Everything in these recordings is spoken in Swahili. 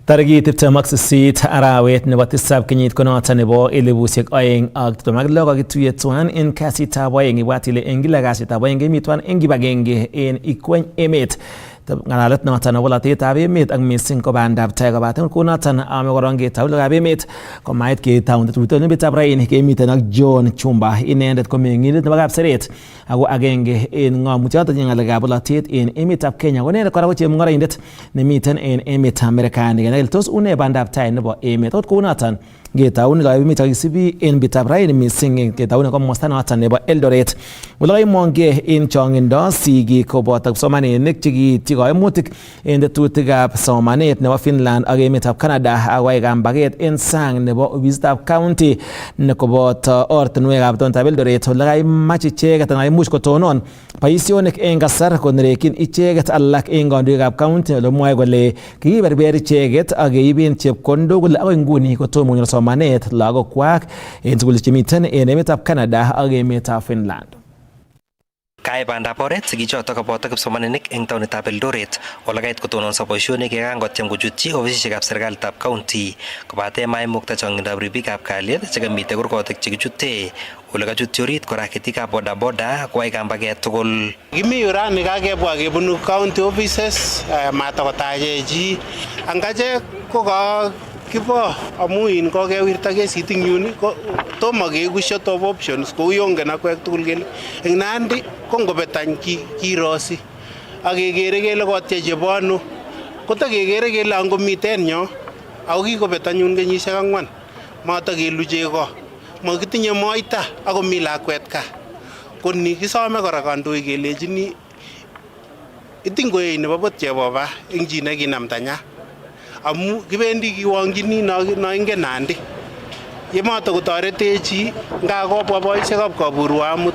Tarikit 28 arawet nebo tisab kenyit konoto nebo 2026 kakituiye tuan en kasitab oeng ibwat ile en kila kasitab oeng kemi tuan en kibagenge en ikweny emet. Ngalalet noton nebo bolotetab emet ak missing ko bandab tai kobaten kunoton ame korong ketau logoiwekab emet komait ketau tuiyet nebetab raini kemiten ak John Chumba, inendet ko meng'indet nebo Kapseret ako agenge en ng'omutyoton tinye ng'alekab bolotet en emetab Kenya. Ko inendet kora ko chemung'araindet nemiten en emetab Marekani. Kenai tos une bandab tai nebo emet. Ot kunoton ngetaun logoiwekab emet kakisibi en betab raini missing ketaun komosta noton nebo Eldoret. Ole kaimong'e en chong'indo sigik koboto kipsomaninik chekiityi koimutik en tetutikab somanet nebo Finland ak emetab Canada akoyai kambaget en sang nebo ofisitab county nekoboto ortinwekab taonitab Eldoret ole kaimach icheket anan imuch kotonon boisionik en kasar konerekyin icheket alak en kandoikab county ole mwoe kole kikiberber icheket ak keiben chepkondok kole akoi nguni kotomo konyor somanet lagokwak en sugulisiek chemiten en emetab Canada ak emetab Finland. Kai bandab oret sigichoto koboto kipsomaninik eng taonitab Eldoret ole kait kotononso boisionik yekangotyem kochutyi ofisisiekab serikalitab county kobate maimukta chong'indab ribikab kalyet chekamite kurgotik chekichute ole kachutyi orit kora ketikab bodaboda koyai kambaget tugul. Kimi yu rani kakebwa kebunu county offices matakotache chi angache ko kibo amu in kokewirta kesit ing yun tomo keiku short of options kou yongen akwek tugul kele eng Nandi ko ngobetany kirosi ak kekere kele kotye chebonu kotakekere kele angomiten nyo ako kikobetanyun kenyisiek 4 matakelu chego makitinye moita ako mi lakwet ka koni kisome kora kandoik kelechini itingoe nebo bot cheboba eng chi nekinamtanya amu kibendi kiwongjini no ingen Nandi yemato kotoretechi ngakobwa boisiekab kaburwa amut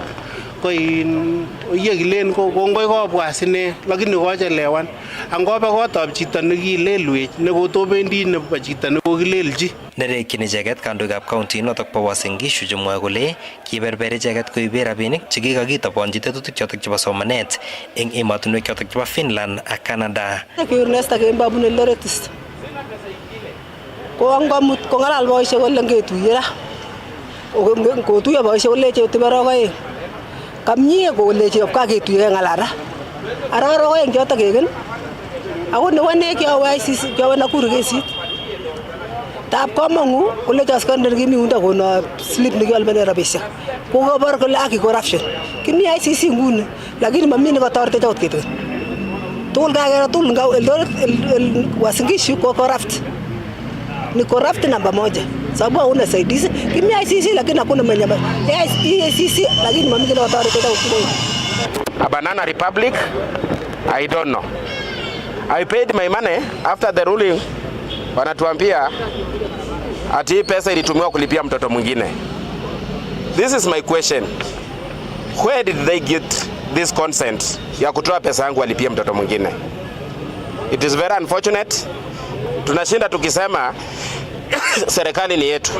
koin yekilen kongoi kobwa sine lakini kochelewan angobe kotab chito nekilelwech nekotobendi nebo chito nekokilelchi. Nerekyin icheket kandoikab county notok bo Uasin Gishu chemwoe kole kiberber icheket koibe rabinik chekikakitobonchi tetutik chotok chebo somanet eng emotinwek chotok chebo Finland ak Canada. Ko angomut ko ngalal boisiek kole ngetuiye ra kotuiye boisiek kole chetibe rogoek kamie kole chepka ketuiye ngalala ara rogoek choto kegen ako newane kyawe ICC kyawe Nakuru kesit tab komongu kole jaskandar kimi unda kono slip nekialbene rabisiek ko kobar kole aki corruption kimi ICC nguni lakini mami nekotorte chot ketun tugul kagera tugul ngau Uasin Gishu ko corrupt ni corrupt namba moja sababu hauna saidizi kimi ICC lakini hakuna mwenye ICC lakini mami kile wataari kwenda ukidoi. A banana republic, I don't know. I paid my money after the ruling, wanatuambia ati pesa ilitumiwa kulipia mtoto mwingine. This is my question. Where did they get this consent ya kutoa pesa yangu walipia mtoto mwingine? It is very unfortunate. Tunashinda tukisema serikali ni yetu.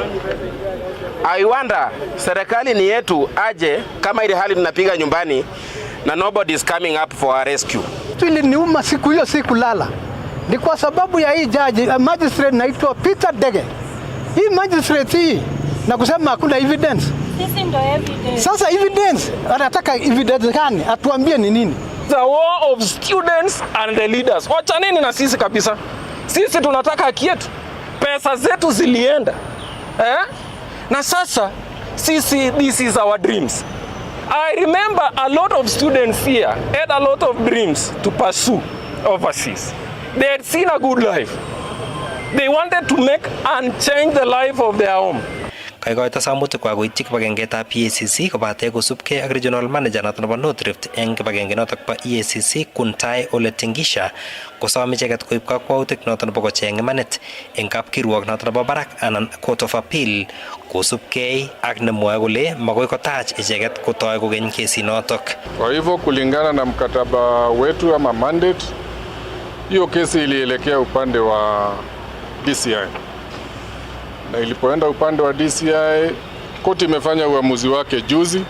I wonder serikali ni yetu aje kama ile hali tunapiga nyumbani na nobody is coming up for a rescue. Ili niuma siku hiyo sikulala. Ni kwa sababu ya hii jaji magistrate naitwa Peter Dege. Hii magistrate hii na kusema hakuna evidence. Sisi ndo evidence. Sasa evidence anataka evidence gani? Atuambie ni nini? The war of students and the leaders. Wacha nini na sisi kabisa? Sisi tunataka haki yetu. Pesa zetu zilienda. Na sasa sisi this is our dreams. I remember a lot of students here had a lot of dreams to pursue overseas. They had seen a good life. They wanted to make and change the life of their home. Kaikoito samutik kwa koityi kibagengetab EACC kobate kosubkei ak regional manager noton nebo North Rift eng kibagenge notok bo EACC Kuntai Ole Tingisha kosom icheket koib kakwautik noton nebo kocheng imanit eng kapkirwok noton nebo barak anan Court of Appeal kosubkei ak nemwoe kole makoi kotach icheket kotoi kokeny kesi notok. Kwa hivyo kulingana na mkataba wetu ama mandate, hiyo kesi ilielekea upande wa DCI. Na ilipoenda upande wa DCI, koti imefanya uamuzi wake juzi,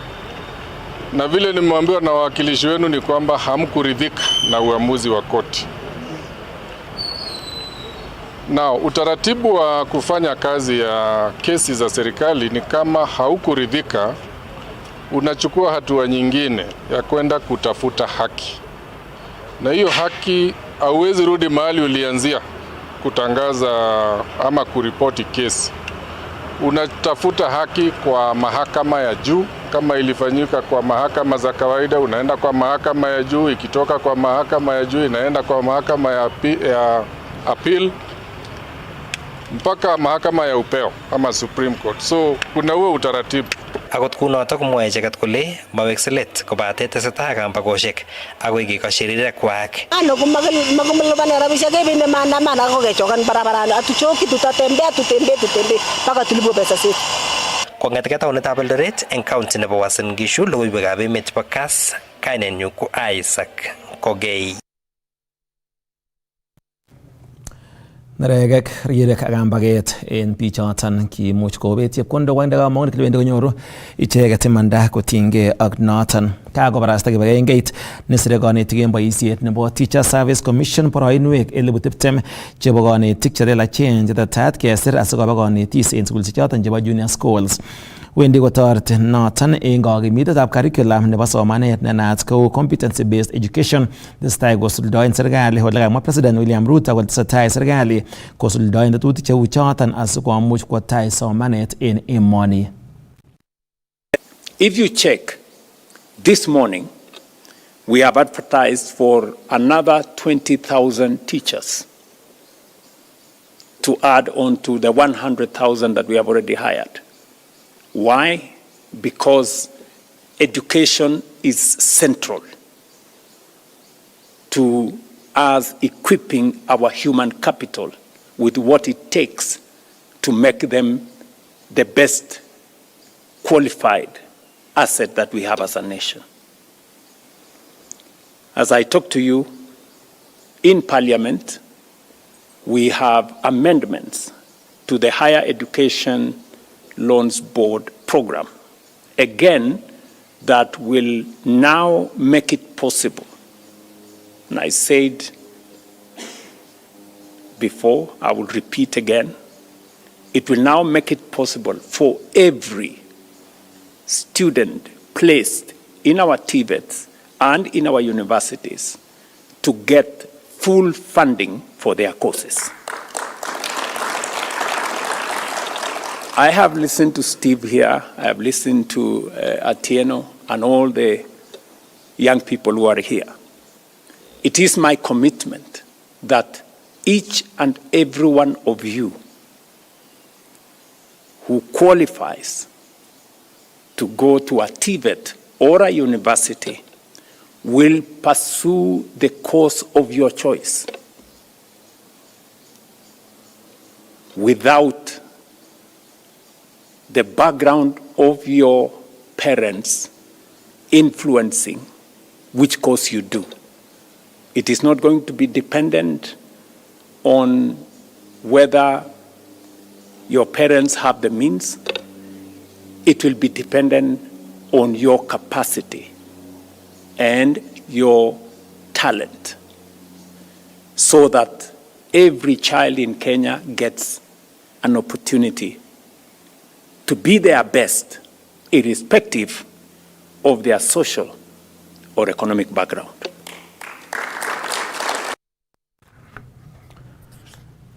na vile nimeambiwa na wawakilishi wenu ni kwamba hamkuridhika na uamuzi wa koti. Na utaratibu wa kufanya kazi ya kesi za serikali ni kama haukuridhika, unachukua hatua nyingine ya kwenda kutafuta haki. Na hiyo haki hauwezi rudi mahali ulianzia kutangaza ama kuripoti kesi. Unatafuta haki kwa mahakama ya juu. Kama ilifanyika kwa mahakama za kawaida, unaenda kwa mahakama ya juu. Ikitoka kwa mahakama ya juu, inaenda kwa mahakama ya appeal mpaka mahakama ya upeo ama Supreme Court. So kuna huo utaratibu. Akot kunotok komwae icheket kole mawekse let kobate tesetai kambakoshek akoi kekosyi rirekwak. Ano kumagulipane rabishek kebinde maandamano ako kechokan barabarani atuchoki tutatembea mpaka tulipo pesa zetu. Kong'etke taonitab Eldoret eng county nebo Uasin Gishu, logoiwekab emet chebo Kass, kainenyu ko Isaac Kogei. Neregek rirek ak kambaget en bichoton kimuch kobet chepkondok wande kamongunet kile wendi konyoru icheket imanda kotinygei ak noton. Kakobarasta kibagengeit nesire kanetik en boisiet nebo Teacher Service Commission boroinwek 20,000 chebo kanetik chelelachen chetetat kesir asikoba kanetis en sukulisiek choton chebo junior schools. Wendi kotoreti noton en kakimitetab curriculum nebo somanet nenaat kou competency based education tesetai kosuldoen serikali ole kamwa President William Ruto kole tesetai serikali kosuldoen tetutik cheu choton asikomuch kwo tai somanet en emoni. If you check this morning, we have advertised for another 20,000 teachers to add on to the 100,000 that we have already hired. Why? Because education is central to us equipping our human capital with what it takes to make them the best qualified asset that we have as a nation. As I talk to you, in Parliament, we have amendments to the Higher Education Loans Board program, again, that will now make it possible. And I said before, I will repeat again, it will now make it possible for every student placed in our TVETs and in our universities to get full funding for their courses. I have listened to Steve here, I have listened to Atieno and all the young people who are here. It is my commitment that each and every one of you who qualifies to go to a TVET or a university will pursue the course of your choice without the background of your parents influencing which course you do. It is not going to be dependent on whether your parents have the means. It will be dependent on your capacity and your talent, so that every child in Kenya gets an opportunity to be their best, irrespective of their social or economic background.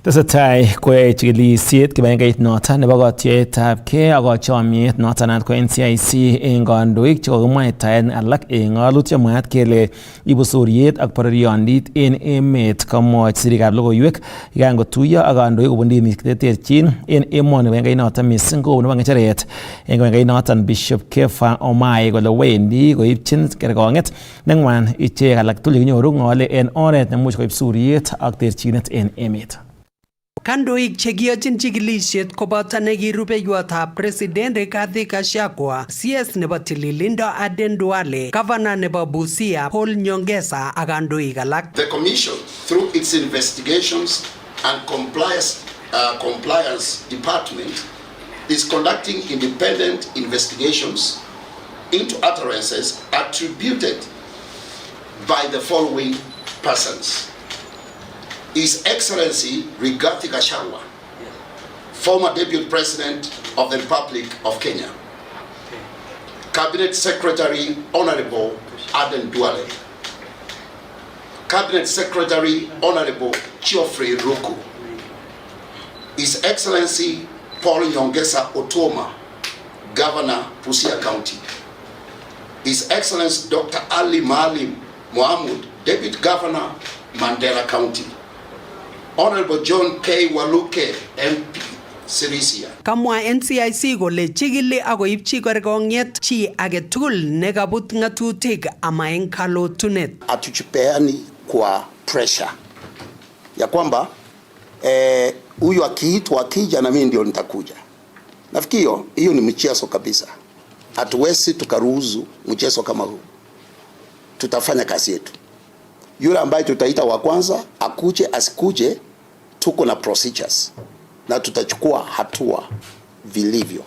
Tesetai koyoe chikilisiet kibagengeit noton nebo kotietab-kei ak kochomiet noton naat ko NCIC en kandoik chekokimwaitaen alak en ng'olutiet mwaat kele ibu suriet ak bororyondit en emet, komwochi sirikab logoiwek yekan kotuiyo ak kandoik kobun dinisiek cheterterchin en emoni kibagengeit noton missing ko nebo ng'echeret. En kibagengeit noton Bishop Kefa Omae kole wendi koibchin kerkong'et neng'wan ichek alak tugul chekinyoru ng'ole en oret nemuch koib suriet ak terchinet en emet. Kandoik chekiyochin chikilisiet koboto nekirubeiwotab President Rigathi Gachagua, CS nebo tililindo Aden Duale, Governor nebo Busia Paul Nyongesa ak kandoik alak. The Commission, through its investigations and compliance department, is conducting independent investigations into utterances attributed by the following persons: His Excellency Rigathi Gachagua, former Deputy President of the Republic of Kenya. Cabinet Secretary Honorable Aden Duale. Cabinet Secretary Honorable Geoffrey Ruku. His Excellency Paul Nyongesa Otoma, Governor, Busia County. His Excellency Dr. Ali Maalim Mohamud, Deputy Governor, Mandela County. Honorable John K. Waluke, MP, Sirisia. Kamwa NCIC kole chigili akoipchi kerkong'et chi age tugul nekabut ng'atutik ama eng kalotunet. Hatuchipeani kwa pressure ya kwamba huyu akiitwa akija na mimi ndio nitakuja. Nafikiri hiyo ni mchezo kabisa. Hatuwezi tukaruhusu mchezo kama huu. Tutafanya kazi yetu. Yule ambaye tutaita wa kwanza akuje asikuje, tuko na procedures na tutachukua hatua vilivyo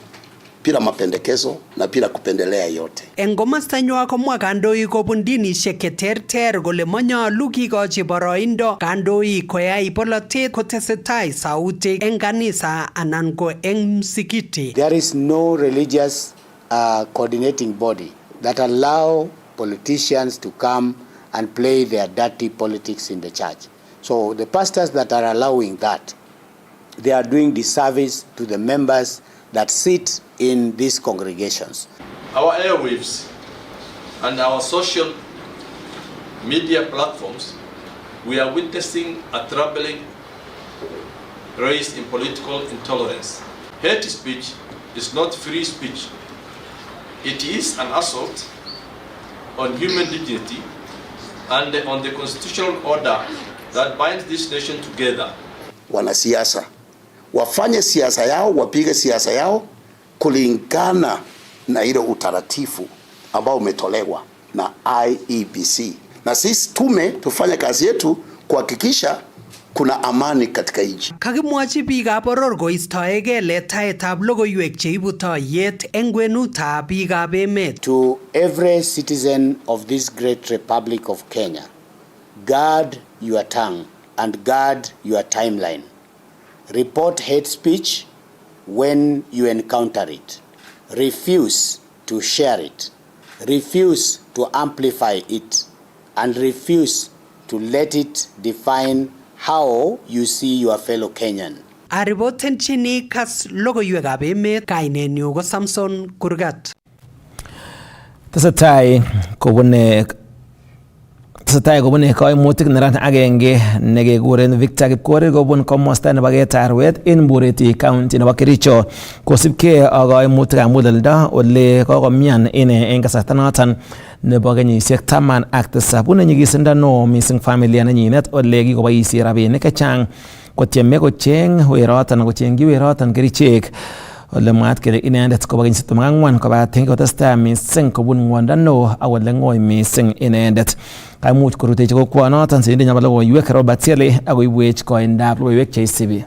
bila mapendekezo na bila kupendelea yote. Eng komastanywa komwa kandoik kobun dinishek cheterter kole manyolu kikochi boroindo kandoik koyai polotet kotesetai sautik eng kanisa anan ko eng msikiti. There is no religious coordinating body that allow politicians to come and play their dirty politics in the church. So the pastors that are allowing that, they are doing disservice to the members that sit in these congregations. Our airwaves and our social media platforms, we are witnessing a troubling rise in political intolerance. Hate speech is not free speech. It is an assault on human dignity and on the constitutional order that binds this nation together. Wanasiasa wafanye siasa yao, wapige siasa yao kulingana na ile utaratibu ambao umetolewa na IEBC. Na sisi tume tufanye kazi yetu kuhakikisha kuna amani katika nchi. Kakimwachi biikab boror koistoegei letaetab logoiwek cheibu toiyet eng kwenutab biikab emet. To every citizen of this great Republic of Kenya, guard your tongue and guard your timeline. Report hate speech when you encounter it. Refuse to share it. Refuse to amplify it. And refuse to let it define how you see your fellow Kenyan. Aripoten chini Kass logoiwekab emet, kainenyu ko Samson Kurgat. Tesetai kobune kaimutik neran agenge nekekuren Victor Kipkorir kobun komosta nebo Getarwet en Bureti County nebo Kericho kosibkei ak kaimutikab muguleldo ole kokomian ine eng kasarta noton nebo kenyisiek 17 bune nyigisindo neo missing familia nenyinet ole kikoboisie rabinik chechang kotieme kocheng weroton kochengchi weroton kerichek ole mwaat kele inendet kobo kenyisiek 14 kobaten kotestai missing kobun ng'wondo neo ak ole ng'oi missing inendet. Kaimuch korutechi kokwonoton sirindet nebo logoiwek Robert Sele akoibwech koindab logoiwek cheisibi.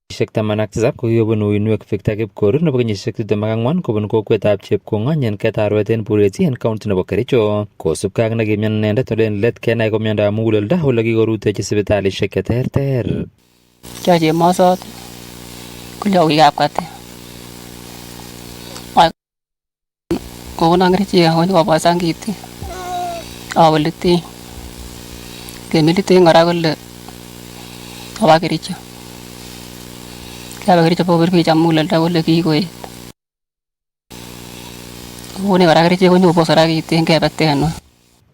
Kenyisiek 17 kokikobun uinwek Victor Kipkorir nebo kenyisiek 24 kobun kokwetab Chepkong'ony en Getarwet en Bureti en county nebo Kericho kosubkei ak nekimian inendet ole en let kenai ko miandab muguleldo ole kikorutechi sipitalisiek cheterter. Kyoche mosot kulyo wikab kate kokonon kerichek ako nyokobosan kiti awoliti kemiliten kora kole oba Kericho kiaba Kericho bokobir picha muguleldo kole kikoet kone kora kerichek konyokobos kora kiten kebetenwa.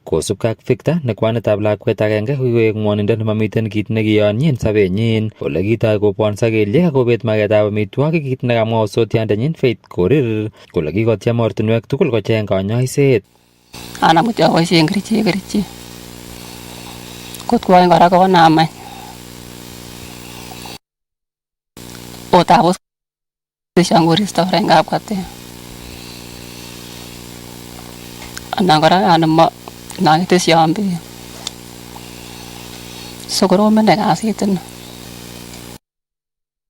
Kosubkei ak Victor ne kwanitab lakwet agenge kokikoek ng'wonindo nemamiten kit nekiyonyi en sobenyin ole kitoi kobwonso kelyek ak kobet maketab amitwogik kit nekamwa osotiandenyin Faith Korir kole kikotyem ortinwek tugul kocheng kanyoiset. Anam kityo aboisien kerichek kot koen kora konamany otabos sishan koristo kora eng kapkate anan kora anamo nakitesyon beek so koromene kasit ini.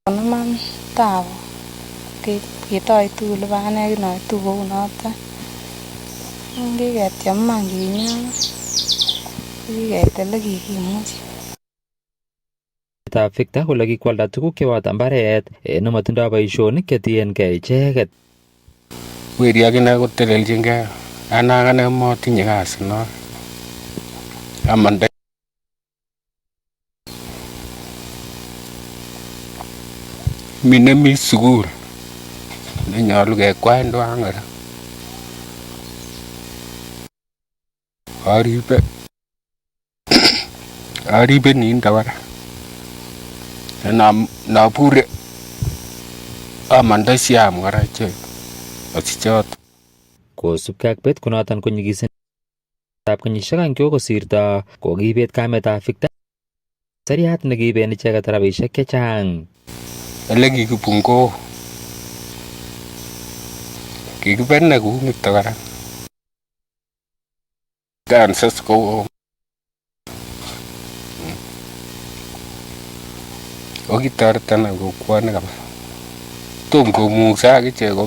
Konaman tabu ketoi tugul ane kinoitu kounoton kiketyem man kinya kikeit ole kikimuchi. kametab Victor kole kikwalda tuguk cheboto mbaret nematindoi boisionik chetiengei icheket. Weri akine koteleljingei, akane matinye kasi no. Amanda mi sukul nenyolu kekwai ndwang'ara. Aribe ninda kora. Nabure amanda siam kora asichot. Kosubkei ak bet konoton ko nyigisinetab kenyisiek aeng kokosirto kokibet kametab Victor seriat nekiiben icheket rabisiek chechang. Ele kikibungo kikibenne kuumito kora. Kansas ko okitoreton kokwonik kaba. Tom komuksa akichek ko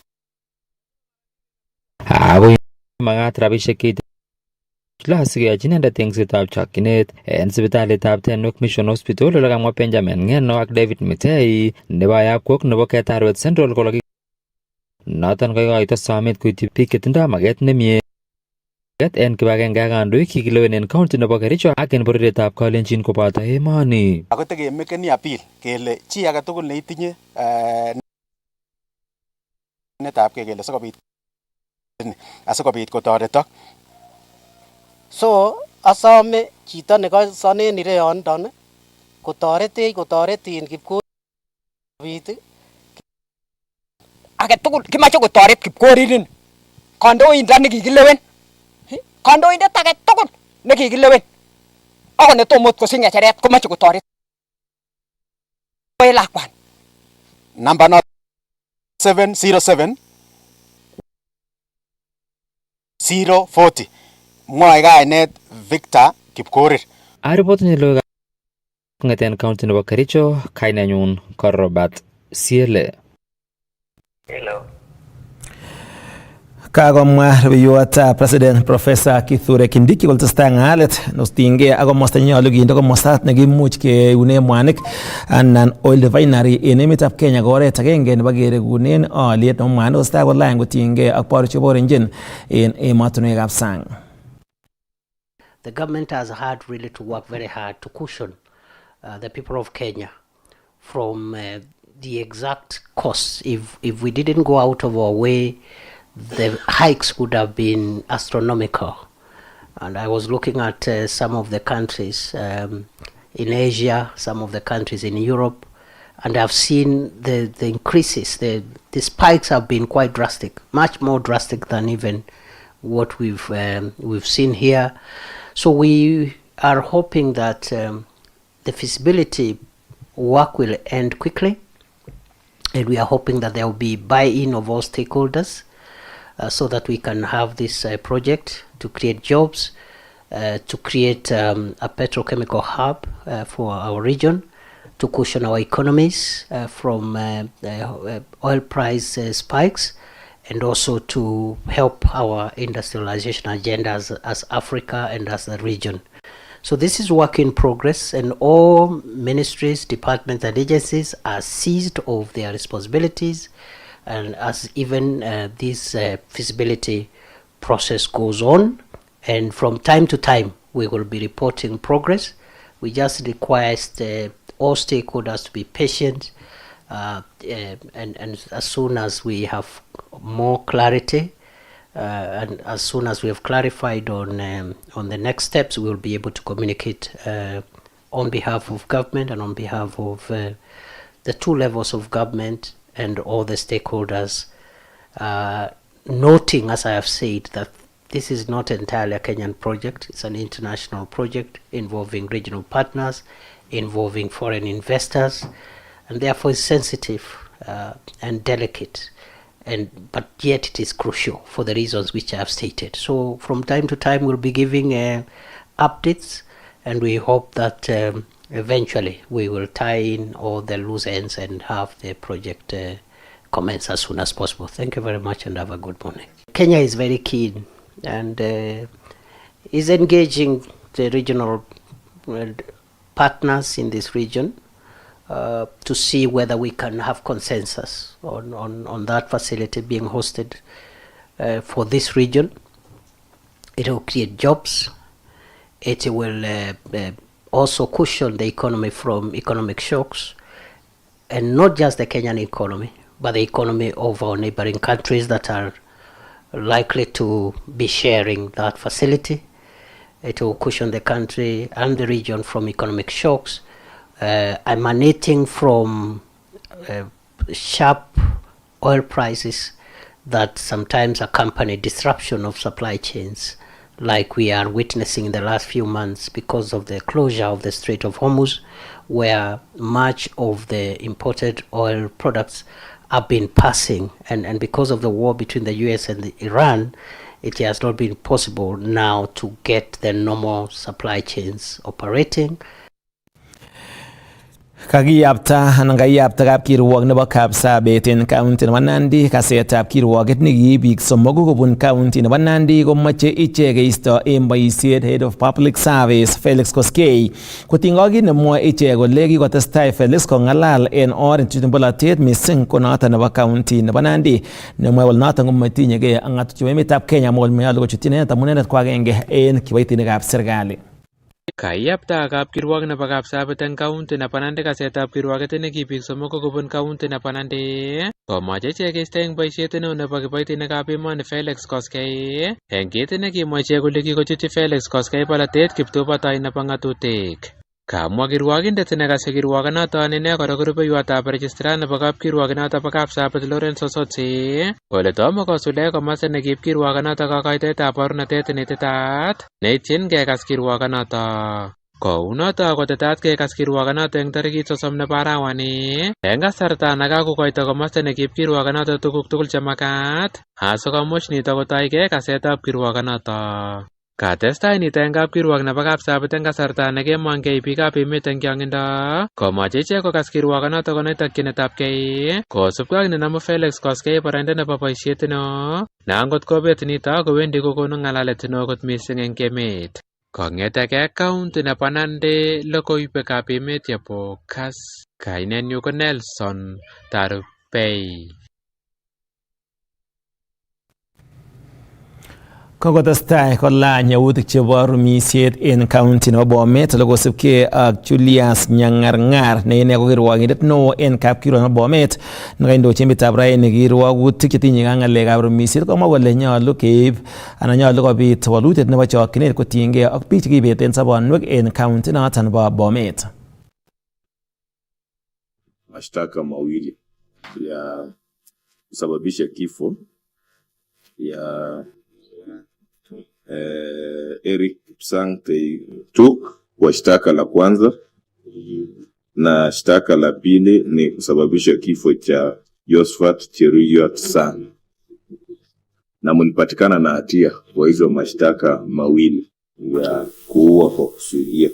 Ako magat rabisiek keite sikeyai inendet engsetab chokchinet en sipitalitab Tenwek Mission Hospital ole kamwa Benjamin Ngeno ak David Mitei nebo yapkwok nebo Ketarwet Central kole noton koikoito somet koityi biik chetindoi maget nemie en kibagenge ak kandoik kikilewen en county nebo Kericho ak en bororietab Kalenjin koboto emoni. Ako tekemekeni appeal kele chi age tugul neitinye netab kele asikobit kotoretok. So asome chito nekasonen ireyondon kotoretin kipkorit age tugul kimache kotoret kipkoririn kandoindet nekikilewen kandoindet age tugul nekikilewen ako netomo kosich ngecheret komache kotoret lakwan number 707 040 mwae kainet Victor Kipkorir. Aripotinye logoiwek kong'eten county nebo Kericho, kainenyu ko Robert Siele. Hello. Kagomwa rubeiwotab President Professor Kithure Kindiki kole tesetai ng'alet nostiengei ak komosta nenyolu kinde komostat nekimuch keune mwanik anan oil refinery en emetab Kenya ko oret agenge nebo keregunen oliet nebo mwanik kotesetai kolany kotiengei ak borik cheborenjin en emotinwekab sang. The government has had really to work very hard to cushion the people of Kenya from the exact costs. If we didn't go out of our way, the hikes would have been astronomical. And I was looking at some of the countries in Asia, some of the countries in Europe, and I've seen the increases. The spikes have been quite drastic, much more drastic than even what we've seen here. So we are hoping that the feasibility work will end quickly, and we are hoping that there will be buy-in of all stakeholders so that we can have this project to create jobs, to create a petrochemical hub for our region, to cushion our economies from oil price spikes, and also to help our industrialization agenda as Africa and as the region. So this is work in progress, and all ministries, departments and agencies are seized of their responsibilities, and as even this feasibility process goes on, and from time to time we will be reporting progress. We just require all stakeholders to be patient, and as soon as we have more clarity, and as soon as we have clarified on the next steps, we will be able to communicate on behalf of government and on behalf of the two levels of government and all the stakeholders, noting, as I have said, that this is not entirely a Kenyan project. It's an international project involving regional partners, involving foreign investors, and therefore is sensitive and delicate, but yet it is crucial for the reasons which I have stated. So from time to time we'll be giving updates, and we hope that eventually we will tie in all the loose ends and have the project commence as soon as possible. Thank you very much and have a good morning. Kenya is very keen and is engaging the regional partners in this region to see whether we can have consensus on that facility being hosted for this region. It will create jobs. It will also cushion the economy from economic shocks, and not just the Kenyan economy, but the economy of our neighboring countries that are likely to be sharing that facility. It will cushion the country and the region from economic shocks emanating from sharp oil prices that sometimes accompany disruption of supply chains, like we are witnessing in the last few months because of the closure of the Strait of Hormuz, where much of the imported oil products have been passing, and because of the war between the US and Iran, it has not been possible now to get the normal supply chains operating. Kakiyapta anan kakiyapta kapkirwok nebo Kapsabet en county nebo Nandi. Kasetab kirwoket nekiib somoku kobun county nebo Nandi komoche ichek keisto en boisiet Head of Public Service Felix Koskei. Koting'o kit nemwoe ichek kole kikotestai Felix kong'alal en oret chutin bolotet missing ko noton nebo county nebo Nandi, nemwoe kole noton komatinyegei ak ng'atutik chebo emetab Kenya amu nyolu kochut inendet amun inendet ko agenge en kiboitinikab serikali. Kaiyapta kapkirwok nebo Kapsabet en county nebo Nandi kasetab kirwoket nekibiik somoku kobun county nebo Nandi komoche ichek keisto eng boisiet neo nebo kiboitinikab emoni Felix Koskei eng kit nekimwa ichek kole kikochutyi Felix Koskei bolotet kiptubotoi nebo ng'atutik. Kamwa kirwokindet nekase kirwokonoton ine kora ko rubeiwotab registrar nebo kapkirwokenoto bo Kapsabet Lawrence Osotsi kole tomo kosuldae komosta nekiib kirwokonoto kokoitoetab barunatet neititaat neityin kekas kirwokonoto. Kounoto kotetat kekas kirwokonoto eng tarikit 30 nebo arawani eng kasarta nekakokoito komosta nekiib kirwokonoto tuguk tugul chemakat asikomuch nito kotoige kasetab kirwokonoto. Katestai nito eng kapkirwok nebo Kapsabet eng kasarta nekemongei biikab emet eng chong'indo komoche ichek kokas kirwokonoto konai tokyinetabgei kosubkei ak nenamu Felix Koskei boroindo nebo boisiet neo ne angot kobet nito kowendi kokonu ng'alalet neo kot missing eng emet. Kong'etege county nebo Nandi, logoiwekab emet yebo Kass, kainenyu ko Nelson Tarupei. Kokotestai kolany yautik chebo rumisiet en county nebo Bomet kosubkei ak Julius Nyangarngar ne ine ko kirwokindet neo en kapkirwok nebo Bomet nekaindochi emetab raini kirwokutik chetinye ak ng'alekab rumisiet komwa kole nyolu keib anan nyolu kobit walutiet nebo chokyinet kotiengei ak biik chekibet en sobonwek en county noton nebo Bomet. Mashtaka mawili ya kusababisha kifo ya Eric Kipsang Tuk kwa shtaka la kwanza, na shtaka la pili ni kusababisha kifo cha Josephat Cheruiyot Sang, na mnipatikana na hatia kwa hizo mashtaka mawili ya kuua kwa kusudia.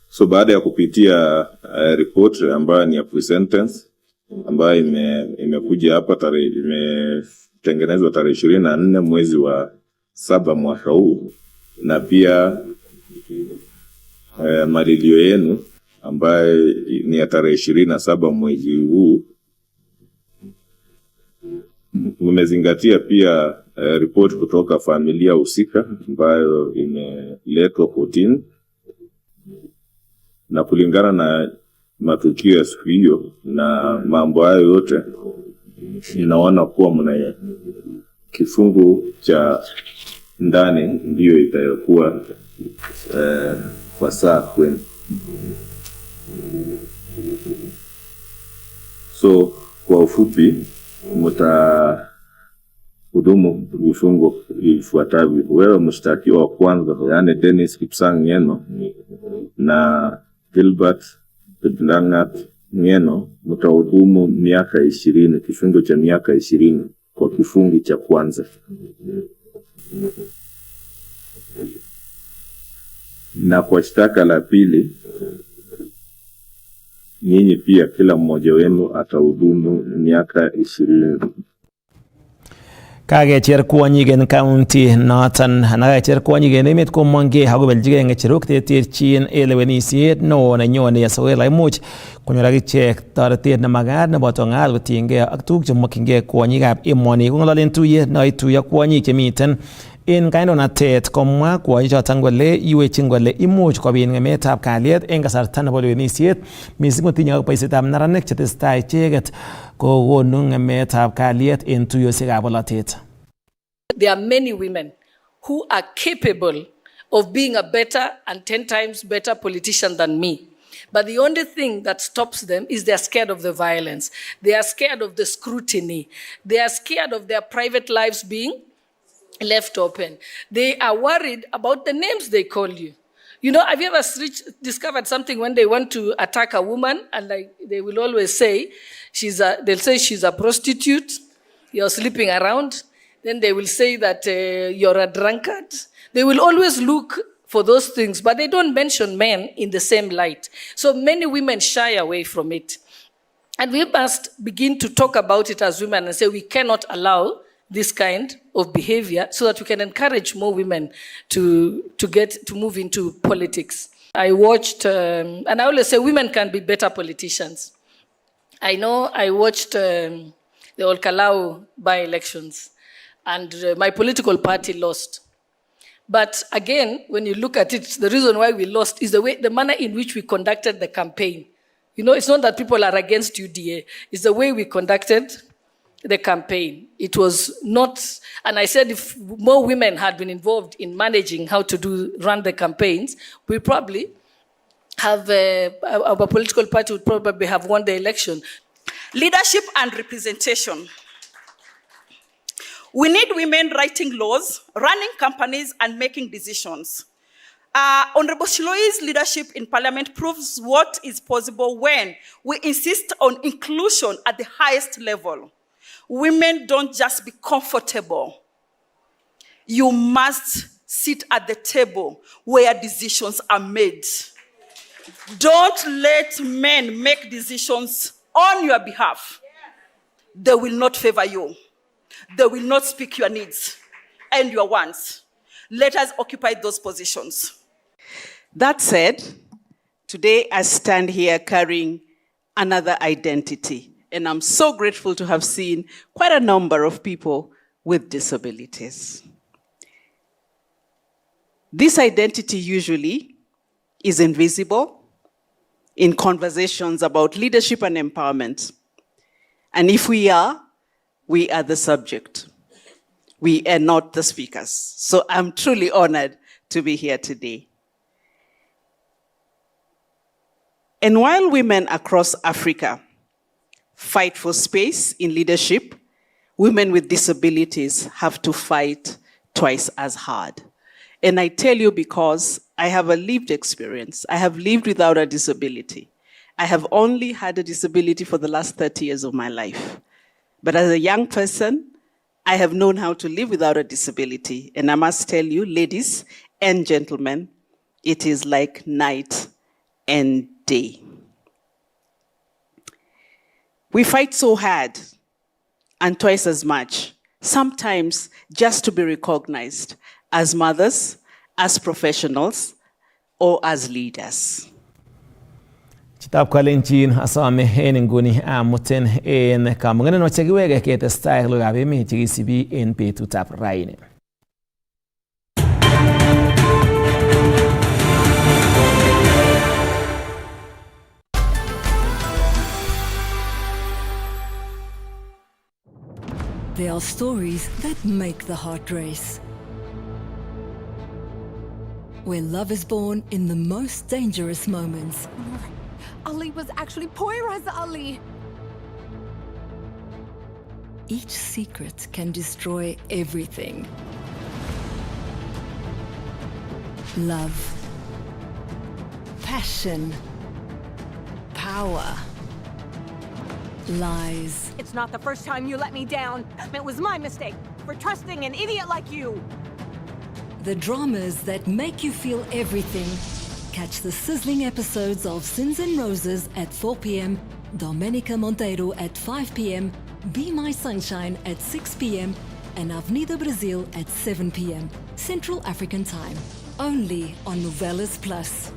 So baada ya kupitia report ambayo ni ya pre-sentence ambayo imekuja hapa imetengenezwa tarehe 24 mwezi wa 7 mwaka huu, na pia marilio yenu ambayo ni ya tarehe 27 mwezi huu, umezingatia pia report kutoka familia husika ambayo imeletwa kotini, na kulingana na matukio ya siku hiyo na mambo hayo yote, ninaona kuwa mna kifungu cha ndani ndio itakuwa kwa saa kwenu. So kwa ufupi mtahudumu vifungo vifuatavyo. Wewe mshtakiwa wa kwanza, yani Dennis Kipsang Ngeno na Gilbert Langat Ngeno, mtahudumu miaka 20, kifungo cha miaka 20 kwa kifungu cha kwanza. Na kwa shtaka la pili, nyinyi pia kila mmoja wenu atahudumu miaka 20. Kakecher kwonyik en county noton nakakecher kwonyik en emet komongkei akobeljigei ng'echerok terterchin en lewenisiet neo nenyone asikobit imuch konyor akichek toretet nemakat neboto ng'at kotiengei ak tuguk chemokyingei kwonyikab emoni. Kong'ololen tuyet nekoituiyo kwonyik chemiten en kandoinatet komwa kwonyichoton kole iwechin kole imuch kobit ng'emetab kalyet en kasarta nebo lewenisiet missing kotinye ak boisietab neranik chetesetai icheket kokonu ng'emetab kalyet en tuyosiekab bolotet. There are many women who are capable of being a better and 10 times better politician than me. But the only thing that stops them is they are scared of the violence. They are scared of the scrutiny. They are scared of their private lives being left open. They are worried about the names they call you. You know, have you ever discovered something when they want to attack a woman and like they will always say they'll say she's a prostitute, you're sleeping around. Then they will say that you're a drunkard. They will always look for those things, but they don't mention men in the same light. So many women shy away from it. And we must begin to talk about it as women and say we cannot allow this kind of behavior so that we can encourage more women to move into politics. I watched, and I always say women can be better politicians. I know I watched the Olkalau by-elections, and my political party lost. But again, when you look at it, the reason why we lost is the manner in which we conducted the campaign. You know, it's not that people are against UDA, it's the way we conducted the campaign. It was not, and I said if more women had been involved in managing how to run the campaigns, we probably have, our political party would probably have won the election. Leadership and representation. We need women writing laws, running companies, and making decisions. Honorable Shiloi's leadership in Parliament proves what is possible when we insist on inclusion at the highest level. Women don't just be comfortable. You must sit at the table where decisions are made. Don't let men make decisions on your behalf. They will not favor you. They will not speak your needs and your wants. Let us occupy those positions. That said, today I stand here carrying another identity, and I'm so grateful to have seen quite a number of people with disabilities. This identity usually is invisible in conversations about leadership and empowerment. And if we are the subject. We are not the speakers. So I'm truly honored to be here today. And while women across Africa fight for space in leadership, women with disabilities have to fight twice as hard. And I tell you because I have a lived experience. I have lived without a disability. I have only had a disability for the last 30 years of my life. But as a young person, I have known how to live without a disability. And I must tell you, ladies and gentlemen, it is like night and day. We fight so hard and twice as much, sometimes just to be recognized as mothers, as professionals, or as leaders. Chitab Kalenjin asome en inguni amuten en kamung'et nechekiweke ketestai logoiwekab emet chekisibi en betutab raini. There are stories that make the heart race. Where love is born in the most dangerous moments. Ali was actually Poyraz Ali. Each secret can destroy everything. Love, passion, power, lies. It's not the first time you let me down. It was my mistake for trusting an idiot like you. The dramas that make you feel everything. Catch the sizzling episodes of Sins and Roses at 4 p.m, Domenica Monteiro at 5 p.m, Be My Sunshine at 6 p.m, and Avenida Brazil at 7 p.m. Central African Time. Only on Novelas Plus.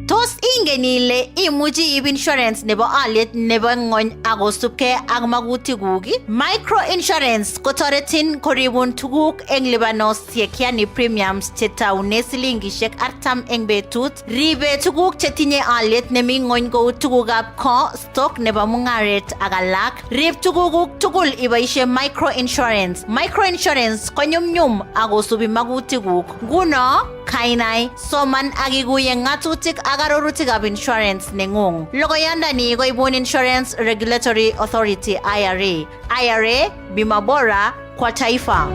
Tos ingen ile imuchi ib insurance nebo alyet nebo ng'ony akosubkei ak magutikuk? Micro insurance kotoretin koribun tuguk eng lipanosiek yani premiums chetaune silingishek 40 eng betut. Ribe tuguk chetinye alyet nemi ng'ony kou tugukab ko, stock nebo mung'aret ak alak. Rib tugukuk tugul iboishe micro insurance. Micro insurance konyumnyum akosubi magutikuk. Nguno kainai, soman ak ikuye ng'atutik ak arorutikab insurance neng'ung. Logoyandani koibun Insurance Regulatory Authority IRA. IRA, bima bora kwa taifa.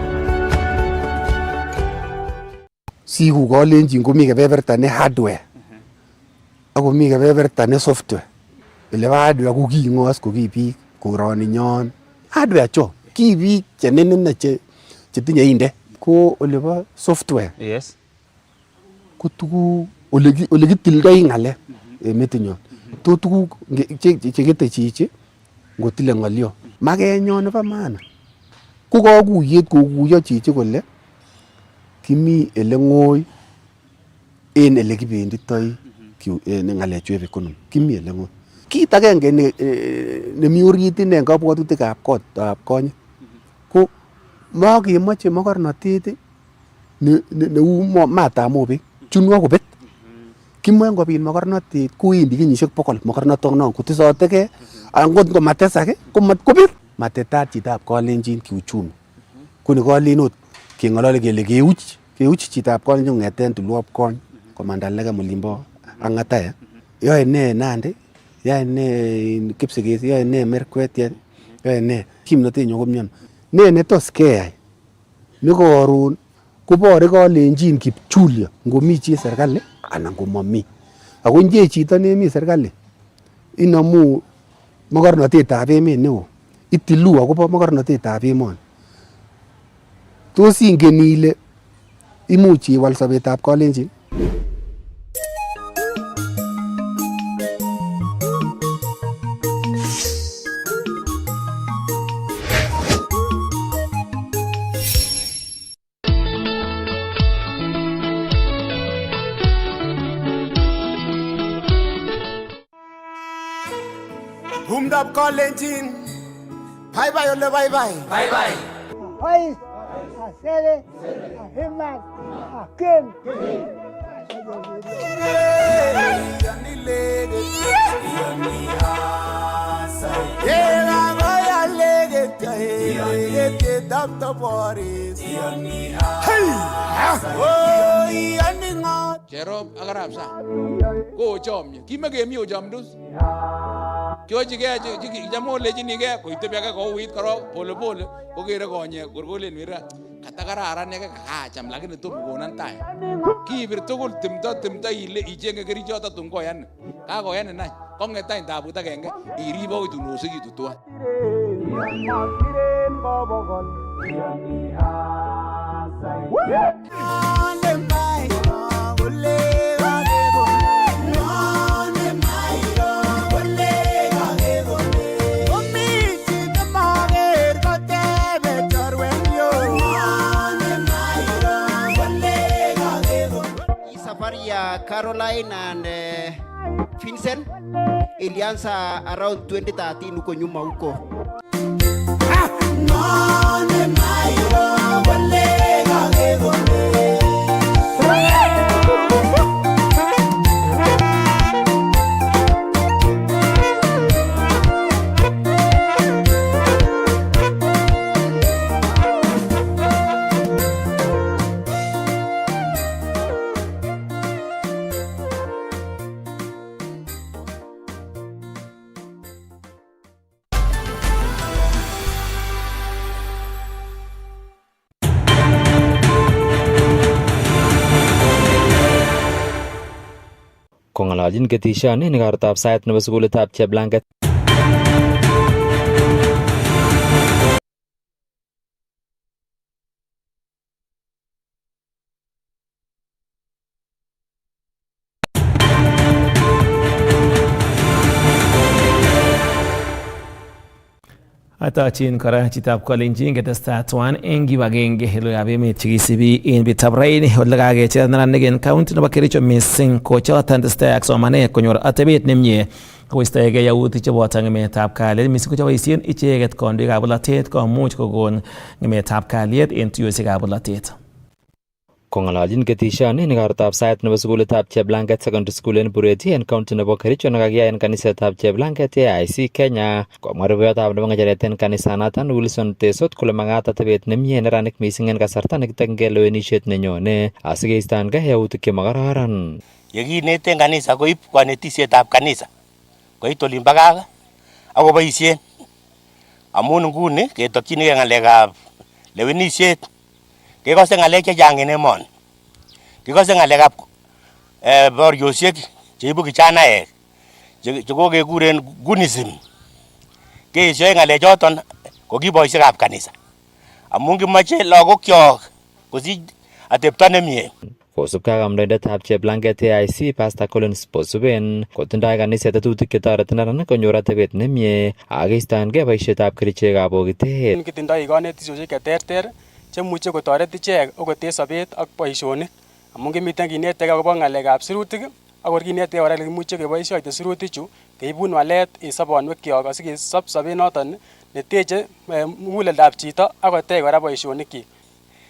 Siku kolenjin komi kebeberta ne hardware ako mi kebeberta ne software. Ile ba hardware ko king'os ko ki biik koroni nyon. Hardware cho ki biik chenenin chetinye inde ko ole ba software. Yes. Ko tuguk ole kitildoi ng'alek metinyon. To tuguk chekete chichi ngotile ng'olyo. Makenyon nebo maana. Ko kakuyet kokuyo chichi kole kimi ele ng'oi en ele kibenditoi ng'alechu eb economy. Kimi ele ng'oi. Kit agenge nemi orit ine en kabwatutikab kotab konye ko makemoche mokornotet neu matab mobek. Chunwa kobet. Kimoe ngobit mokornotet kowendi kenyisiek 100 mokornotonon kotesotegei angot komatesak komat kobet. Matetat chitab kalenjin kiuchumi. Kuni kalenot keng'olole kele keuch chitab kalenjin kong'eten tulwop kony komanda legem olimbo Ang'ataya. Yoe ne Nandi, yoe ne Kipsigis, yoe ne Merkwet, yoe ne kimnotenyo komiano. Ne netos keyai nekoron kobore kalenjin kipchulyo ngomi chi serikali anan komomi. Ako nje chito nemi serikali inamu mokornotetab emet neo, itilu akobo mokornotetab emoni. Tos ingen ile imuch iwal sobetab kalenjin? Humdab kalenjin. Bye bye ole bye bye. Bye bye. Hoy, asere, ahimmat, aken. Cherop ak arap sa ko chomye kimekemi ochomdos kyochigei cham olejinigei koitebi ake kouit korok pole pole kokere konyek korkolen wira katakararan yake kakacham lakini tom konan tai kibir tugul timto ile ichenge kerichot atun koyan kakoyanin any kong'et any tabut agenge irib akoi tun osekitu tuan. Caroline and Vincent ilianza around 2013 huko nyuma huko. Kong'ololchin ketishoni en igortab sait nebo sukulitab Cheblanget. Atochin kora chitab Kalenjin ketestai tuan eng kibagenge logoiwekab emet chekisibi en betutab raini ole kakecher neranik en county nebo Kericho missing ko choton testai ak somanet konyor atebet nemie koistoegei yautik cheboto ng'emetab kalyet missing ko cheboisien icheket kandoikab bolotet komuch kokon ng'emetab kalyet en tuiyosiekab bolotet. Kong'ololchin ketishoni ni kartab sait nebo sukulitab Cheblanget Secondary School en Bureti en county nebo Kericho nekakiyai en kanisetab Cheblanget AIC Kenya komwa rupeyotab nebo ng'echeret en kanisanoton Wilson Tesot kole makat atebet nemie neranik missing en kasarta nekitokyin lewenisiet nenyone asikeistoengei yautik chemakororon. Yekineten kanisa koib kanetisietab kanisa koit olin bo gaa akoboisien amun nguni ketokyinigei ng'alekab lewenisiet kekose ng'alek chechang en emoni. Kikose ng'alekab boriosiek cheibu kijanaek chekokekuren gunism. Keesio ng'alechoton ko ki boisiekab kanisa amun kimoche lagokyok kosich atepto nemie. Kosubkei ak amdoindetab Cheblanget AIC Pastor Collins Bosuben kotindoi kaniset tetutik chetoreti neranik konyor atebet nemie ak keistoengei boisietab kerichekab bokitet. Kitindoi kanetisiosiek cheterter chemuche kotoret ichek okot en sobet ak boisionik amun kimiten kinetegei akobo ng'alekab sirutik ak kinetegei kora kimuche keboisioite sirutichu keibun walet en sobonwekyok asikesob sobet noton neteche muguleldab chito ak kotech kora boisionikyik.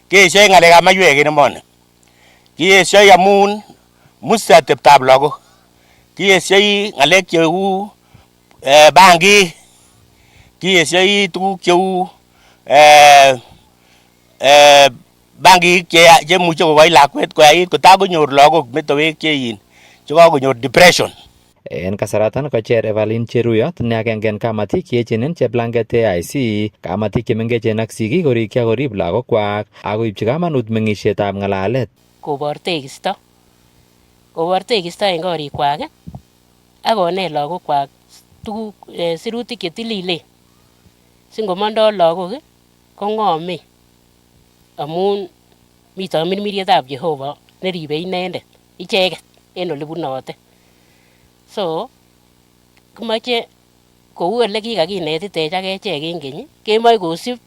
Keesio ng'alekab maiywek en emoni. Kiesio amun muse ateptab lagok. Kiesio ng'alek cheu bangik. Kiesio tuguk cheu bangik chemuche kokochi lakwet koyait kotakonyor lagok metowek chekakonyor depression. En kasaratan kocher Evelyn Cheruyot ne agenge en kamatik cheechen en Cheblanget AIC kamatik chemengechen ak sigik korikyi ak korib lagokwak ak koibchi kamanut meng'isietab ng'alalet. Kobor tekisto en korikwak ak konet lagokwak tuguk sirutik chetililen singomondoo lagok kong'omen amun mi tamirmirietab Jehova neribe inendet icheket en olebunote. So kimoche kou ole kikakinetitech ak echek en keny kemoche kosib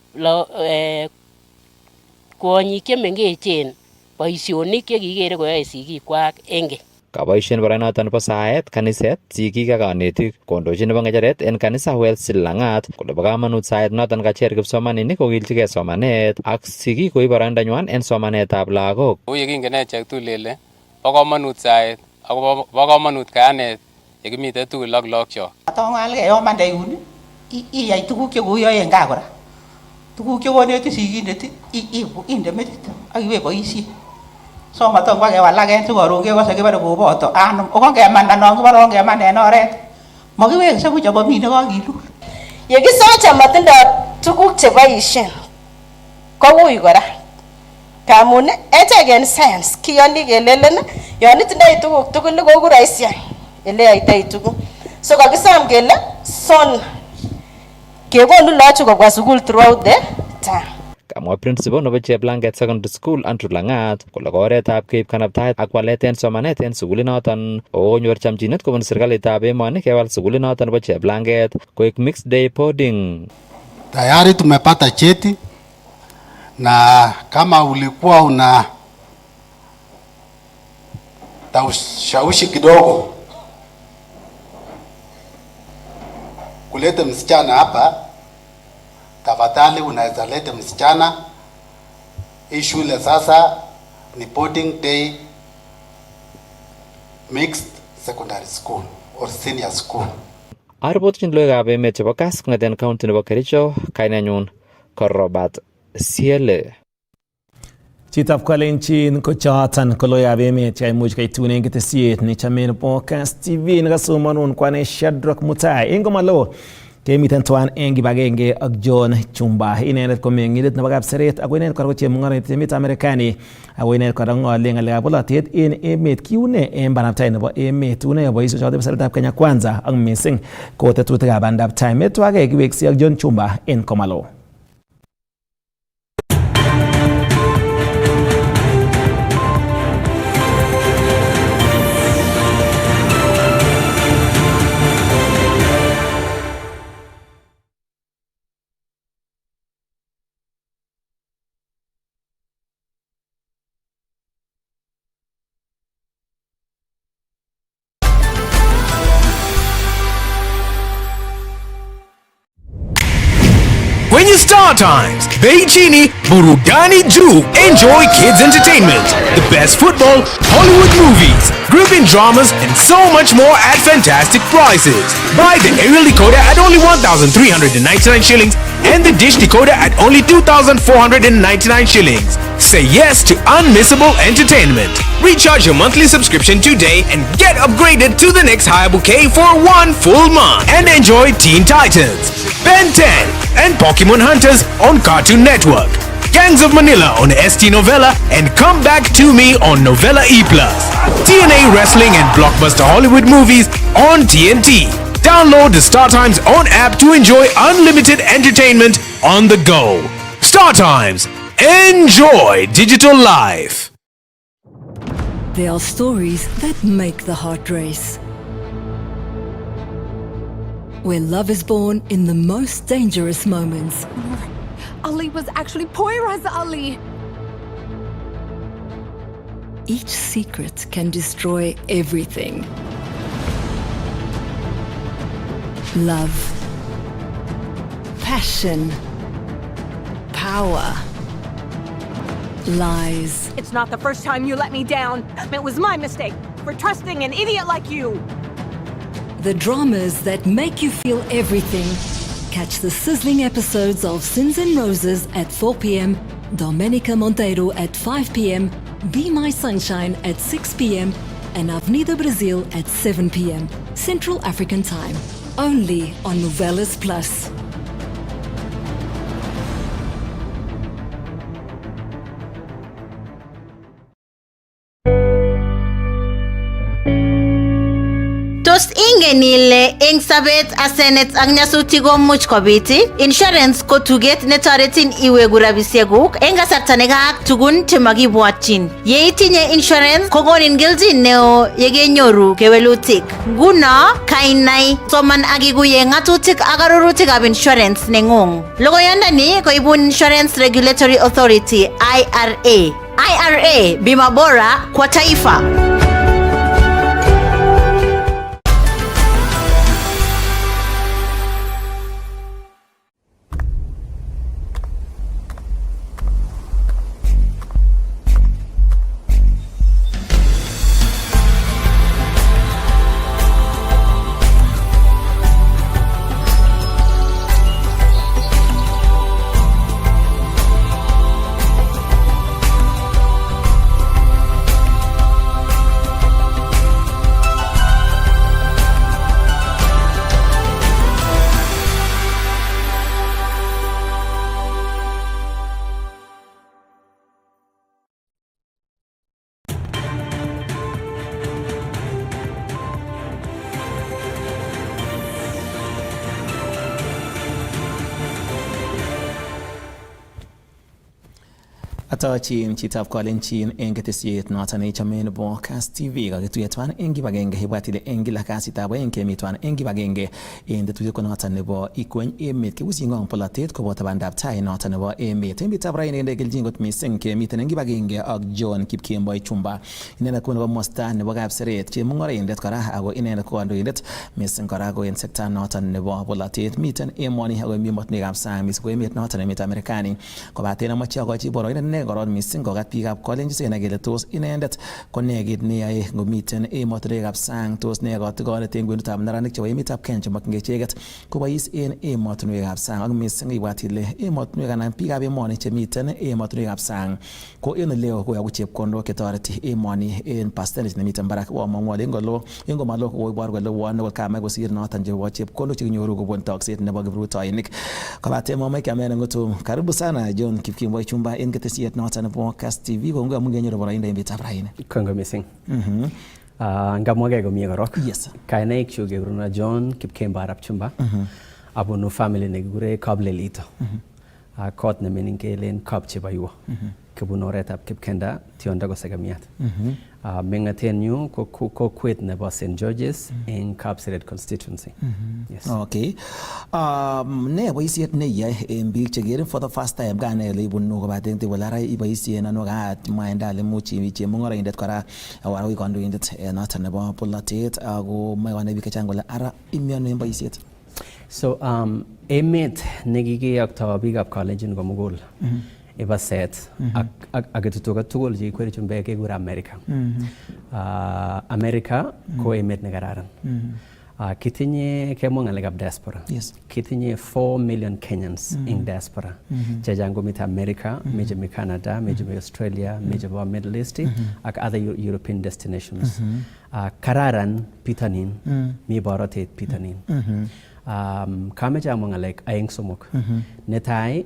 kwonyik chemengechen boisionik chekikere koyoe sigikwak en keny. Kaboisien boroinoton nebo saet, kaniset, sigik ak kanetik kondochin nebo ng'echeret en kanisa Wells Lang'at kole bo kamanut saet noton kacher kipsomaninik kokilchigei somanet ak sigik koib boroindonywan en somanetab lagok. Kou yekingen echek tugul lele bo kamanut saet ako bo kamanut kayanet yekimiten tugul ak lagokyok. Atong'al keyomande yun iyai tuguk chekoyoe en gaa kora. Tuguk chekoneti sigindet inde metit ak iwe boisie. So matong bakewalaken sikoron kekose kibore koboto anum okongemanda non kibore ongemanda en oret mokiwekse buch abomi nekakilul. Yekisoche motindo tuguk cheboisien koui kora ngamun echek en science kiyoni kelelen yon itindoi tuguk tugul koku rahisi eleyoitoi tuguk. So kakisom kele son kekonu loochu kobwa sukul throughout the time. Kamwa principal nebo Cheblanget Secondary School Andrew Lang'at kole oretab keib kanabtaet ak walet en somanet en sukulinoton konyor chamchinet kobun serikalitab emoni kewal sukulinoton nebo Cheblanget koek mixed day boarding. Tayari tumepata cheti na kama ulikuwa una ushawishi kidogo kuleta msichana hapa, tafadhali unaweza leta msichana. Hii shule sasa ni boarding day mixed secondary school or senior school. Aripotchin logoiwekab emet chebo Kass kong'eten county nebo Kericho, kainenyu ko Robert Siele. Chitab Kalenjin ko choton ko logoiwekab emet cheimuch kaitunen ketesiet nechomen nebo Kass TV nekasomonun kwane Shadrack Mutai en komalo kemiten tuan en kibagenge ak John Chumba. Inendet ko meng'indet nebo Kapseret ako inendet kora ko chemung'araindet emetab Marekani ako inendet kora ng'ole ng'alekab bolotet en emet kiune en bandaptai nebo emet une boisionik chebo seretab Kenya Kwanza ak missing ko tetutikab bandaptai. Metwage kiweksi ak John Chumba en komalo. Star Times, Beichini, Burudani Ju. Enjoy kids' entertainment, the best football, Hollywood movies, gripping dramas, and so much more at fantastic prices. Buy the aerial decoder at only 1,399 shillings and the dish decoder at only 2,499 shillings. Say yes to unmissable entertainment. Recharge your monthly subscription today and get upgraded to the next higher bouquet for 1 full month. And enjoy Teen Titans, Ben 10, and Pokemon Hunters on Cartoon Network. Gangs of Manila on ST Novella and Come Back to Me on Novella E+. TNA Wrestling and Blockbuster Hollywood movies on TNT. Download the Star Times own app to enjoy unlimited entertainment on the go. Star Times. Enjoy digital life. There are stories that make the heart race. Where love is born in the most dangerous moments. Ali was actually Poira's Ali. Each secret can destroy everything. Love, passion, power, lies. It's not the first time you let me down. It was my mistake for trusting an idiot like you. The dramas that make you feel everything. Catch the sizzling episodes of Sins and Roses at 4 p.m, Domenica Monteiro at 5 p.m, Be My Sunshine at 6 p.m, and Avenida Brazil at 7 p.m, Central African Time. Only on Novelas Plus. Tos ingen ile eng sabet asenet ak nyasutik komuch kobit, insurance ko tuget netoretin iwegu rabisiekuk eng kasarta nekaak tugun chemakibwotyin. Ye itinye insurance kokonin kelchin neo yekenyoru kewelutik. Nguno kainai soman ak ikuye ng'atutik ak arorutikab insurance neng'ung. Logoyondoni koibun Insurance Regulatory Authority IRA. IRA, bima bora kwa taifa. Atochin chitab kolenjin eng ketesiet noton neichome nebo Kass TV kakituiye twan eng kibagenge ibwat ile eng kila kasitab aeng kemi twan eng kibagenge eng tetuiyet konoton nebo ikweny emet kibusi ng'ong polatet koboto bandab tai noton nebo emet. Emetab raini ende kelchin kot missing kemiten eng kibagenge ak John Kipkemboi Chumba. Inendet ko nebo mosta nebo Kapseret, chemung'oroindet kora ako inendet ko kandoindet missing kora ko en sekta noton nebo polatet. Miten emoni ako mi emotinwekab sang missing ko emet noton emetab Marekani. Kobaten amache akochi boroindo koron missing kokat biikab kolenjin senai kele tos inendet ko ne kit neyoe ngomiten emotinwekab sang, tos ne kotigonet eng kwenutab neranik chebo emetab Kenya chemokyingei icheket kobois en emotinwekab sang. Ak missing ibwat ile emotinwek anan biikab emoni chemiten emotinwekab sang ko en oleo koyoku chepkondok chetoreti emoni en percentage nemiten barak. Wamong'u ale eng komalo koibor kole won ko kamach kosir noton chebo chepkondok chekinyoru kobun tokset nebo kiprutoinik. Kobaten mamach kiamen ng'utum. Karibu sana John Kipkemboi Chumba en ketesiet noton nebo Kass TV. Kongoi amu kenyoru boroindo en betutab raini. Kongoi missing. Ngamwagei komie korok. Yes. Kainaik chu kekuruna John Kipkemboi Arap Chumba. Abunu family nekikure Kablelito. Kot neming'in kelen Kap chebo Iwo. Kibun oretab Kipkenda tiondo ko Segemiat. Meng'atenyu ko kokwet nebo St. George's en Kapseret constituency. Yes. Okay. Ne boisiet neyoe en biik chekerin for the first time gane ile ibunu kobaten tibolara iboisien ano kat maenda le muchi chemung'oroindet kora wara kandoindet noton nebo polatet ako mai wane biik chechang kole ara imiano en boisiet. So emet nekikiyokto biikab Kalenjin komugul iba set ak ketutuka tugul chekikweri chumbek kekure America. America ko emet nekararan. Kitinye kemwa ng'alekab diaspora. Kitinye 4 million Kenyans in diaspora. Chechang komite America, meche mi Canada, meche mi Australia, meche bo Middle East ak other European destinations. Kararan pitanin, mi borotet pitanin. Kameche amwa ng'alek aeng somok. Netai,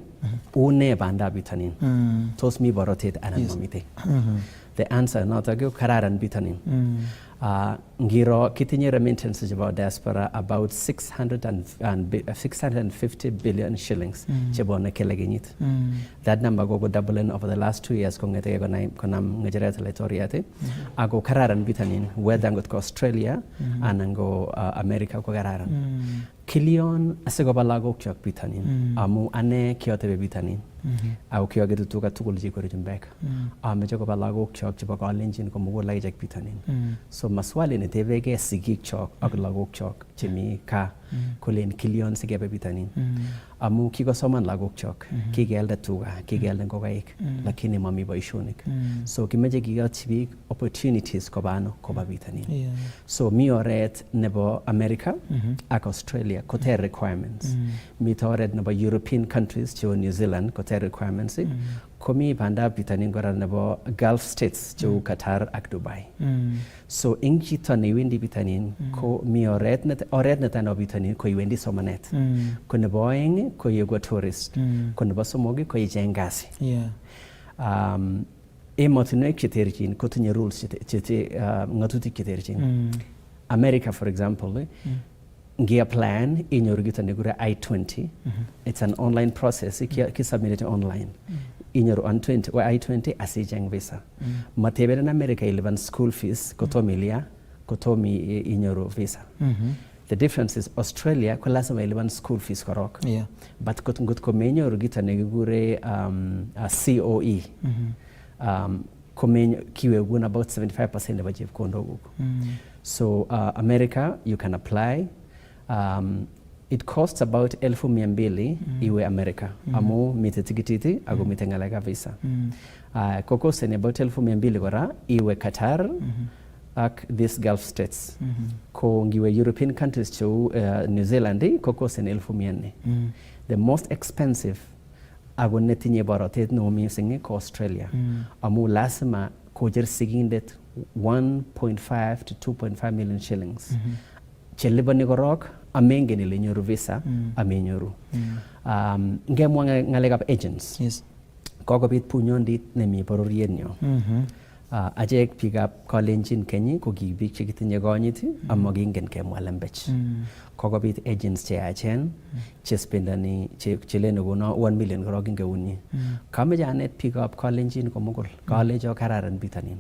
une bandab bitanin. Tos mi borotet anan mamite. The answer notok ko kararan bitanin. Ngiro kitinye remittances chebo diaspora about 650 billion shillings chebone kila kenyit. That number go doubling over the last 2 years kongete konam ngecheret laitoriat. Ako kararan bitanin whether ngot ko Australia anan go America ko kararan. Kilion asikoba lagok chok bitanin amu ane kiotebe bitanin. Au kiogetu tuka tugul jikweri chumbek. Ameche koba lagok chok chebo Kalenjin komugul akichek bitanin. So maswali netebege sigik chok ak lagok chok chemi ka kolen kilion sikebe bitanin. Amu kikosoman lagok chok, kikelde tuga, kikelde ngokaik, lakini mami boishonik. So kimeche kiyotchi biik opportunities koba ano koba bitanin. So mi oret nebo America ak Australia koter requirements. Mi oret nebo European countries cheu New Zealand koter requirements. Komi bandab bitanin kora nebo Gulf states cheu Qatar ak Dubai. So ing chito neiwendi bitanin ko mi oret netai nebo bitanin ko iwendi somanet. Ko nebo oeng ko iwe tourist. Ko nebo somok ko icheng kasi. Emotinwek cheterchin kotinye rules ng'atutik cheterchin. America for example, ngia plan inyoru kito nekure I-20. It's an online process. Kisubmit online. Inyoru I-20 asicheng visa. Matebeden America ilipan school fees kotomi inyoru visa. The difference is Australia ko lazima ilipan school fees korok. But ngot ko menyoru kito nekikure COE. Kiwegun about 75% nebo chepkondok. So America you can apply. It costs about 1200 iwe America. Amu mite tikititi ako mite ngalaga visa. Kokosen about 1200 kora iwe Qatar ak these Gulf states. Ko ngiwe European countries cheu New Zealand kokosen 1400. The most expensive ako netinye borotet no missing ko Australia. Amu lazima kojer sigindet 1.5 to 2.5 million shillings. Chelibani korok amengen ile nyoru visa amenyoru. Ngemwa ngalekab agents. Kokobit punyondit nemi bororienyo. Achek biikab Kalenjin Kenya ko ki biik chekitinye konyit amokingen kemwa lembech. Kokobit agents cheyachen chespendani chelene kono 1 million korok ing keunyi. Kameche anet biikab Kalenjin komugul kalecho kararan bitanin.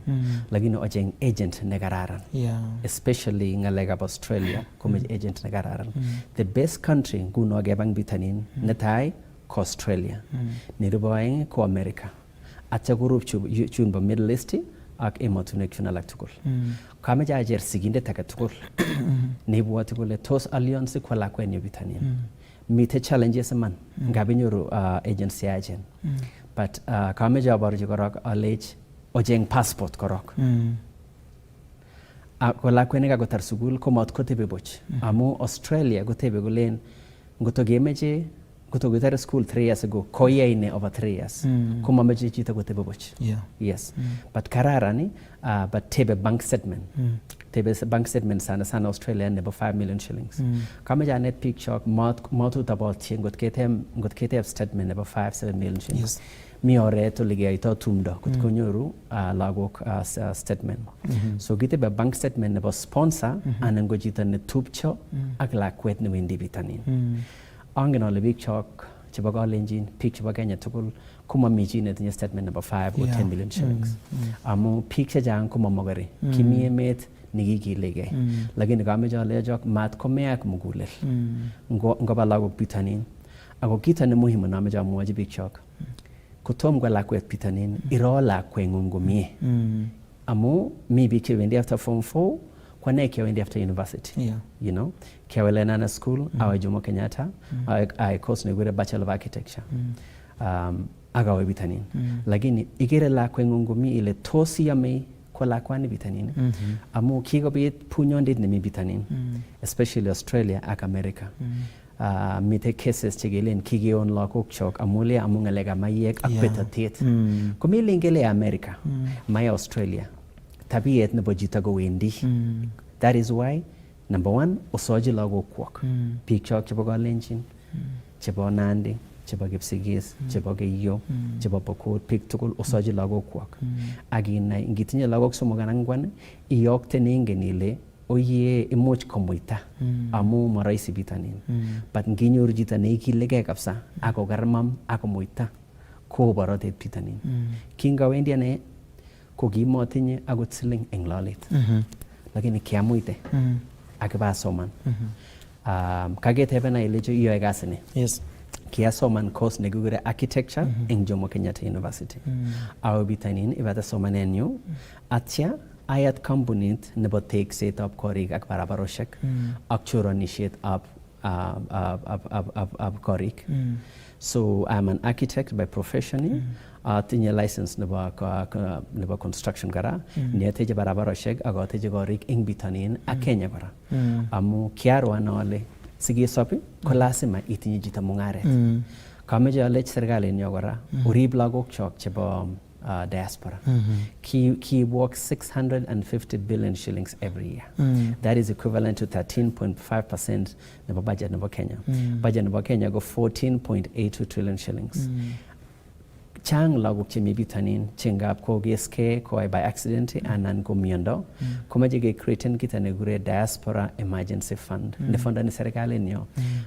Lakini ocheng agent ne kararan. Especially ngalekab Australia komeche agent ne kararan. The best country nguno kebang bitanin netai ko Australia. Nerube oeng ko America. Atya korup chun bo Middle East ak emotunwek chun alak tugul. Kameche acher sigindet age tugul neibwoti kole tos alliance kwa lakwenyu bitanin. Mite challenges man ngabinyoru agency yachen. But kameche aborchi korok alech ocheng passport korok. Ko lakwet nekakotar sukul komat kotebe buch. Amu Australia kotebe kolen ngoto kemeche kotokotar school 3 years ago koyai ne over 3 years. Komameche chito kotebe buch. Yes. But kararani but tebe bank statement. Tebe bank statement sana Australia nebo 5 million shillings. Kameche anet biik chok matut abotye ngot keteb statement nebo 5-7 million shillings. Mi oret ole keyoito tumdo kot konyoru lagok statement. So kitebe bank statement nebo sponsor anan ko chito netupcho ak lakwet newendi bitanin. Angen ale biik chok chebo Kalenjin, biik chebo Kenya tugul komami chi netinye statement nebo 5 or 10 million shillings. Amu biik chechang komamokori. Kimi emet nekikilegei. Lakini kameche alechok mat komeak mugulel. Ngoba lagok bitanin. Ako kito ne muhimu nameche amwochi biik chok. Kotom kwa lakwet bitanin, iro lakweng'ung komie. Amu mi biik chebendi after form 4 kwane kiawendi after university. Yeah. You know, kiawelena school, awa Jomo Kenyatta, I course negure Bachelor of Architecture. Agawe bitanin. Lakini igere lakwe ngungumi ile tosi yame kwa lakwani bitanin. Amu kigobit punyondit nemi bitanin. Especially Australia ak America. Mite cases chegelen kigeon lakok chok amule amu ngalega mayek ak betatet. Kumile ingele America, maya Australia. Tabiet nebo jita go wendi. That is why number 1 usoji lagok kwak. Biik chok chebo Kalenjin, chebo Nandi, chebo Kipsigis, chebo Keiyo, chebo Pokot, biik tugul usoji lagok kwak. Aginai ngitinye lagok somok anan angwan iyokte neingen ile oye imuch komuita amu maraisi bitanin. But nginyoru chito neikilegei kabisa ako garmam ako muita ko borotet bitanin. Kingawendi ane ko kimotinye akot siling eng lolet. Lakini kiamuite akibasoman. Kagetebena ile jo iyoe kasi ni. Yes. Kiasoman course nekikure architecture eng Jomo Kenyatta University. Awo bitanin ibata somanenyu atya ayat kampunit nebo teksetab korik ak barabaroshek ak choronishet ab korik. So I'm an architect by profession. Tinye license nebo construction kara. Neteje barabaroshek ak ateje korik eng bitanin ak Kenya kora. Amu kiarwa nole sigesob ko lazima itinye chito mungaret. Kameje alech serikalit nyo kora urib lagok chok chebo diaspora. He works 650 billion shillings every year. That is equivalent to 13.5% nebo budget nebo Kenya. Budget nebo Kenya go 14.82 trillion shillings. Chang lagok chemi bitanin chengap ko geske ko by accident anan ko miondo komaje ge create kita negure diaspora emergency fund ne fonda ni serikali nyo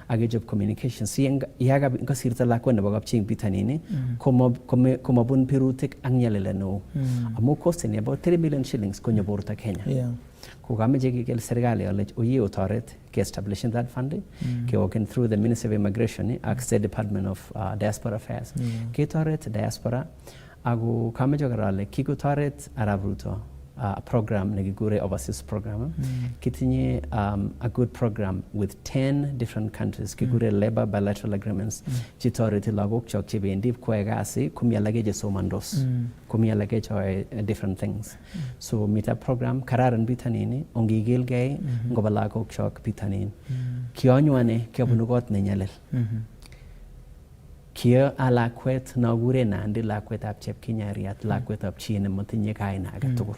age job communication si yaga ngasirta lakwa nebo kapching bitanin ko mabun pirutik ang nyalele no amu cost ni about 3 million shillings ko nyoborta Kenya. Yeah. Ko kamaje ge serikali ale oye otoret ke establishing that fund ke working through the Ministry of Immigration ak State Department of Diaspora Affairs ke toret diaspora ago kamaje garale kiko toret Arab Ruto a program negigure overseas program kitinye a good program with 10 different countries kigure labor bilateral agreements chitoreti lagok chok chebendi kwegasi kumyalage je somandos kumyalage cho different things so mita program kararan bitanini ongigilgei ngoba lagok chok bitanin kionywane kyobunugot nenyalel Kia alakwet na gure Nandi lakwet ab Chepkinyariat lakwet ab chi ne motinye kaina agetugul.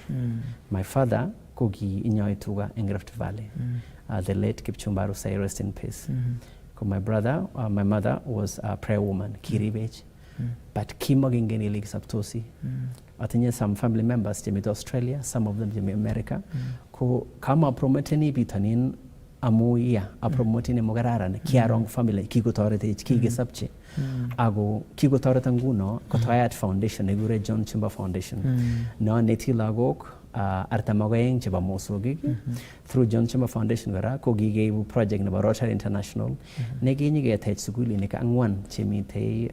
My father kogi inyoy tuga in Rift Valley. The late Kipchumba Rusai, rest in peace. My brother, my mother was a prayer woman, Kiribech. But kimogingen ilig saptosi. Atinye some family members jemit Australia, some of them jemit America. Ko kama promoteni bitanin amuia a promotini mogararan kiarong family kikotorete kigesapche. Ago kikotorete nguno kotoyat foundation negure John Chumba Foundation. No neti lagok artamagoyeng cheba mosogig through John Chumba Foundation gara ko gigeibu project nebo Rotary International neginyi getech suguli nika angwan chemite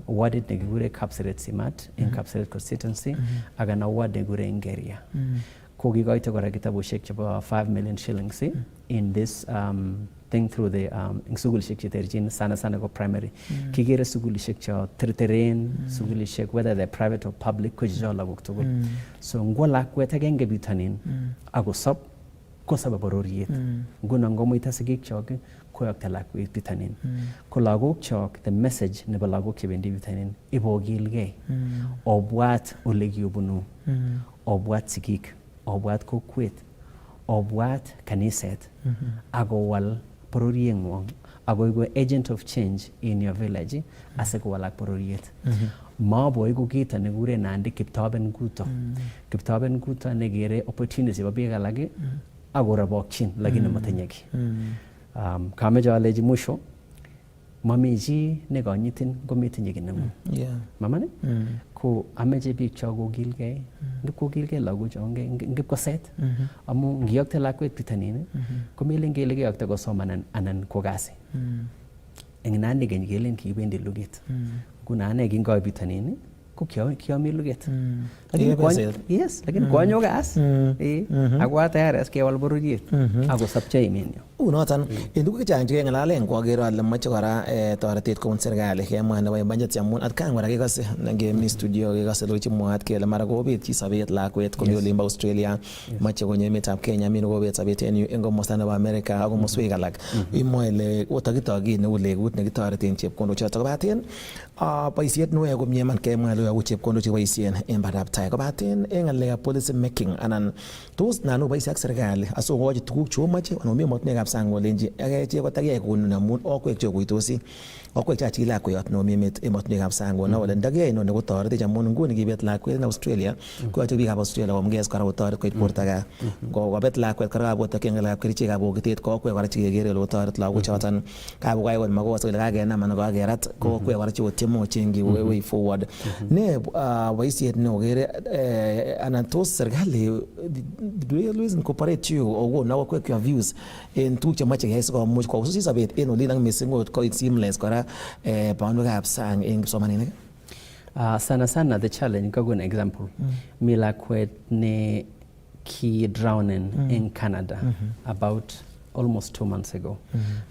awarded negure Kapseret Simat in Kapseret constituency aga na award negure Ingeria. Ko gigoite kora kitabushek chebo 5 million shillings in this thing through the sugulishek chiterjin sana go primary kigere sugulishek cho terteren sugulishek whether they're private or public ko jola gokto so ngola kweta genge bitanin ago sab ko sababororiet nguna ngomoita sigik chok ko yakta lakwet bitanin ko lagok chok the message nebo lagok chebendi bitanin ibogilge obwat olegiobunu obwat sigik obwat kokwet obwat kaniset agowal pororiengwong agoigo agent of change in your village asekowalak pororiet mabo igo kita negure Nandi Kiptoben Guto Kiptoben Guto negere opportunity babiga alage agora bokchin lakini matenyeki kamejo aleji musho mamiji negonyitin gometinye kinemu mamane ko ameje bik chogo gilge ngiko gilge lagu jonge ngiko set amu ngiyokte lakwet bitanin ko melen gele giyokte go somanan anan ko gasi eng nandi gen gelen ki bendi lugit kuna ne gingo bitanin ko kiami luget. Yes, lakini konyo gas. Akwa tayari as kewal bororiet. Ako sapche imenyo. Unoton en tuguk chechang chekeng'alalen kwokere ale moche kora toretet kobun serikali kemwa nebo budget amun atkan kora kekose ngemi studio kekose logoiwek chemwaat kele mara kobet chi sobet lakwet komi olimbo Australia moche konyo emetab Kenya mi kobet sobet en yu en komosta nebo America ak komoswek alak imwoe ile otokitok kit neu legut nekitoreten chepkondok choto kobaten boisiet neyoe komie man kemwa ile yobu chepkondok cheboisien en bandab tai kobaten en ng'alekab policy making anan tos nan oboisie ak serikali asokochi tuguk cheomoche anan mi emotinwekab sang olenji akechek kotakiyai kouni amun okwek chekoitosi okwek chachi lakwet no mi emotinwekab sang kona ole ndakiyai inoni kotoretech amun nguni kibet lakwet en Australia koyoche biikab Australia komges kora kotoret koit borto gaa kobet lakwet kora kabotokyi ng'alekab kerichekab bokitet ko okwek kora chekekere ole kotoret lagok choton kakokai kot makosa kole kakenam anan kakerat ko okwek kora chekotieme kochengi way forward ne boisiet neokere anan tos serikali do you always incorporate you okon okwek your views en tuguk chemoche keyai sikomuch koususit sobet en olin ak missing ot koik seamless kora banwekab sang en kipsomaninik. Sana the challenge ko an example. Mi lakwet ne ki drowning in Canada about almost 2 months ago.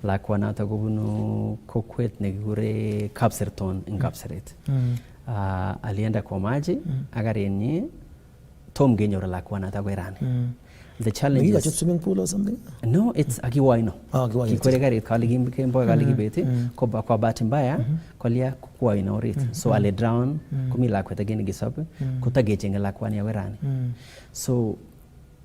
Lakwanato kobunu kokwet nekikure Kapserton in Kapseret. Alienda kwa maji akarenyi tom genyor lakwanato kwa irani. The challenge is swimming pool or something? No, it's akiwaino. Kikwere garit kali kimbo kali kibeti kwa bahati mbaya kolia kuwaino orit. So ale drown kumi lakwet again gisabe kutagechenga lakwani ya werani. So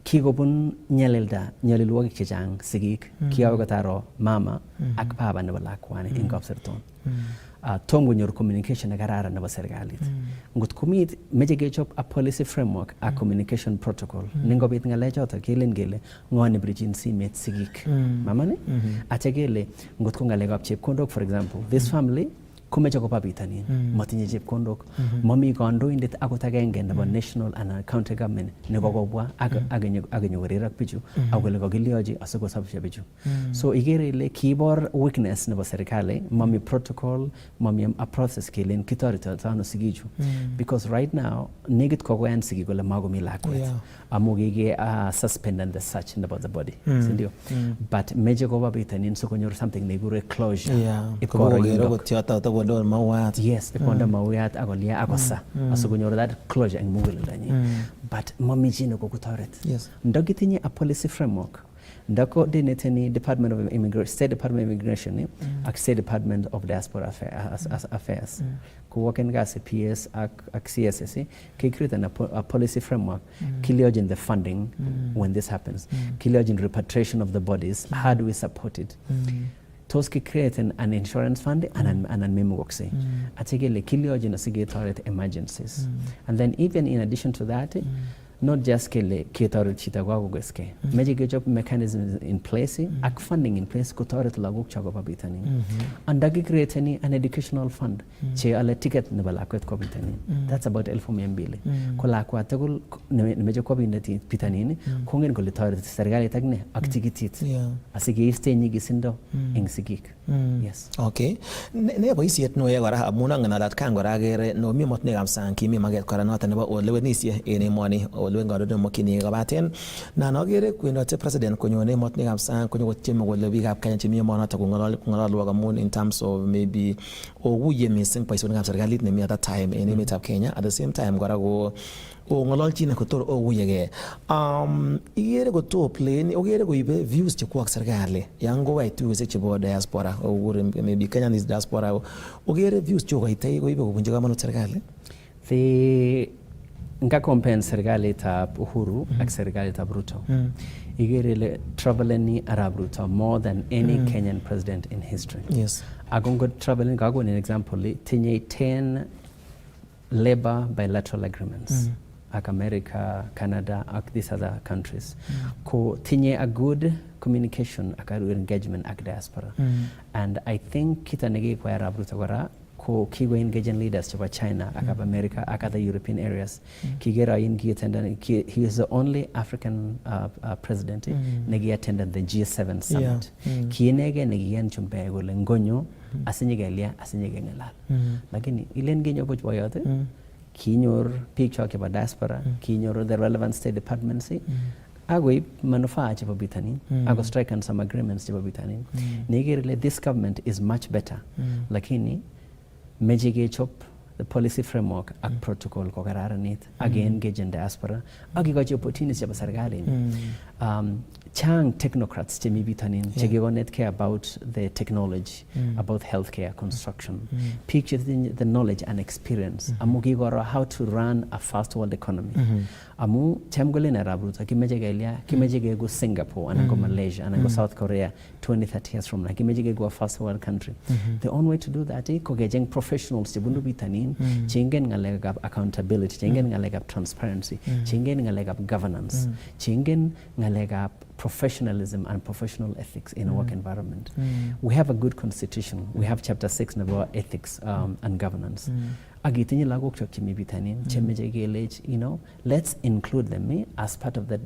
kikobun nyalilwogik chechang sigik kiyawe kotaro mama ak baba nebo lakwani en Kapserton. Tom konyor communication nekararan nebo serikalit. Ngot komit meche kechop a policy framework a communication protocol. Ningobit ngalechoto kelen kele ng'o nebirchin simet sigik. Mamani? Acha kele ngot ko ngalekab chepkondok for example, this family komeche koba bitanin matinye chepkondok mami kandoindet akot agenge nebo national and county government nekokobwa ak nyokorir ak bichu akole kakiliochi asikosopche bichu. So ikere ile kibor weakness nebo serikali, mami protocol, mami a process kelen kitoretito ano sigichu because right now negit kokoyan sigik kole makomi lakwet amu kike suspended the search about the body sindio but meche koba bitanin sikonyor something nekure closure Don mawat. Yes, ikonda mawat akolia akosa. Asikonyor that closure en muguleldanyi. But mami chino kokutoret. Yes. Ndogitinye a policy framework. Ndako deneteni Department of Immigration, State Department of Immigration, ak State Department of Diaspora Affairs. Kuwaken gasi PS ak CSS, create a policy framework. Kiliojin the funding when this happens. Kiliojin repatriation of the bodies. How do we support it? Toski create an insurance fund and an memo workse. Atigele kiliojin asige toilet emergencies. And then even in addition to that, not just kele ketoret chita kwa kugeske. Meje gejob mechanisms in place, ak funding in place kutoret lagok chako babitani. And dagi create an educational fund. Che ale ticket ne balakwet kwa bitani. That's about 1,200. Kola kwa tegul meje kwa binati pitani kongen kole toret serikali tagne aktikitit. Asige iste nyigi sindo eng sigik. Yes. Okay. Ne boisiet no yegora amuna nganalat kan gora gere no mi motne gam sang kimi maget kora nota nebo olewenisie ene moni olwengo do mokini gabaten na nogere kwindote president konyone motne gam sang konyo kotieme kole biikab Kenya chimi monata kongolol wagamun in terms of maybe wuye missing boisionikab serikalit nemi at that time en emetab Kenya at the same time gora go ngololchine kotor wuyege igere ko top lane ogere ko ibe views chekwak serikali yango wai tu se chebo diaspora or maybe Kenyan is diaspora ogere views chokoitei ko ibe kobunje kamanut serikali the nga compare serikali tab Uhuru ak serikali tab Ruto igere le traveling Arab Ruto more than any Kenyan president in history. Yes. Agongo traveling gago an example tinye 10 labor bilateral agreements. Ak America, Canada, ak these other countries. Ko tinye a good communication, ak engagement ak diaspora. And I think kita negi kwa Arab Ruto gora ko kigo engaging leaders chaba China, ak America, ak other European areas. Kigera in ki attended, he is the only African president negi attended the G7 summit. Kienege negi yan chumpe gole ngonyo asinyege lia asinyege ngelal. Lakini ilen genyo boch boyote kinyor biik chok chebo diaspora, kinyor the relevant state departments, agoib manufaa chebo bitanin, ago strike and some agreements chebo bitanin. Neger ile this government is much better, lakini meche kechop the policy framework ak protocol ko kararanit ak engage in diaspora ak ikochi opportunities chebo serikali. Chang technocrats chemi bitonin chekikonetkei about the technology, about healthcare, construction. Piik chetinye the knowledge and experience amu kikoro how to run a fast world economy. Amu cham kolen Arap Ruto kimeche kelya, kimeche kegu Singapore anan ko Malaysia anan ko South Korea 20-30 years from now, kimeche kegu a fast world country. The only way to do that ko kecheng professionals chebunu bitonin cheingen ngalekab accountability, cheingen ngalekab transparency, cheingen ngalekab governance, cheingen ngalekab professionalism and professional ethics in a work environment. We have a good constitution. We have chapter 6 about ethics and governance. Agitinye lagok chok chemi bitanin chemeche kelech, you know, let's include them as part of the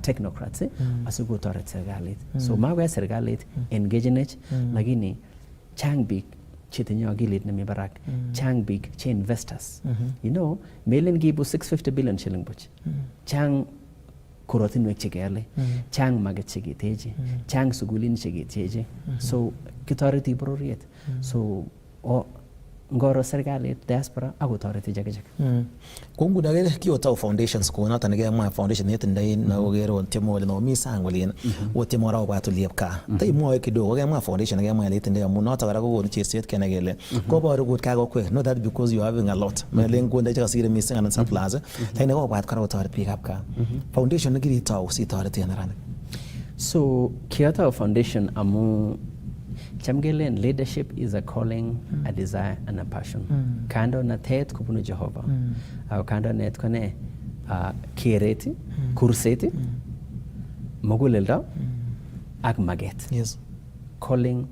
technocrats asikotoret serikalit. So makoya serikalit engagenech, lakini chang biik chetinye akilit nemi barak, chang biik che investors. You know, melen kiibu 650 billion shilling buch. Chang korotinwek chekeale, chang market cheketeche, chang sugulin cheketeche. So kitoreti bororiet. So ngoro serikalit diaspora akotoreti ichek. Ko nguno ke kiyotau foundations ko noton nekemwa foundation netindoi na kokero tiemo wale no mi sang walen otiemo ra obatu liepka. Tai mwoe kidogo kemwa foundation nekemwa ile itindoi amu noton kora kokonu cherset kenai kele koboru kut kakokwe. Not that because you are having a lot. Melen konda chekasire missing anan surplus. Lakini kobwat kora kotoret biikab kaa. Foundation nekiritou sitoreti neranik. So kiyotau foundation amu chamgelen leadership is a calling, a desire and a passion. Kando na tet kubunu Jehova. Au kando net kone kireti, kurseti, mogulelda ak maget. Yes. Calling,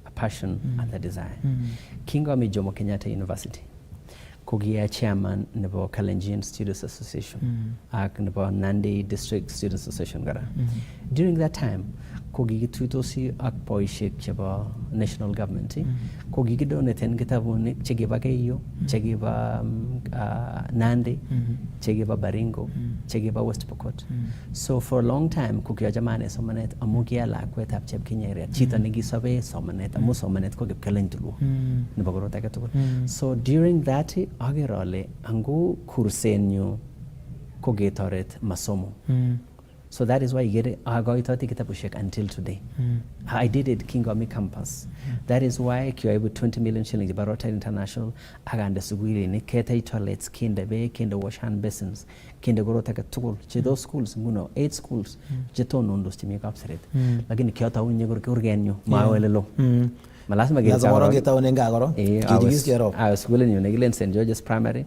a passion and a desire. Kingo mi Jomo Kenyatta University. Kogia chairman nebo Kalenjin Students Association ak nebo Nandi District Students Association gara. During that time, kokikituitosi ak boisiek chebo national government, kokikidoneten kitabunik chekiba Keiyo, chekiba Nandi, chekiba Baringo, chekiba West Pokot. So for a long time kokiachomane somanet amu kia lakwetab Chepkinyeret, chito nekisobe somanet amu somanet ko kipkeleny tulu nebo korot age tugul. So during that ager ale angu kursenyu koketoret masomo. So that is why you get agoitoti kitabushek until today. I did it Kingomi campus. That is why kiwa with 20 million shillings Barota International agande suguri ni kete toilets kinde be kinde wash hand basins kinde gorota katukul che those schools nguno 8 schools je tono ndo stimi kapseret. Lakini kiota unye urgenyo mawelelo. Malasima geta unenga goro. Kijigis kero. I was schooling you negilen St. George's Primary.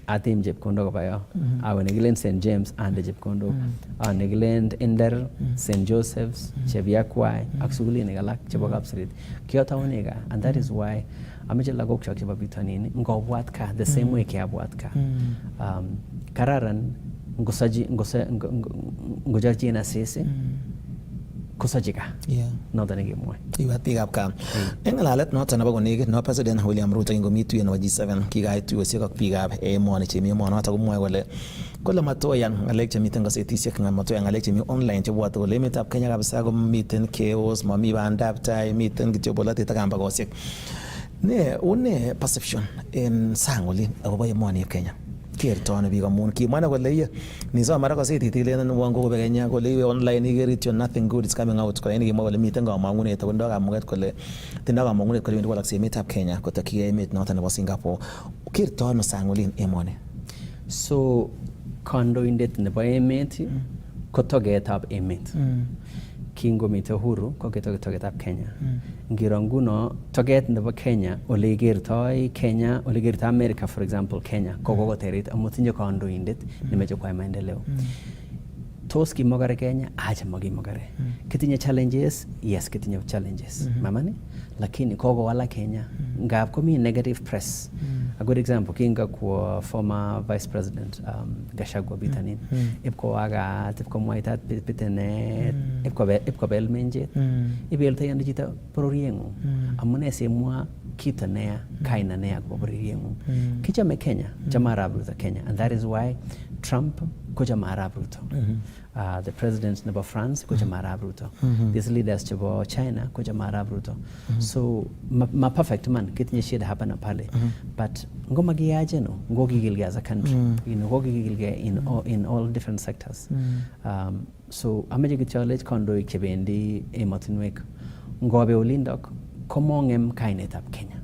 Atim Jepkondo bayo. Awe negilen St. James and Jepkondo. Negilen Ender, St. Joseph's, Cheviakwai, Aksuguli negalak Chebogap Street. Kyoto unega, and that is why amejela gokcha cheba bitanin ngobwatka the same way kia bwatka. Kararan ngosaji ngojaji na sese. Kusajika. Yeah. Noton nekemwoe. Iwat biikab kaa. Eng ngalalet noton nebo konekit no President William Ruto kingomi tuyet nebo G7 kikait tuyosiek ak biikab emoni chemi emonoto komwoe kole matoyan ngalek chemiten gazetisiek matoyan ngalek chemi online chebwote kole emetab Kenya kabisa komiten chaos, mami bandab tai, miten kityo bolotet ak kambakosiek. Une perception en sang olin akobo emoni Kenya. Kertone biik amun kimwana kole iye niso mara gazetit ilenen wango kobe Kenya kole iwe online igerit nothing good is coming out kole kimwa kole miten kamangunet ako ndo kamunget kole tindo kamangunet kole walakse emetab Kenya kotokie emet noton nebo Singapore. Kertone sang olin emoni. So kandoindet nebo emet kotogetab emet. Kingomite huru ko togetab Kenya. Ngiro nguno toget nebo Kenya ole gertoi Kenya, ole gertoi America for example Kenya kokoterit amutinye kandoindet nemeche kwai maendeleo. Tos kimogare Kenya acha magimogare. Kitinye challenges, yes kitinye challenges. Mamani lakini kokowala Kenya ngap komi negative press. A good example kinga kwa former vice president Gachagua bitanin ipko aga tipko moitat pitene ipko bel menjet ibel tayan jita pororiengo amune semwa kita nea kaina nea kwa boririengu kichame Kenya chama Arab Ruto Kenya, and that is why Trump kuchama Arab Ruto. The president of France kuchama Arab Ruto. These leaders chabo China kuchama Arab Ruto. So ma perfect man kitinye shida hapa na pale, but ngoma giaje no ngogi gilge as a country, you know, ngogi gilge in all different sectors. So ameje kichallenge kondo ikibendi emotinwek ngobe ulindok komongem kainetab Kenya.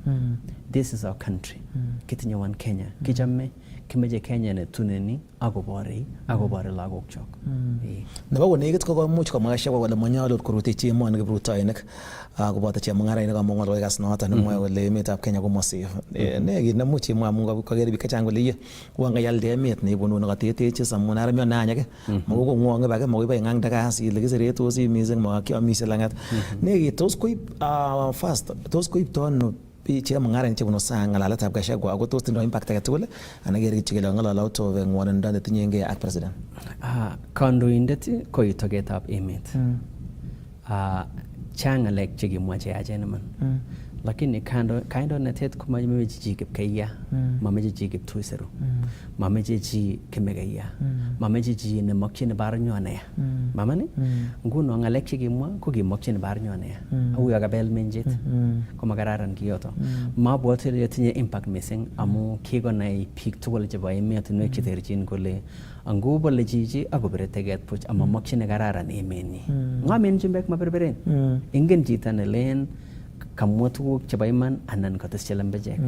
This is our country. Kitinye one Kenya. Kichame kimeje Kenya ne tuneni agobore lagok chok. Nebo konekit ko komuch komwasha kole manyolot korutechi emoni kiprutoinik koboto chemungarainik among wal gas noton nemwoe kole emetab Kenya ko safe. Ne kit nemuch imwa amun kokere biik chechang kole wanga yalde emet nebunu nekatetechi samun arami onanyake mako kongwonge bake mako ibe ngangda kasi ile kiseretosi mising makiomise langat. Ne kit tos koib first tos koib tono chemungarainik chebunu sang ngalaletab Gachagua ako tos tindoi impact age tugul ana kere kityo kele ngololo out ngwonindo netinyengei ak president. Kandoindet ko itogetab emet. Chang ngalek chekimwa cheyachen iman. Lakini kandoinatet komameche chi kipkeiya, mameche chi kiptuiseru, mameche chi kimegeya, mameche chi nemakyin barnyonea. Mamani? Nguno ngalek chekimwa ko kimakyin barnyonea. Au yakabel menjet. Komakararan kiyoto. Mabwote ile tinye impact missing amu kikonai biik tugul chebo emetinwek cheterchin kole angu bole chichi akobire teget puch ama makyin kararan emenyi. Ngamen chumbek maberberen. Ingen chito nelen kamwa tuguk chebo iman anan kotes lembechek.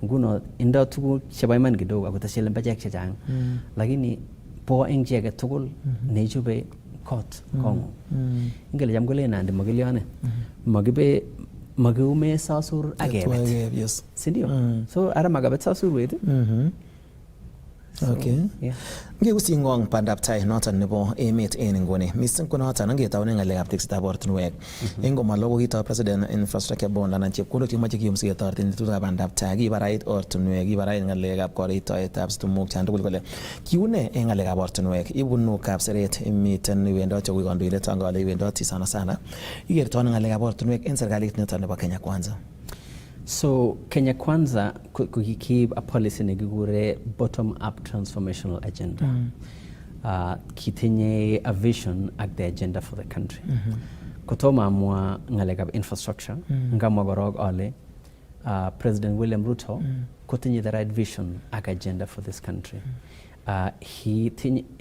Nguno indo tuguk chebo iman kidogo akotes lembechek chechang. Lakini po eng chi age tugul neichube kot kongu. Ingele jam kole nandi magilione. Magibe magiume sasur agebet. Yes. Sindio? So ara magabet sasur wet. Okay. Ngeusi ngong pandab tai noton nebo emet en nguni. Mising ko noton ngetaune ngalekab teksitab ortinwek. Engoma logo kita president infrastructure bond anan chepkondok chemoche kiyumsi ketoretin tutukab pandab tai kibarait ortinwek, kibarait ngalekab koreitoetab stimok chan tugul kole. Kiune en ngalekab ortinwek ibunu kapseret imiten iwendoti akoi kandoindet angale iwendoti sana. Ikertoni ngalekab ortinwek en serikalit niton nebo Kenya Kwanza. So Kenya Kwanza kukikeep a policy negigure bottom up transformational agenda. Kitinye a vision at the agenda for the country. Kotoma mwa ngalekab infrastructure ngamwa gorog ole President William Ruto kutinye the right vision ak agenda for this country. He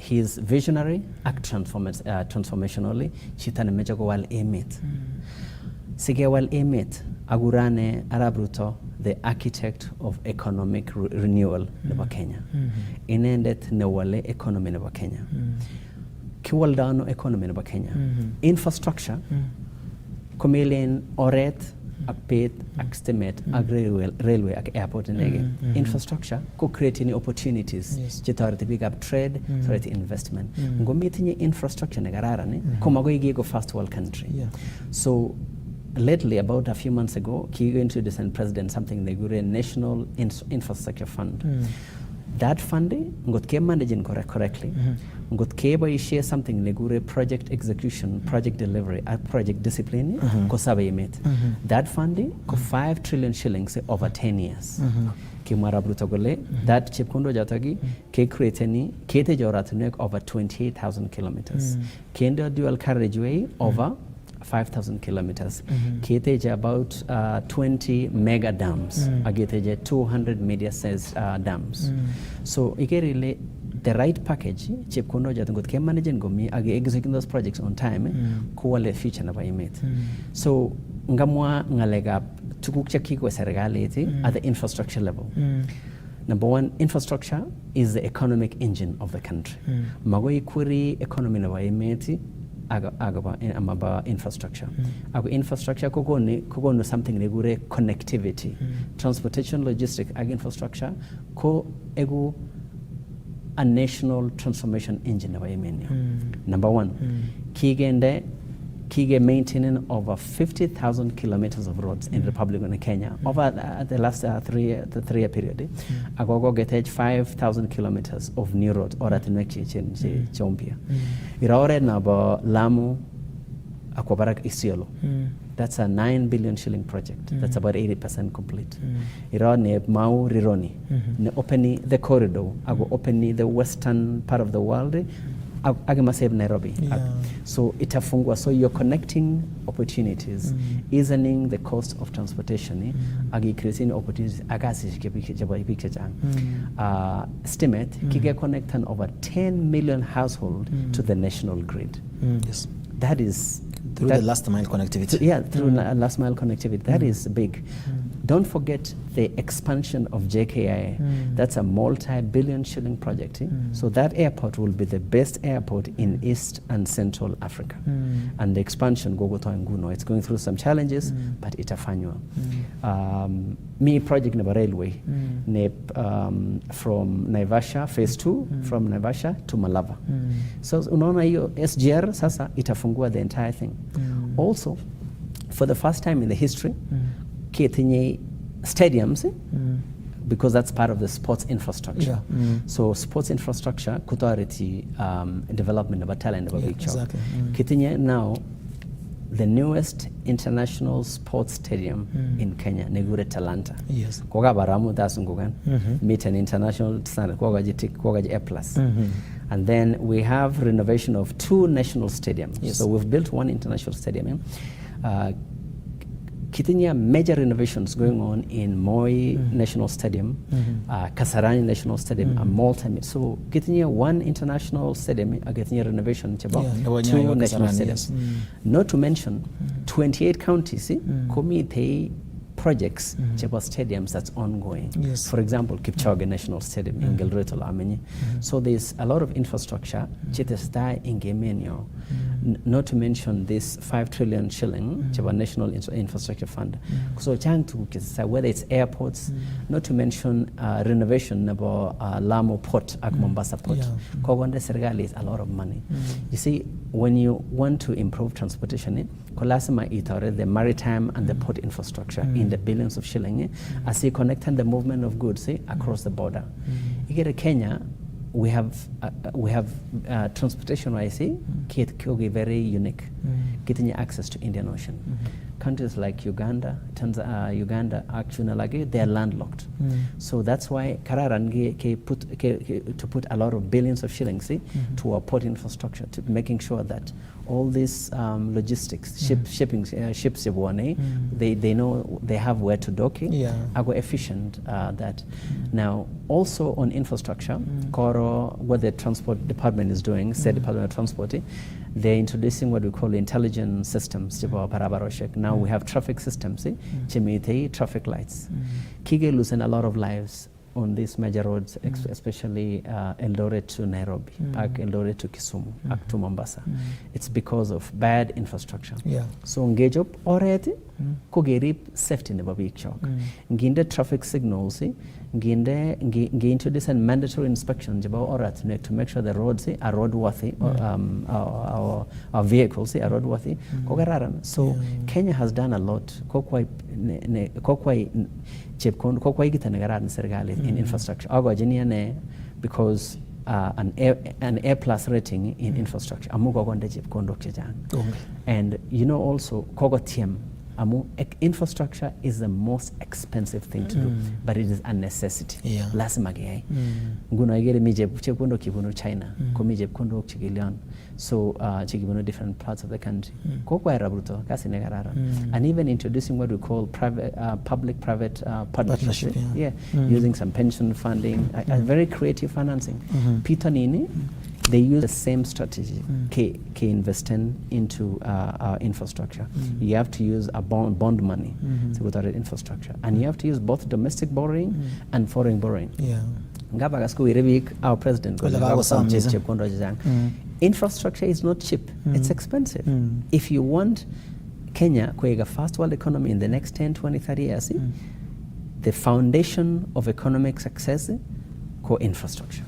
is visionary ak transformationally chitane mecha ko wal emet. Sige wal emet agurane Arab Ruto the architect of economic renewal nebo Kenya. Inendet ne wale economy nebo Kenya. Kiwaldano economy nebo Kenya. Infrastructure komelen oret ak pet ak stimet ak railway ak airport inege. Infrastructure ko create any opportunities chetoreti biikab trade, toreti investment. Ngometinye infrastructure ne kararan komagoi go first world country. So lately, about a few months ago, Kigo introduced and president something like a national infrastructure fund. That funding, ngot ke managing correctly, ngot ke share something like project execution, project delivery, and project discipline, ko sabe emet. That funding, ko 5 trillion shillings over 10 years. Kimara Brutogole, that chipkundo jatagi, ke create kete joratunek over 28,000 kilometers. Kendo dual carriageway over 5,000 kilometers. Keteja about 20 mega dams. Ageteja 200 media-sized dams. So really the right package, chip kono jatungot ke managing gomi age executing those projects on time, kuwale future na bayimet. So ngamwa ngalega tukuk cha kiko serikali at the infrastructure level. Number one, infrastructure is the economic engine of the country. Magoi kuri economy na bayimeti amaba infrastructure. Ago infrastructure kogono something negure connectivity. Transportation, logistics, ag infrastructure ko ego a national transformation engine of Yemen. Number one, Kige maintaining over 50,000 kilometers of roads in Republic of Kenya over the last 3-year period. Agogo get 5,000 kilometers of new roads or at next Chompia. Iraore na ba Lamu Akwabarak Isiolo. That's a 9 billion shilling project. That's about 80% complete. Irone Mau Rironi, ne opening the corridor, ago opening the western part of the world, agama save Nairobi. So itafungwa, so you're connecting opportunities, easing the cost of transportation, agi creating opportunities, agasi estimate, kige connect over 10 million households to the national grid. Yes. That is through the last mile connectivity. Through last mile connectivity. That is big. Don't forget the expansion of JKI. That's a multi-billion shilling project. So that airport will be the best airport in East and Central Africa. And the expansion, it's going through some challenges, but itafanywa. Me project neba railway, from Naivasha, phase 2, from Naivasha to Malava. So unaona hiyo SGR sasa itafungua the entire thing. Also, for the first time in the history, Ketinye stadiums, because that's part of the sports infrastructure. So sports infrastructure, kutariti development of a talent of a big exactly. Ketinye now, the newest international sports stadium in Kenya, Negure Talanta. Yes. Koga baramu dasungugan, meet an international standard, koga A+. And then we have renovation of 2 national stadiums. Yes. So we've built 1 international stadium. Kitinya major renovations going on in Moi National Stadium, Kasarani National Stadium, and multi. So Kitinya 1 international stadium, Kitinya renovation, 2 national stadiums. Not to mention 28 counties, committee projects, stadiums that's ongoing. Yes. For example, Kipchoge National Stadium in Gilroy Amenyi. So there's a lot of infrastructure, in Gemenio. Not to mention this 5 trillion shilling National Infrastructure Fund. So whether it's airports, not to mention renovation about Lamu Port, Mombasa Port. Kogwande Sergali is a lot of money. You see, when you want to improve transportation, Kolasima itore the maritime and the port infrastructure in the billions of shilling, as you connect the movement of goods across the border. You get to Kenya, we have transportation wise, very unique, getting access to Indian Ocean. Countries like Uganda, Uganda, actually, they are landlocked. So that's why Kararan to put a lot of billions of shillings to our port infrastructure, to making sure that all these logistics, ships, they know they have where to dock, are efficient that. Now, also on infrastructure, Koro, what the transport department is doing, State Department of Transport, they're introducing what we call intelligent systems. Now we have traffic systems, traffic lights. Kige losing a lot of lives on these major roads, especially Eldoret to Nairobi, Eldoret to Kisumu, to Mombasa. It's because of bad infrastructure. So engage up already, kogerip safety never be shock. Nginde traffic signals, nginde introduce mandatory inspections to make sure the roads are roadworthy, our vehicles are roadworthy. So Kenya has done a lot. In infrastructure. Because an A+ rating in infrastructure. And you know also, infrastructure is the most expensive thing to do, but it is a necessity. China, so different parts of the country. And even introducing what we call public-private partnership. Using some pension funding, a very creative financing. Pitonini, they use the same strategy, investing into our infrastructure. You have to use a bond money with our infrastructure. And you have to use both domestic borrowing and foreign borrowing. Our president, infrastructure is not cheap, it's expensive. If you want Kenya to be a first world economy in the next 10, 20, 30 years, the foundation of economic success is infrastructure.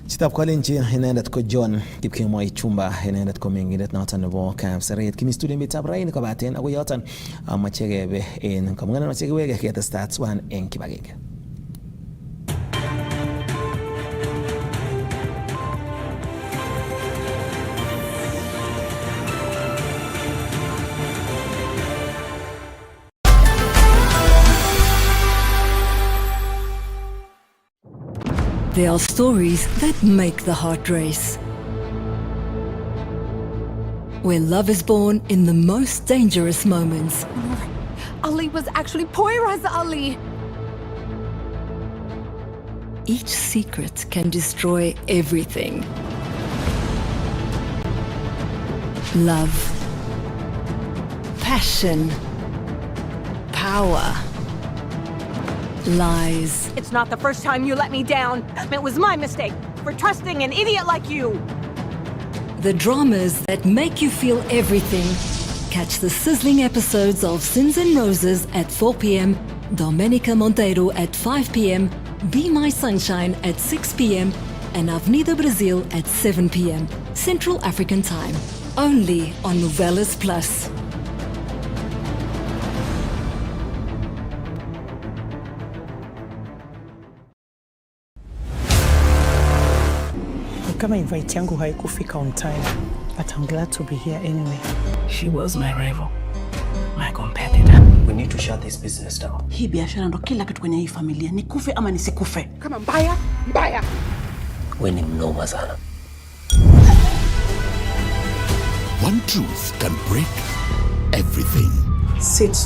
Chitab Kwalinchi inendet ko John Kipkemoi Chumba inendet ko mengindet noton nebo Kapseret kimi studio mitab raini kobaten ako yoton amache kebe en kamung'anet amache keweke ketestai tuan en kibagenge. There are stories that make the heart race. Where love is born in the most dangerous moments. Ali was actually Poyraz Ali. Each secret can destroy everything. Love, passion, power, lies. It's not the first time you let me down. It was my mistake for trusting an idiot like you. The dramas that make you feel everything. Catch the sizzling episodes of Sins and Roses at 4 p.m, Domenica Monteiro at 5 p.m, Be My Sunshine at 6 p.m, and Avenida Brazil at 7 p.m, Central African Time. Only on Novelas Plus. Kama invite yangu haikufika on time, but I'm glad to be here anyway. She was my rival, my competitor. We need to shut this business down. Hii biashara ndo kila kitu kwenye hii familia. Nikufe ama nisikufe. Kama mbaya, mbaya. We ni mnoma sana. One truth can break everything. Sit.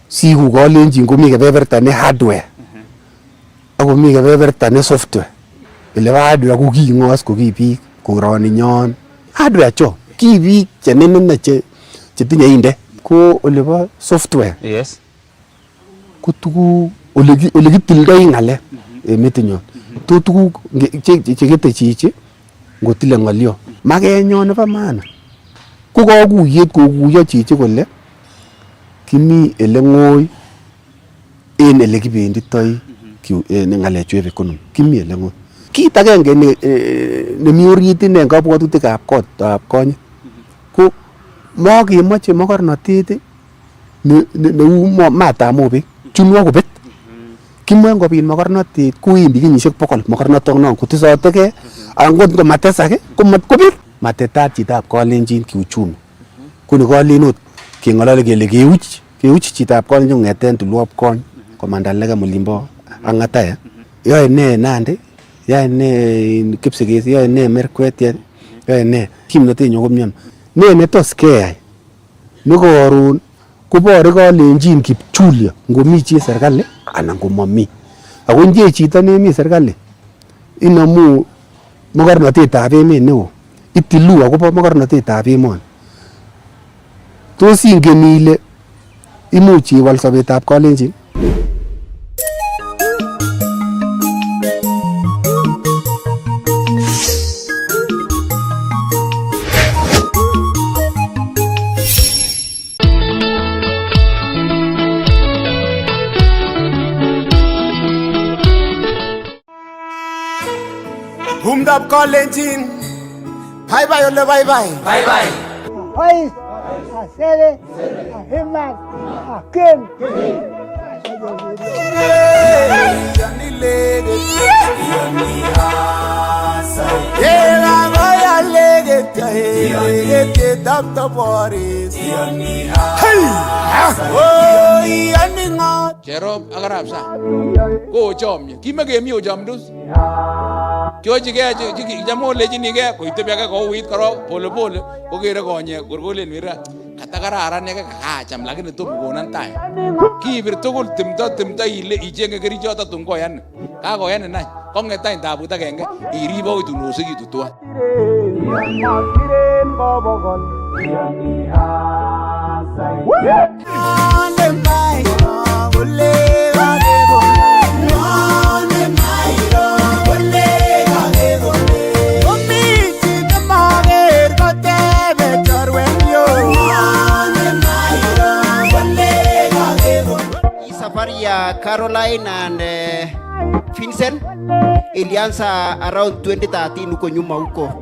Si kukolenjin komi kebeberta ne hardware. Ako mi kebeberta ne software. Ile hardware ko kingos ko ki biik koroni nyon. Hardware cho ki biik chenene che tinye inde ko olebo software. Yes. Ko tugu ole kitildoi ng'alek metinyon. To tuguk chekete chichi ngotile ng'olyo. Makenyon nebo maana. Ko kakuyet kokuyo chichi kole kimi ele ng'oi en ele kibenditoi ng'alechu eb economy. Kimi ele ng'oi. Kit agenge nemi orit ine kabwatutikab kotab konyit ko makemoche mokornotet neu matab mobek chunwo kobet. Kimoe ngobit mokornotet kowendi kenyisiek 100 mokornotonon kotesotegei angot komatesak komat kobet. Matetat chitab kalenjin kiuchumi. Kuni kalenot keng'olole kele keuch chitab kalenjin kong'eten tulwop kony komanda legem olimbo Ang'ataya. Yoe ne Nandi, yoe ne Kipsigis, yoe ne Merkwet, yoe ne kimnotenyo komiano. Ne netos keyai nekoron kobore kalenjin kipchulyo ngomi chi serikali anan komomi. Ako nje chito nemi serikali inamu mokornotetab emet neo, itilu akobo mokornotetab emoni. Tos ingen ile imuch iwal sobetab kalenjin? Hummed up Kalenjin. Bye bye, ole bye bye. Bye bye. Hoy, Asele, Ahimad, Akim. Cherop akarab sa. Ko chomye. Kimekemi ochomdos. Kyochigei chamo lejinigei koitebia kouit korok pole pole kokere konye korkolen wira katakararan yake kakacham lakini tom kokonan tai. Kiibir tugul timto ile ichenge kerichot tatun koyan. Kakoyan nany. Kong'et any tabut agenge irib akoi tun osekitu tuan. Safari ya Caroline and Vincent ilianza around 2013 huko nyuma huko.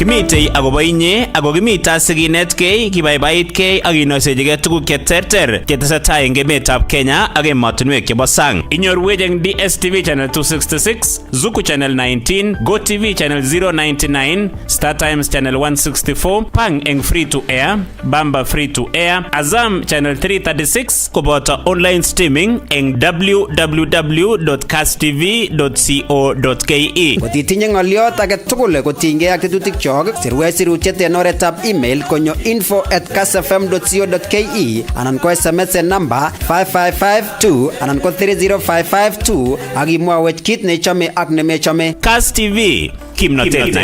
Kimitei akobo inye ako kimita sikinetkei kibaibaitkei ak kinosechigei tuguk cheterter chetesetai eng emetab Kenya ak emotinwek chebo sang. Inyorwech eng DSTV channel 266, Zuku channel 19, GoTV channel 099, Star Times channel 164, Pang eng free to air, Bamba free to air, Azam channel 336 koboto online streaming eng www.kasstv.co.ke. Kotitinye ng'oliot age tugul kotinygei ak tetutik chok, sirwech sirutiet en oretab email konyo info@kassfm.co.ke anan ko SMS en namba 5552 anan ko 30552 ak imwawech kit nechome ak nemechome. Kass TV, kimnotet.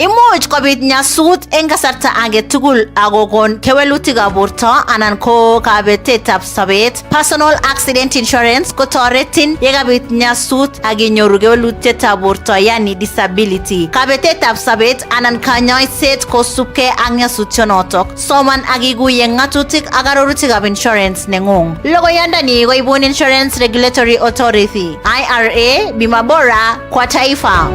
Imuch kobit nyasut eng kasarta age tugul akokon kewelutikab borto anan ko kabetetab sobet. Personal accident insurance kotoretin yekabit nyasut ak inyoru kewelutietab borto yani disability, kabetetab sobet anan kanyoiset kosubkei ak nyasutyonotok. Soman ak ikuye ng'atutik ak arorutikab insurance neng'ung. Logoyandani koibun Insurance Regulatory Authority IRA, bima bora kwa taifa.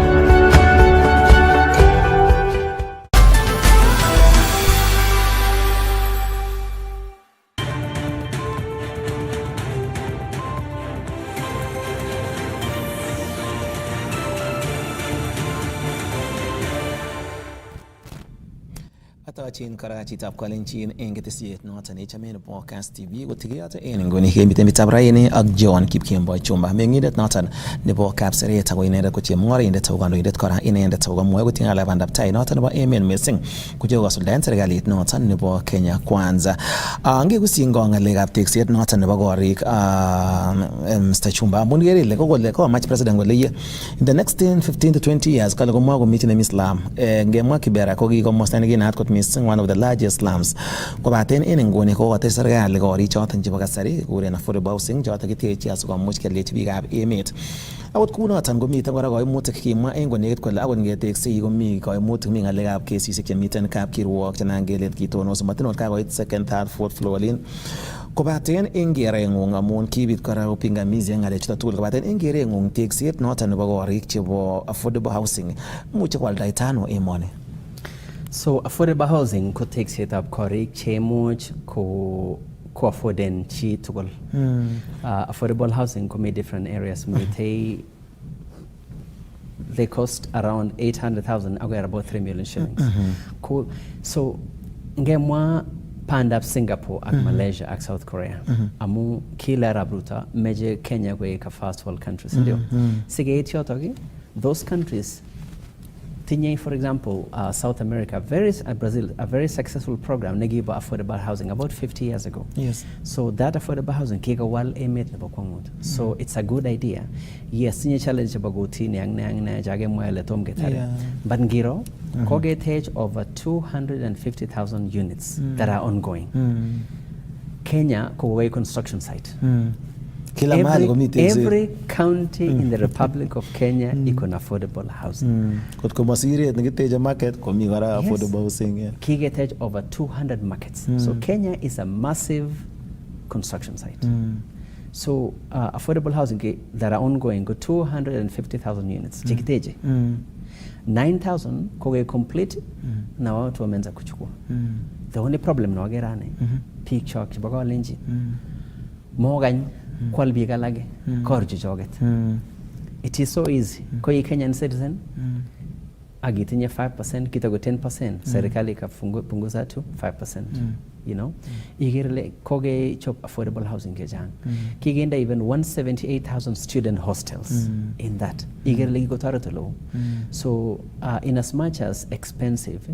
Atochin kora chitab Kalenjin eng ketesiet noton nechame nebo Kass TV kotikiyote en nguni kemiten mitab raini ak John Kipkemboi Chumba, meng'indet noton nebo Kapseret ako inendet ko chemung'oroindet ako kandoindet kora inendet ako kamwoe kotinye ng'alekab bandab tai noton nebo emet mising kochoe kosuldaen serikalit noton nebo Kenya Kwanza. Ngekusing'o ng'alekab tekset noton nebo korik Mr. Chumba amun kere ile komach president kole in the next 10, 15 to 20 years kale komwa komiten nem Islam. Ngemwa Kibera ko kikomosta nekinaat kot missing one of the largest slums. Kobaten en nguni kokotech serikali korik choton chebo kasari kikuren affordable housing choton kiteche asikomuch kelyechi biikab emet. Akot kunoton komiten kora koimutik kimwa en konekit kole akot ngeteksei komi koimutik, mi ng'alekab kesisiek chemiten kapkirwok chenan kele kitonos matin ot kakoit second, third, fourth floor olin. Kobaten en kereng'ung amun kibit kora upingamizi en ng'alechuton tugul, kobaten en kereng'ung tekset noton nebo korik chebo affordable housing muche kwaldaita ano emoni? So affordable housing ko teksetab korik cheimuch ko afforden chi tugul. Affordable housing ko mi different areas. They cost around 800,000 agoi about 3 million shillings. Cool. So ngemwa pandab Singapore ak Malaysia ak South Korea. Amu kila rabruta meje Kenya koek a first world countries. Ndio. Sigeit yotoki, those countries tinye, for example, South America, Brazil, a very successful program negiba affordable housing about 50 years ago. Yes. So that affordable housing kiga wal emet nebo kwangud. So it's a good idea. Yes, tinye challenge bagoti ni ang jage mwele tom getare. But ngiro koge tage over 250,000 units that are ongoing. Kenya ko construction site. Every county in the Republic of Kenya iko na affordable housing. Kot ko masiret ngiteje market ko mi kora affordable housing. Kigetage over 200 markets. So Kenya is a massive construction site. So affordable housing that are ongoing go 250,000 units. Chikiteje. 9,000 koge complete na watu wameanza kuchukua. The only problem na wagerane peak shock chibaka lenji. Mogany kwal biik alage korju joget. It is so easy. Ko i Kenyan citizen agitinye 5% kitago 10%, serikali ikapunguza to 5%. You know, igirle koge chop affordable housing kejang. Kigenda even 178,000 student hostels in that. Igirle igotaro to low. So in as much as expensive,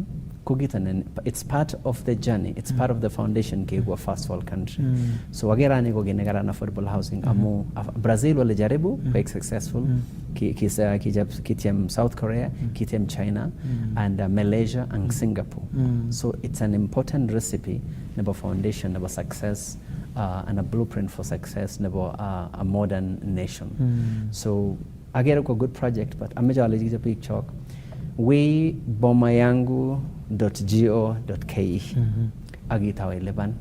it's part of the journey. It's part of the foundation ke go first world country. So wagerani go genegara affordable housing. Amu Brazil wale jaribu quite successful. Kitiem South Korea, kitiem China, and Malaysia and Singapore. So it's an important recipe nebo foundation nebo success and a blueprint for success nebo a modern nation. So agera ko good project, but amejali jita big chalk. We bomayangu.go.ke agitawa 11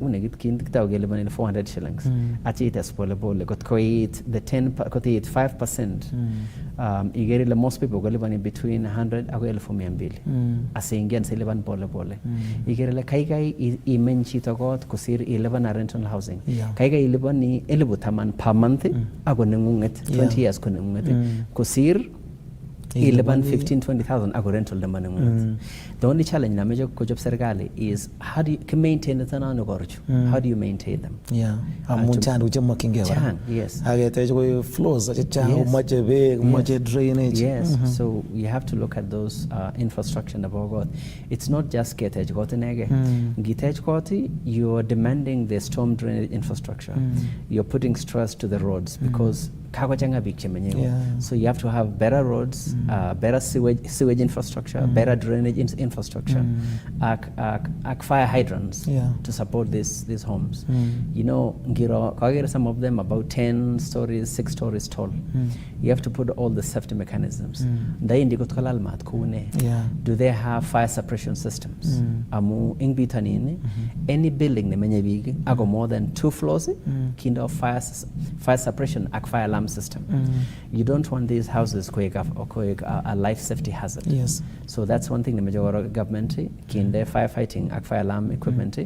unegit kind kitao gelibanin 400 shillings achites pole pole got koit the 5% igeri le most people gelibanin between 100 ako 1200 asingian siliban pole pole igeri le kai imen chito got kusir 11 rental housing kai ilibani 1000 per month ako nengunget 20 years ko nengunget kusir 15-20,000 ako rental the money. The only challenge na mejo ko job serikali is how do you maintain it na no gorju? How do you maintain them? Yeah. Amuntan uje makinge wa. Yes. Agete jo flows chan much big much drainage. Yes. So you have to look at those infrastructure na bogot. It's not just getej got nege. Gitej got you're demanding the storm drainage infrastructure. You're putting stress to the roads because so you have to have better roads, better sewage infrastructure, better drainage infrastructure, fire hydrants to support these homes. You know, Ngiro, some of them about 10 stories, 6 stories tall. You have to put all the safety mechanisms. Do they have fire suppression systems? Amu ingbitanini, any building ne menye ago more than 2 floors, kind of fire suppression, fire alarm system. You don't want these houses a life safety hazard. Yes. So that's one thing the major government kinde firefighting fire alarm equipment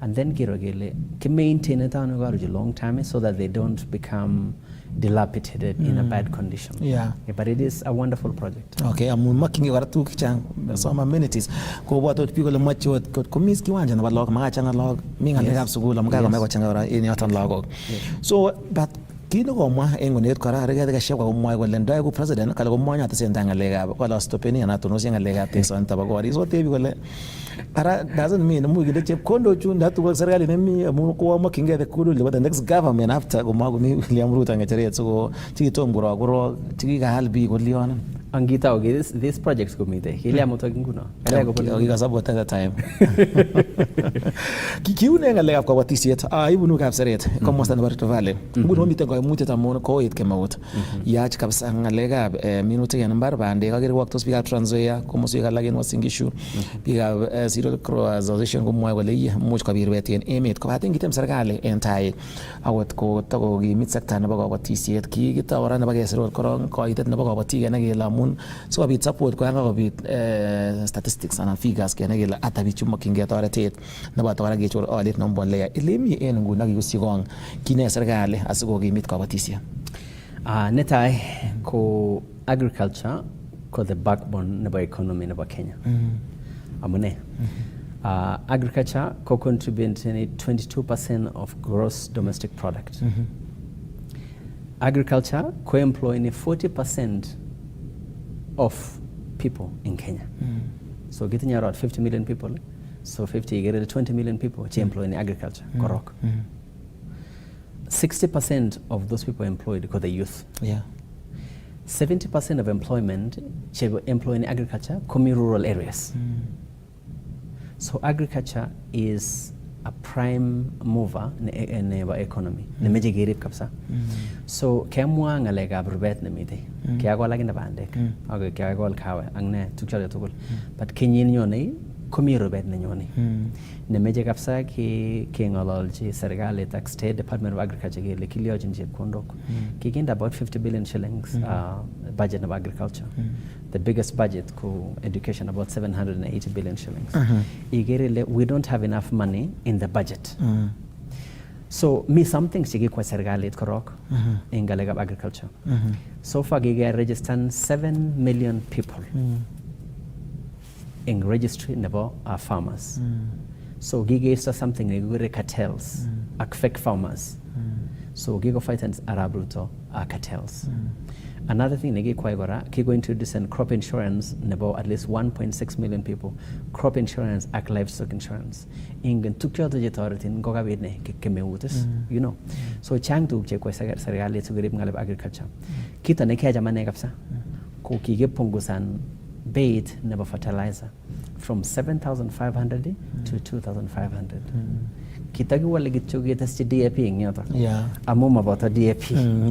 and then kirogele ki maintain it on a long time so that they don't become dilapidated in a bad condition. Yeah. But it is a wonderful project. Okay, I'm making you tu kichang some amenities. Ko wato people much ko miss kiwanja na balog mga changa log minga le sugul mga ga changa ora ini atan log. So but kino ko mwa engonet kara rega ga shekwa ko mwa ko lenda ko president kala ko mwa nya tsen tanga lega ko la stopeni ana to no singa lega teso anta ba ko so tebi ko le ara doesn't mean mu gide chep kondo chunda to serikali ne mi mu ko ma kinga de kudu le the next government after ko ma ko mi William Ruto ngachere so tiki to ngoro tiki ga halbi ko liona angita okay this projects ko mi de hilia mo to nguno ala ko okay ga sabota that time ki unenga lega ko watisiet ibunu ka seret ko mo stand barto vale nguno mi tengo muite tamon ko it kemawut yaach kabisa ngalega minuti ya nambar bande ka gere waktos biga Trans-Nzoia ko mo siga lagen wasingishu biga zero crossation ko mo wale much ka birwet en emet ko hatin gitem serikali entai awat ko to gi mit sekta na ba ko watisiet ki gitawara na ba gesero ko itet na ba ko watiga na gela mun so bit support ko nga ko bit statistics and figures ke na gela atabichu makinge toretet na ba tawara ge chor audit no bolle elemi en nguna gi usigong kine serikali asigo gi mit ko watisia netai ko agriculture ko the backbone na ba economy na ba Kenya amune agriculture ko contribute 22% of gross domestic product agriculture ko employ 40% of people in Kenya so getting around 50 million people so 50 get 20 million people which employ in agriculture korok 60% of those people employed because the youth. Yeah. 70% of employment employ in agriculture come in rural areas. So agriculture is a prime mover in our economy. Ne meje gerib kapsa. So kemwa ngalega burbet ne mite. Kya go lagi na bandek. Okay, kya go kawe angne tukchal tukul. But Kenyan yone komi rubet ne nyone. Ne meje kapsa ki ngololji serikali tak State Department of Agriculture ge lekilio jinje kondok. Ki genda about 50 billion shillings budget of agriculture. The biggest budget ko education about 780 billion shillings. We don't have enough money in the budget. So me something sige kwa serikali korok in galega agriculture. So far giga registered 7 million people in registry nebo are farmers. So giga is something like cartels, fake farmers. So giga fighters arabruto are cartels. Another thing negi kwa igora kigo introduce crop insurance nebo at least 1.6 million people crop insurance ak livestock insurance ingen tukyo to jetoratin goga bidne kemeutis you know so chang tu che kwa serikali to grip ngalab agriculture kita ne kya jamane kapsa ko kige pungusan bait nebo fertilizer from 7,500 to 2,500 kita gwa legitcho getas DAP ngiyata yeah amuma bota DAP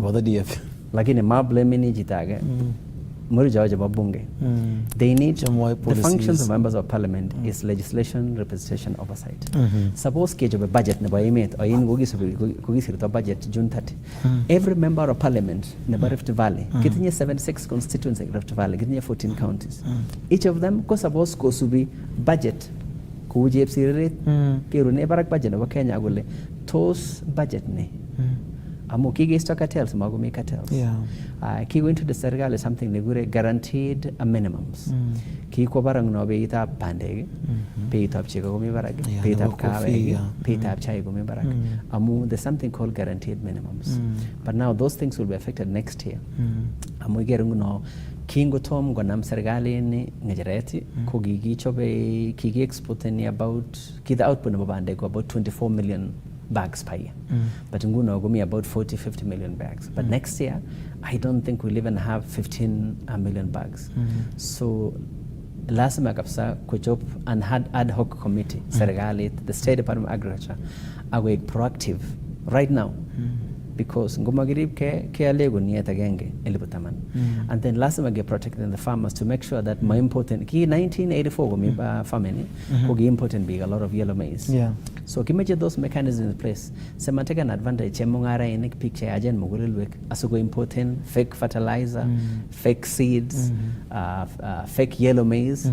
bota DAP lakini ma blame ni jitage murijawa jaba bunge. They need the functions of members of parliament is legislation, representation, oversight. Suppose ke jobe budget ne ba emet o in gogi sirta budget June 30. Every member of parliament ne ba Rift Valley kitinye 76 constituencies in Rift Valley, kitinye 14 counties. Each of them ko suppose ko subi budget ko ujep sirret kero ne barak budget ne ba Kenya gole tos budget ne. Amo kigeisto cartels magumi cartels. Kigo into the serikali is something negure guaranteed minimums. Kiko barang no beita pande, beita chiko gumi barag, beita kawe, beita chai gumi barag. Amo there's something called guaranteed minimums. But now those things will be affected next year. Amo gerungu no kingo tom gonam serikali ni ngejereti ko gigi chobe kigi export ni about kida output no bande go about 24 million bags per year. But nguno gumi about 40-50 million bags. But next year, I don't think we'll even have 15 million bags. So last makapsa kuchop and had ad hoc committee, serikali, the State Department of Agriculture, are we proactive right now? Because ngumagirib ke alego niyata genge elibutaman. And then last time protecting the farmers to make sure that my important ki 1984 gumi ba famine kogi important big a lot of yellow maize. So kimeje those mechanisms in place. Sema take an advantage chemongara in picture ajen mugulilwek asugo important fake fertilizer, fake seeds, fake yellow maize.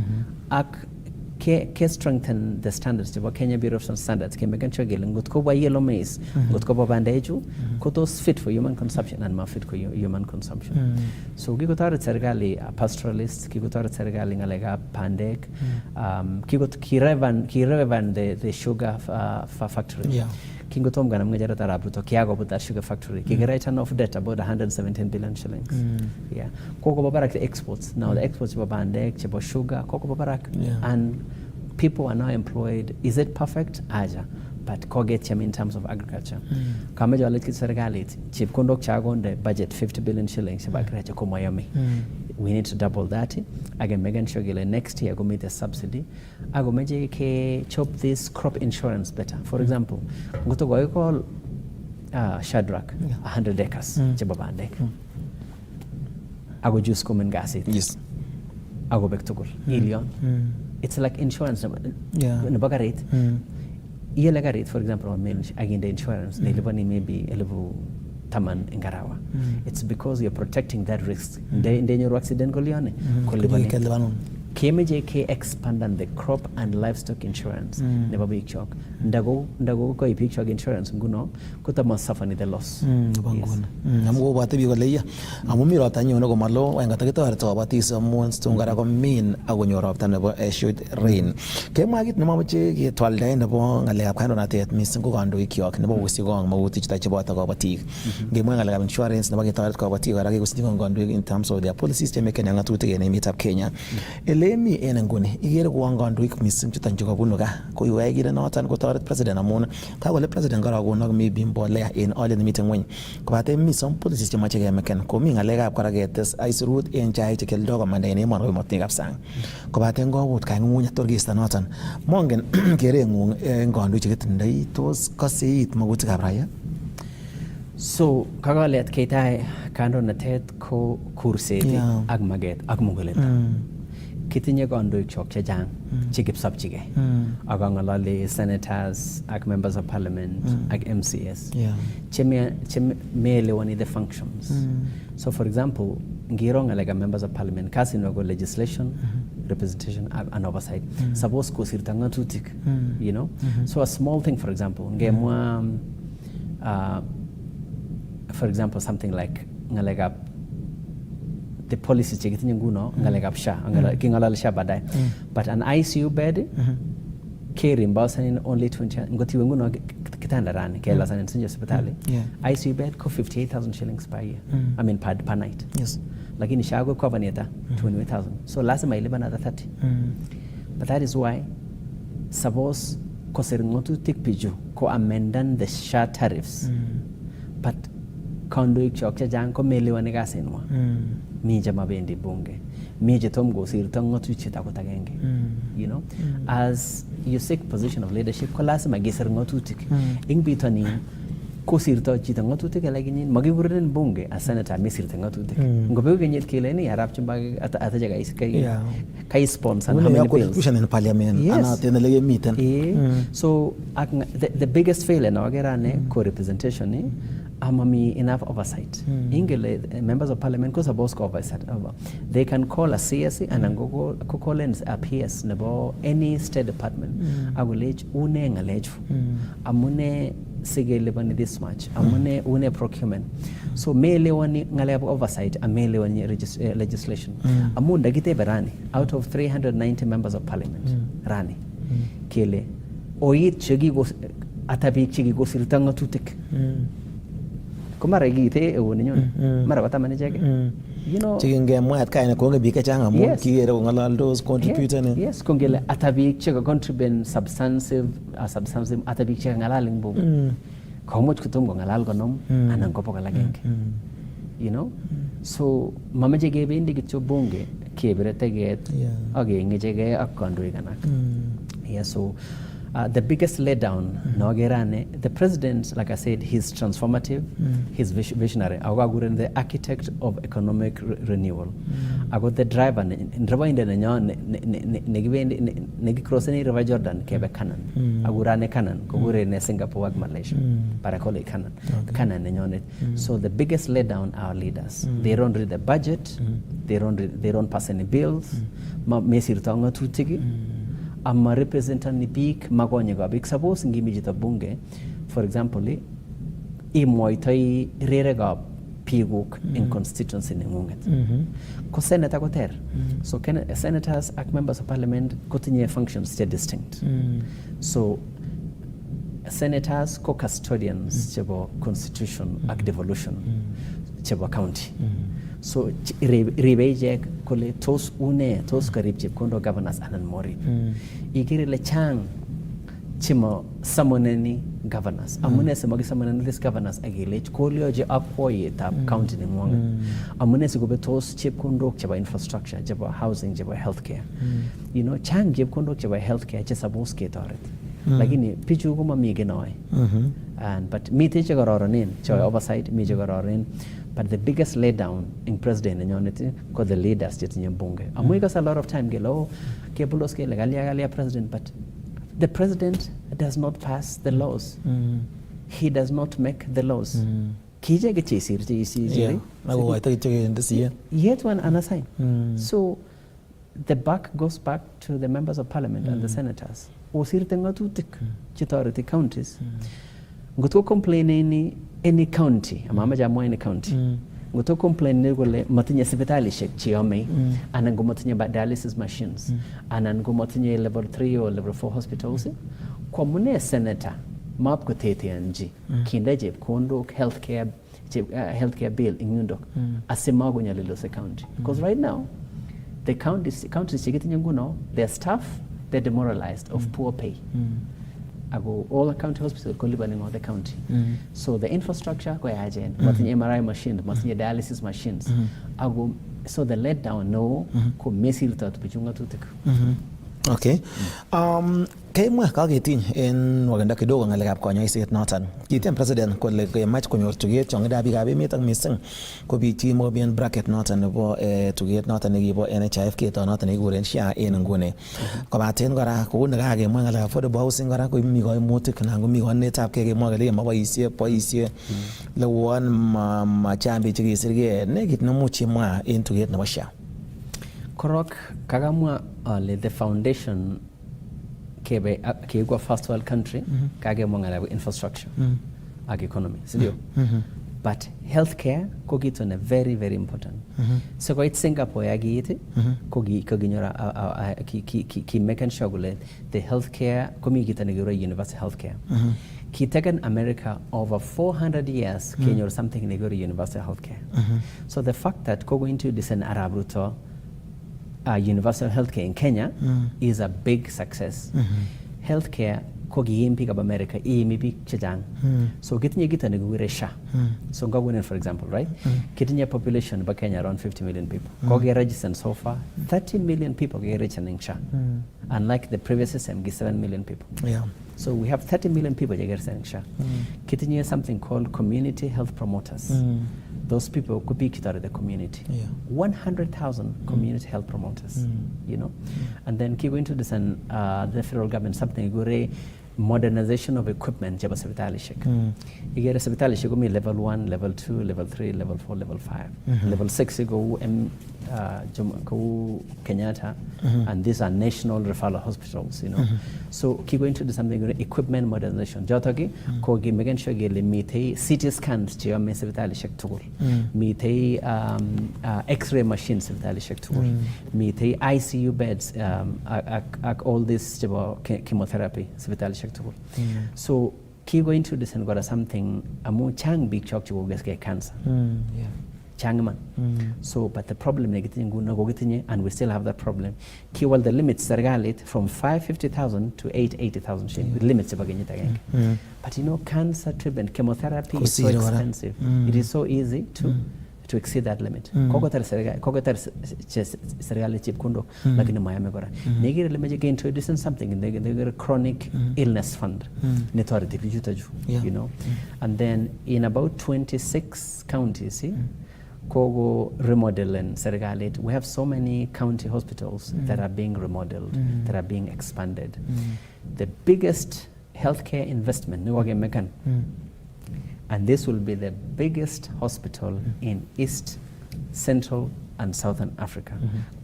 Ke strengthen the standards to Kenya Bureau of Standards ke mekan chogel ngot ko ba yellow maize ngot ko ba bandeju ko those fit for human consumption and ma fit for human consumption. So ki ko tar serikali pastoralist ki ko tar serikali ngalega pandek ki ko kirevan the sugar factory. Kingo tom ganam ngajara tarabu to kiago but that sugar factory kigera turn off debt about 117 billion shillings. Koko babarak the exports now the exports ba bandek chebo sugar koko babarak and people are now employed. Is it perfect? Aja, but koget in terms of agriculture. Kama jwa leki serikali chip kondok chagonde budget 50 billion shillings ba agriculture ko Miami. We need to double that. Again, Megan Shogile next year go meet a subsidy. Ago meje ke chop this crop insurance better. For example, ngoto go call Shadrach 100 acres chebabandek. Ago juice come and gas it. Yes. Ago back to go. Ilion. It's like insurance. Nabaga rate. Iyaga rate, for example, again the insurance. Nilibani maybe elevu taman ingarawa. It's because you're protecting that risk. Danger accident golione. KMJK expanded the crop and livestock insurance. Never big shock. Ndago ko big shock insurance nguno kuta masafa ni the loss. Banguna. Namu bati bi goleya. Amu miro tanyo no gomalo wenga takito arto bati someone stungara ko min agonyoro tane bo should rain. Ke magit no mache ke twalda ne bo ngale apkano na tet mis ko gando ikiok ne bo wisi go mawuti chita chebo ta ko bati. Ge mo ngale insurance ne bagita ko bati gara ge gusti go gando in terms of their policies to make ngatu te ne meet up Kenya. Lemi enenguni igere kuwanga nduik misim chutanjuka bunuga ko iwe igere notan ko tawret president amuna ka wale president gara go no mi bimbo le in all in the meeting when ko bate mi some policies chama chege meken ko mi ngale ga kwara getes ice route en chai chekel dogo mande ne mon ko motni gap sang ko bate ngo wut ka ngunya torgista notan mongen kere ngung ngondu chiget ndai tos kaseit maguti gabraya. So kagalet ketai kando na tet ko kurseti ag maget ag muguleta. Kitinye kondoik chok chechang chikipsop chike akangalali senators ak members of parliament ak MCS chemeelewani the functions. So for example ngiro ngalega members of parliament kasi no legislation, representation and oversight suppose kusirta ngatutik, you know. So a small thing, for example ngemwa for example something like ngalega the policy chekitinye nguno ngalega psha kingalala sha badai but an ICU bed care reimbursement in only 20 ngoti nguno kitanda rani kela sana nsinje hospitali ICU bed ko 58,000 shillings per year. I mean per night. Yes. Lakini shago cover neta 28,000. So lazima ilipa another 30. But that is why suppose ko seringotu tikpiju ko amendan the SHA tariffs. But kondoik chok chajang ko melewane gasenwa. Mija mabendi bunge. Mija tomgo sirtango tuchita kutagenge. You know, as you seek position of leadership, ko lazima giser ngotutik. Ing bitoni kosirto chito ngatutik alak inyin makikuren bunge a senator mesirto ngatutik ngobeku kenyit kele ni arap chumba ataje kai sponsor how many bills in parliament anaten le meeting so the biggest failure na wagerane ko representation ni amami enough oversight ingele members of parliament ko supposed oversight they can call a CSC and go call in a PS nebo any state department agulech une ngalech amune sigelebani this much amune une procurement so melewani ngaleb oversight amelewani legislation amunda gite berani out of 390 members of parliament rani kele oit chegi go atabik chegi go sirta ngatutik kumara gite ewoni nyon mara watamani jege you know chige mwat kaina ko ngebi kachanga mo kiere ko ngalaldos contributor ne yes kongele atabik chega contribute substantive atabik chega ngalaling bo ko much kutum ko ngalal konom anan ko pokala genge you know so mamaje gebe indi kityo bunge kebere teget agenge jege akondoi kanak yeah so the biggest letdown Nogerane, the president, like I said, he's transformative, he's visionary. I got the architect of economic renewal. I got the driver, driver in the Negi crossing River Jordan, Kebe Canon. I would run a cannon, Kogure in Singapore, Malaysia, but I call it Canon. Canon. So the biggest letdown are our leaders. They don't read the budget, they don't pass any bills. Mesir Tonga Tutigi. Amma representant ni bik magonye ga bik suppose ngimi jita bunge for example imoitai rere ga piguk in constituency ni ngunget ko senator ko ter so senators ak members of parliament ko tinye functions stay distinct so senators ko custodians chebo constitution ak devolution chebo county so ribejek kole tos karib chepkondo governors anan mori igire le chang chimo samoneni governors amune se magi samoneni this governors agile kolioje akwoye tab county ni mwanga amune se gobe tos chepkondo cheba infrastructure cheba housing cheba healthcare you know chang chepkondo cheba healthcare che suppose ke toret lakini pichu kuma mi genoy and but mi te che goronin choy oversight mi che goronin. But the biggest letdown in president and unity because the leaders just in bunge. And we got a lot of time gelo kebuloske legalia president, but the president does not pass the laws. He does not make the laws. Kije ge chisir. Yet one unassign. So the buck goes back to the members of parliament and the senators. Osir tenga tutik chitority counties. Nguto complain any county amama jamwa any county ngoto complain ne gole matinya hospitali shek chiome anan go matinya dialysis machines anan go matinya level 3 or level 4 hospitals ko mune senator map ko tete anji kinda je kondo healthcare bill ingundok asema go nyalilo se county because right now the counties chigitinya nguno their staff they're demoralized of poor pay ago all the county hospitals ko libaning of the county so the infrastructure ko yajen matinya MRI machines matinya dialysis machines ago so the letdown no ko mesirta tupichunga tutik okay kay mwa kakitiny en waganda kidogo ngalekab konyoiset noton kitiem president kole kemach konyor tuget chongida biikab emet ak missing ko biik chekimobien bracket noton nebo tuget noton nekibo NHIF keto noton nekikuren SHA en nguni kobaten kora kou nekakemwa ngalekab affordable housing kora ko mi koimutik anan komi konetab kee kemwa kele moboisie lewon machambi chekisirgei nekit nemuch imwa en tuget nebo SHA korok kagamwa ale the foundation kebe kegwa first world country kage mongala infrastructure ag economy sindio but healthcare ko gito na very very important so ko it Singapore yagiti ko ginyora ki making sure the healthcare ko mi gito na universal healthcare ki taken America over 400 years kenyor something na universal healthcare so the fact that ko going to descend Arab route universal healthcare in Kenya is a big success. Healthcare ko kiim biik ab America iimi biik chechang. So kitinye kito nekikure SHA. So ngawunen for example, right? Kitinye population ba Kenya around 50 million people. Ko register so far 30 million people register in SHA. Unlike the previous system, 7 million people. Yeah. So we have 30 million people register in SHA. Kitinye something called community health promoters. Those people could be out of the community. 100,000 community health promoters, you know. And then keep going to this and the federal government something gure modernization of equipment jaba hospitali shek. You get a hospitali shek me level 1, level 2, level 3, level 4, level 5. Level 6 you go Kenyatta, and these are national referral hospitals, you know. So keep going to do something equipment modernization. Jotagi kogi making sure ge meet CT scans je me hospitali shek tool. Meet X-ray machines hospitali shek tool. Meet ICU beds all this chemotherapy hospitali shek tool. So keep going to this and got something amu chang big chok to get cancer. Yeah. Changman. So, but the problem and we still have that problem. Kiwal the limits sargalit from 550,000 to 880,000 shilling with limits again. But you know, cancer treatment, chemotherapy is so expensive. It is so easy to exceed that limit. Kogotar sargalit chip kundo lakini mayame gora. Negire limeje ke introducing something they get a chronic illness fund. You know. And then in about 26 counties, Kogo remodel and Sergalit, we have so many county hospitals that are being remodeled, that are being expanded. The biggest healthcare investment, and this will be the biggest hospital in East, Central, and Southern Africa.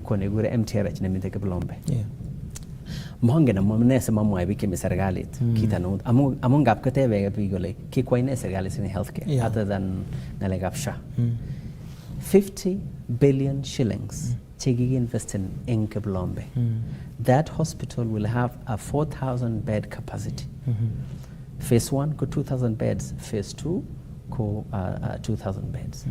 Konegure MTRH nemiteke Blombe. Monge na mnese mamwa wiki mi Sergalit kita no among gap kate vega bigole ki koine Sergalit in healthcare other than nalegap SHA. 50 billion shillings Chigi invested in Keblombe. That hospital will have a 4,000 bed capacity. Phase 1 go 2,000 beds, phase 2 go 2,000 beds.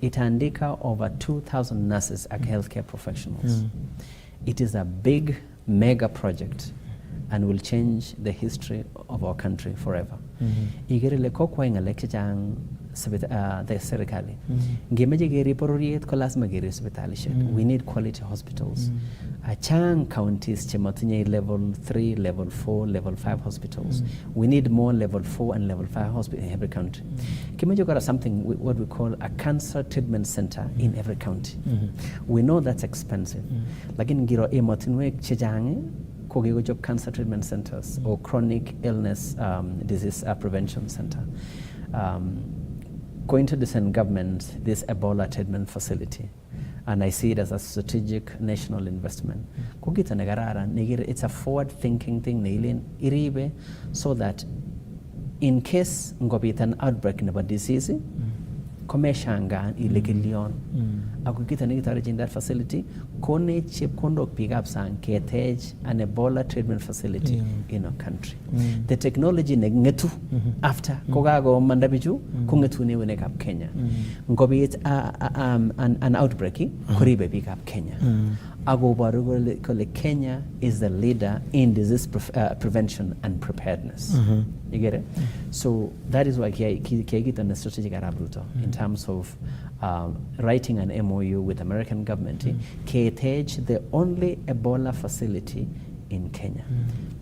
It andika over 2,000 nurses and healthcare professionals. It is a big mega project and will change the history of our country forever. Igere kokwa ingaleke jang the serikali. Ngemeje geri pororiet kolas mageri hospitali shet. We need quality hospitals. A chang counties chematinye level 3, level 4, level 5 hospitals. We need more level 4 and level 5 hospitals in every country. Kimeje got something what we call a cancer treatment center in every county. We know that's expensive. Lakini ngiro ematinwe chejange kogigo job cancer treatment centers or chronic illness disease prevention center. Going to the Senate government, this Ebola treatment facility, and I see it as a strategic national investment. It's a forward-thinking thing, so that in case an outbreak of a disease, komeshanga ilegilion akukita nigitare in that facility kone chip kondok pick up sang ketej an Ebola treatment facility in our country. The technology negetu after kogago mandabiju kungetu ne wene kap Kenya ngobi it an outbreak kuribe pick up Kenya ago barugo kole Kenya is the leader in disease prevention and preparedness. You get it? So that is why Kiegit on the strategic Arabuto in terms of writing an MOU with American government. KTH, the only Ebola facility in Kenya.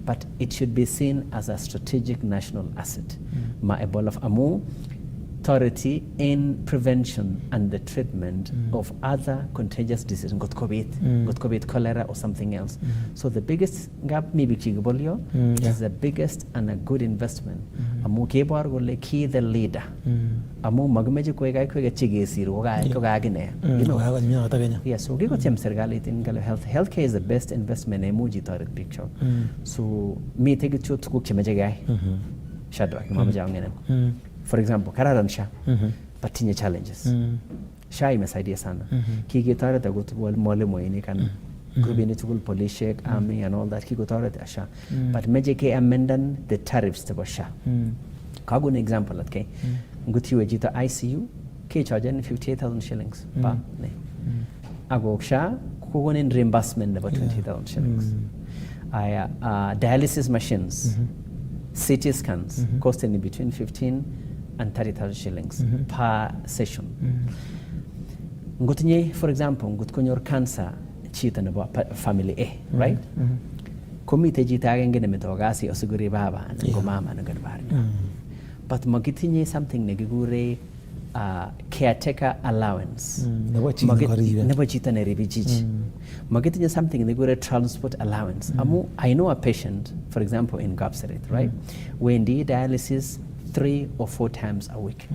But it should be seen as a strategic national asset. Ma Ebola Amu authority in prevention and the treatment of other contagious diseases, got COVID, cholera, or something else. So the biggest gap maybe Chigobolio is the biggest and a good investment. Amu kebar gole key the leader. Amu magmeje kwega chigesi kogagine. You know. Yes, so gigo tem sergali in health. Healthcare is the best investment emoji target picture. So me take it to cook chemaje Shadrach, mama. For example, kararan SHA, but tinye challenges. SHA imesaidia sana. Kikitare ta gutwal mole moini kan grubini tukul police check, army and all that. Kikitare ta SHA. But meje ke amendment the tariffs to SHA. Kago an example okay. Ngutiwe jita ICU ke charge 58,000 shillings pa ne. Ago SHA kugo in reimbursement about 20,000 shillings. Dialysis machines. CT scans costing between 15 and 30,000 shillings per session. Ngotinye, for example, ngot konyor cancer chito nebo family A, right? Komite chito agenge nemeto kasi osiguri baba ngo mama ngo bar. But makitinye something nekikure caretaker allowance. Nebo chito neribi chichi. Makitinye something nekikure transport allowance. I know a patient, for example, in Gapseret, right? Wendi dialysis 3 or 4 times a week.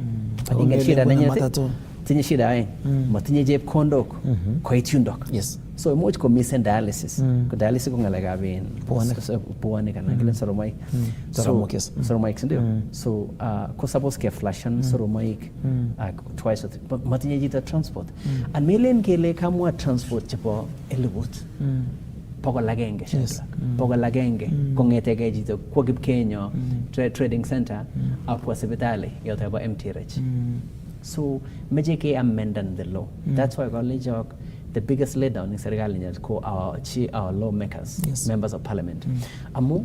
Tinye shida aeng, matinye chepkondok koit yundok. Yes. So imuch ko miss dialysis. Ko dialysis ko ngalekab puanik anan kile soromoik. Soromoik ndio. So ko suppose ke flashen soromoik twice or three. Matinye jita transport. And milen kele kamwa transport chebo elibut. Pokol agenge shekla. Pokol agenge kongetege jito kwa Kipkenyo trading center apwa sipitali yote ba MTRH. So meje ke amend the law. That's why college the biggest letdown in serikali is called our lawmakers, members of parliament. Amu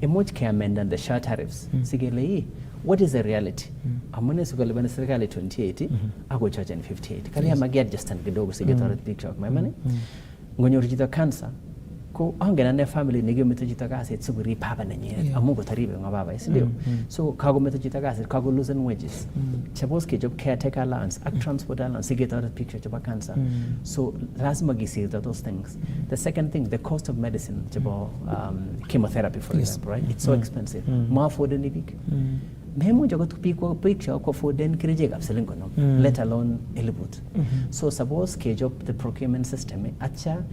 emuch ke amend the share tariffs. Sigele what is the reality? Amune sugale bana serikali 2080 ako charge 58. Kali amagia just and kidogo sigetore picture my money. Ngonyor jito cancer ko angena ne family nige meto jito kasi tsuguri papa na nyere amu ko taribe ngababa ndio. So kago meto jito kasi kago losing wages. Suppose ke job caretaker allowance ak transport allowance sigetore picture job cancer. So lazima gisirta those things. The second thing, the cost of medicine job chemotherapy for example, right? It's so expensive. Ma for the nibik. Memo jogo tupiko picture ko for den kirejega abselengo no, let alone elibut. So suppose ke job the procurement system acha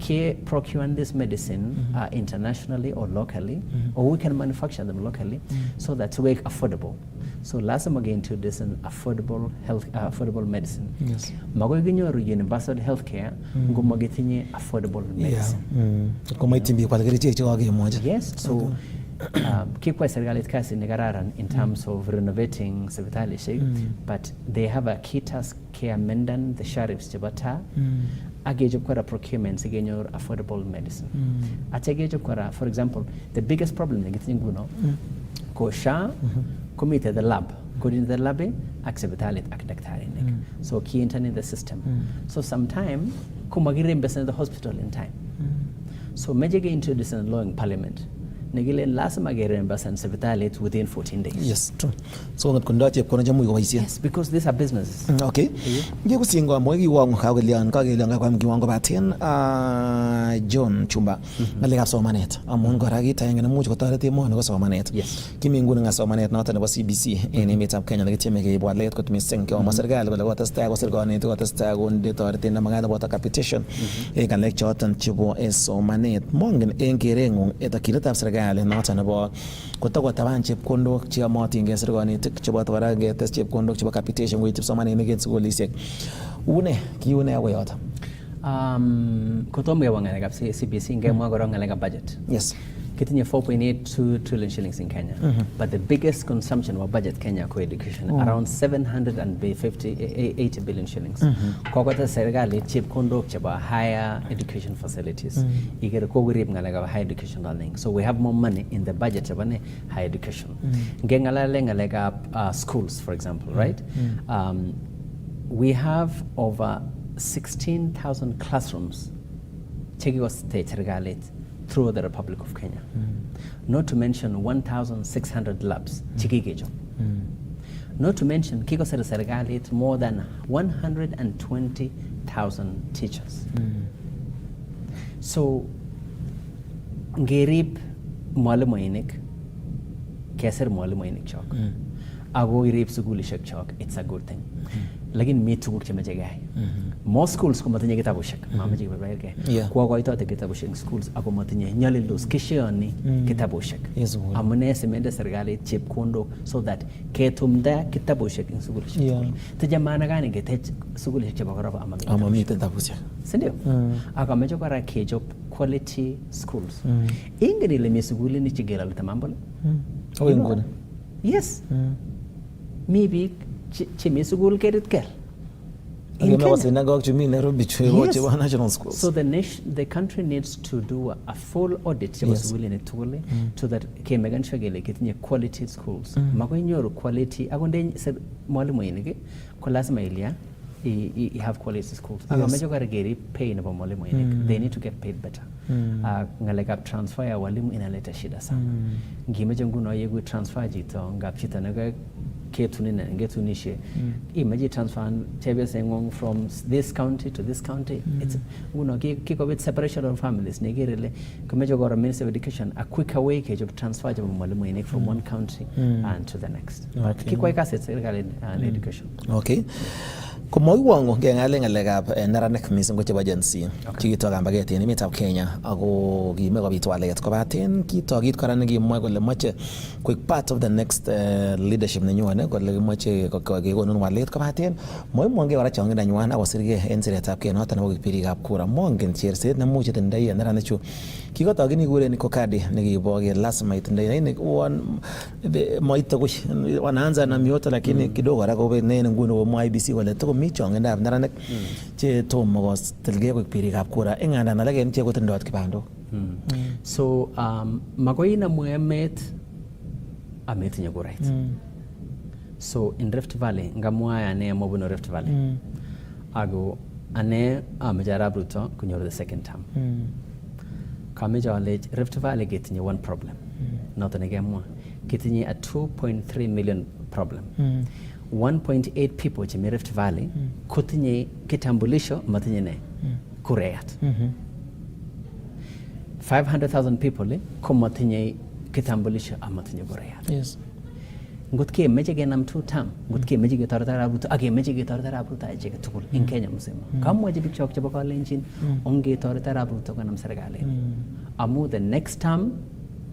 ke procuring this medicine internationally or locally, or we can manufacture them locally, so that's way affordable. So last time again to this an affordable health, affordable medicine. Yes. Mago ginyoru universal healthcare, ngo magetinye affordable medicine. Yes. So kikwa serikali kasi negararan in terms of renovating sibitali shek, but they have a key task ke amendan the sheriffs jabata. Agejob kwara procurement sigenyor affordable medicine. Ategejob kwara, for example, the biggest problem negating guno ko sha committed the lab. Go in the lab acceptalit akdaktari nek. So key intern in the system. So sometime kumagire invest in the hospital in time. So major introduced in law in parliament. Negile last magere embassy sibitalit within 14 days. Yes, true. So not conduct yep kono jamu yowaisi. Yes, because these are businesses. Okay. Nge kusingo mwegi wangu kagelian kwa mgiwango baten John Chumba. Ngaleka somanet. Amon goragi tayenge na mucho kotarete mo ngo somanet. Yes. Kimi ngunu nga somanet na tane CBC en emet ab Kenya ngiteme ke ibwalet kot mising ke maserikali bala watasta ko serikali to watasta ko nde tarete na magana bota capitation. E kan lecture tan chibo somanet. Mongen en kerengung etakileta ab serikali noton nebo kotakotaban chepkondok cheyomotin en serikonitik chebo kora ketes chepkondok chebo capitation koityi kipsomaninik en sukulisiek. Une kiune akoi yoto? Kotom kewa ngalekab CBC ngemwa korong ngalekab budget. Yes. Kitinye 4.82 trillion shillings in Kenya. But the biggest consumption of budget Kenya for education around 780 billion shillings. Kokota serikali chepkondok chebo higher education facilities. Igere kogurib ngalekab higher education learning. So we have more money in the budget of higher education. Ngengalale ngalekab schools, for example, right? We have over 16,000 classrooms chekiwa state serikalit through the Republic of Kenya. Not to mention 1,600 labs chikigejo. Not to mention kiko serikalit more than 120,000 teachers. So ngerib mwalimuinik keser mwalimuinik chok. Ago irib sugulishek chok, it's a good thing. Lakin mi tuguk chemache gai. Most schools ko matinye kitabushek. Mamache kibabayar ke. Kwa koitote kitabushek schools ako matinye nyalildos kishoni kitabushek. Amune semende serikali chepkondok so that ketumda kitabushek in sugulishek. Tija maana gani ketech sugulishek chebo koroba amami kitabushek. Sindio? Akamecho kora kejob quality schools. Ingeni le mi sugulini chigera litamambole. Ngone. Yes. Maybe chimi sugul kerit kel. In Kenya. National schools. So the country needs to do a full audit Yes. so that kemegan shagele kitinye quality schools. Magonyoru quality agonde se mwalimu inige ko lazima ilia you have quality schools. Aga mejo kare geri pay na mwalimu inige. They need to get paid better. Ngaleka transfer ya walimu inaleta shida sana. Ngimejo nguno yegu transfer jito ngap chita naga ketunina ngetunishe imagine transfer tebe saying from this county to this county. It's kiko with separation of families negerele kumejo gora Ministry of Education a quicker way ke job transfer job mwalimu inik from one county and to the next. Kiko ikase serikali and education. Okay. Kumoiwango ngengale ngalekab neranik mising ko chebo Gen Z chikitoka mbaget en emetab Kenya ako kimekobit walet kobaten kitokit kora nekimwa kole moche quick part of the next leadership nenyone kole moche kekonon walet kobaten moimwonge kora chongindanywan akosirge en siretab kee noton nebo birikab kura mongen cherset nemuche tindoi en neranichu kikotokin ikuren kokadi nekibo ke lazima itindoi lakini moite kush wanaanza na mioto lakini kidogo kora kobe nene nguni komwa IBC kole tuko mi chongindab neranik che tomo kotilge koik birikab kura inganda alak en ichek kotindoi kipandok. So makoi inamu emet ametinye kurait. So in Rift Valley ngamwa ane mobunu Rift Valley ago ane ameche Arap Ruto kunyoru the second term. Kameche ale Rift Valley ketinye one problem. Noto nekemwa ketinye a 2.3 million problem. 1.8 people chemi Rift Valley kotinye kitambulisho matinye ne kurayat. 500,000 people ko matinye kitambulisho amatinye kurayat. Yes. Ngot kemeche kenam two term, ngot kemeche ketoret Arap Ruto ak kemeche ketoret Arap Ruto icheket tugul in Kenya mzima. Kamwachi biik chok chebo kalenjin ongetoret Arap Ruto konam serikalit. Amu the next term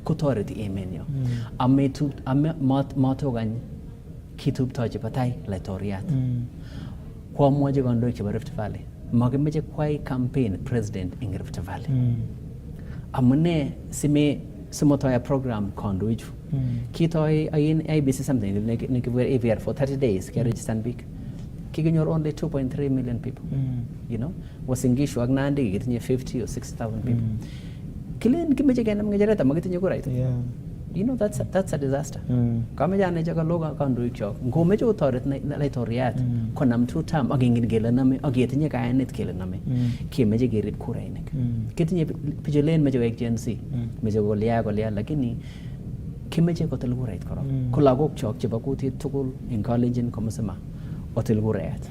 kotoreti emenyo. Matokany kituptoi chebo tai laitoriat. Kwamwachi kandoik chebo Rift Valley makimeche kwai campaign president in Rift Valley. Amune simotoi program kandoichu. Kitoi in IBC something nekibwer AVR for 30 days ke register biik. Kikinyor only 2.3 million people. You know, wasingishu ak Nandi kitinye 50 or 60,000 people. Kilen kimeche kenam ngecheret amakitinye kurait. You know, that's a disaster. Kameche ane chaka loga kandoik chok ngomeche kotoret laitoriat konam two term ak ingen kele name ak yetinye kayanet kele name kemeche kerib kurainik. Kitinye pichulen meche koek Gen Z meche kolya lakini kimeche kotil kurait korok. Ko lagok chok chebo kutit tugul en kalenjin komosima otil kurayat.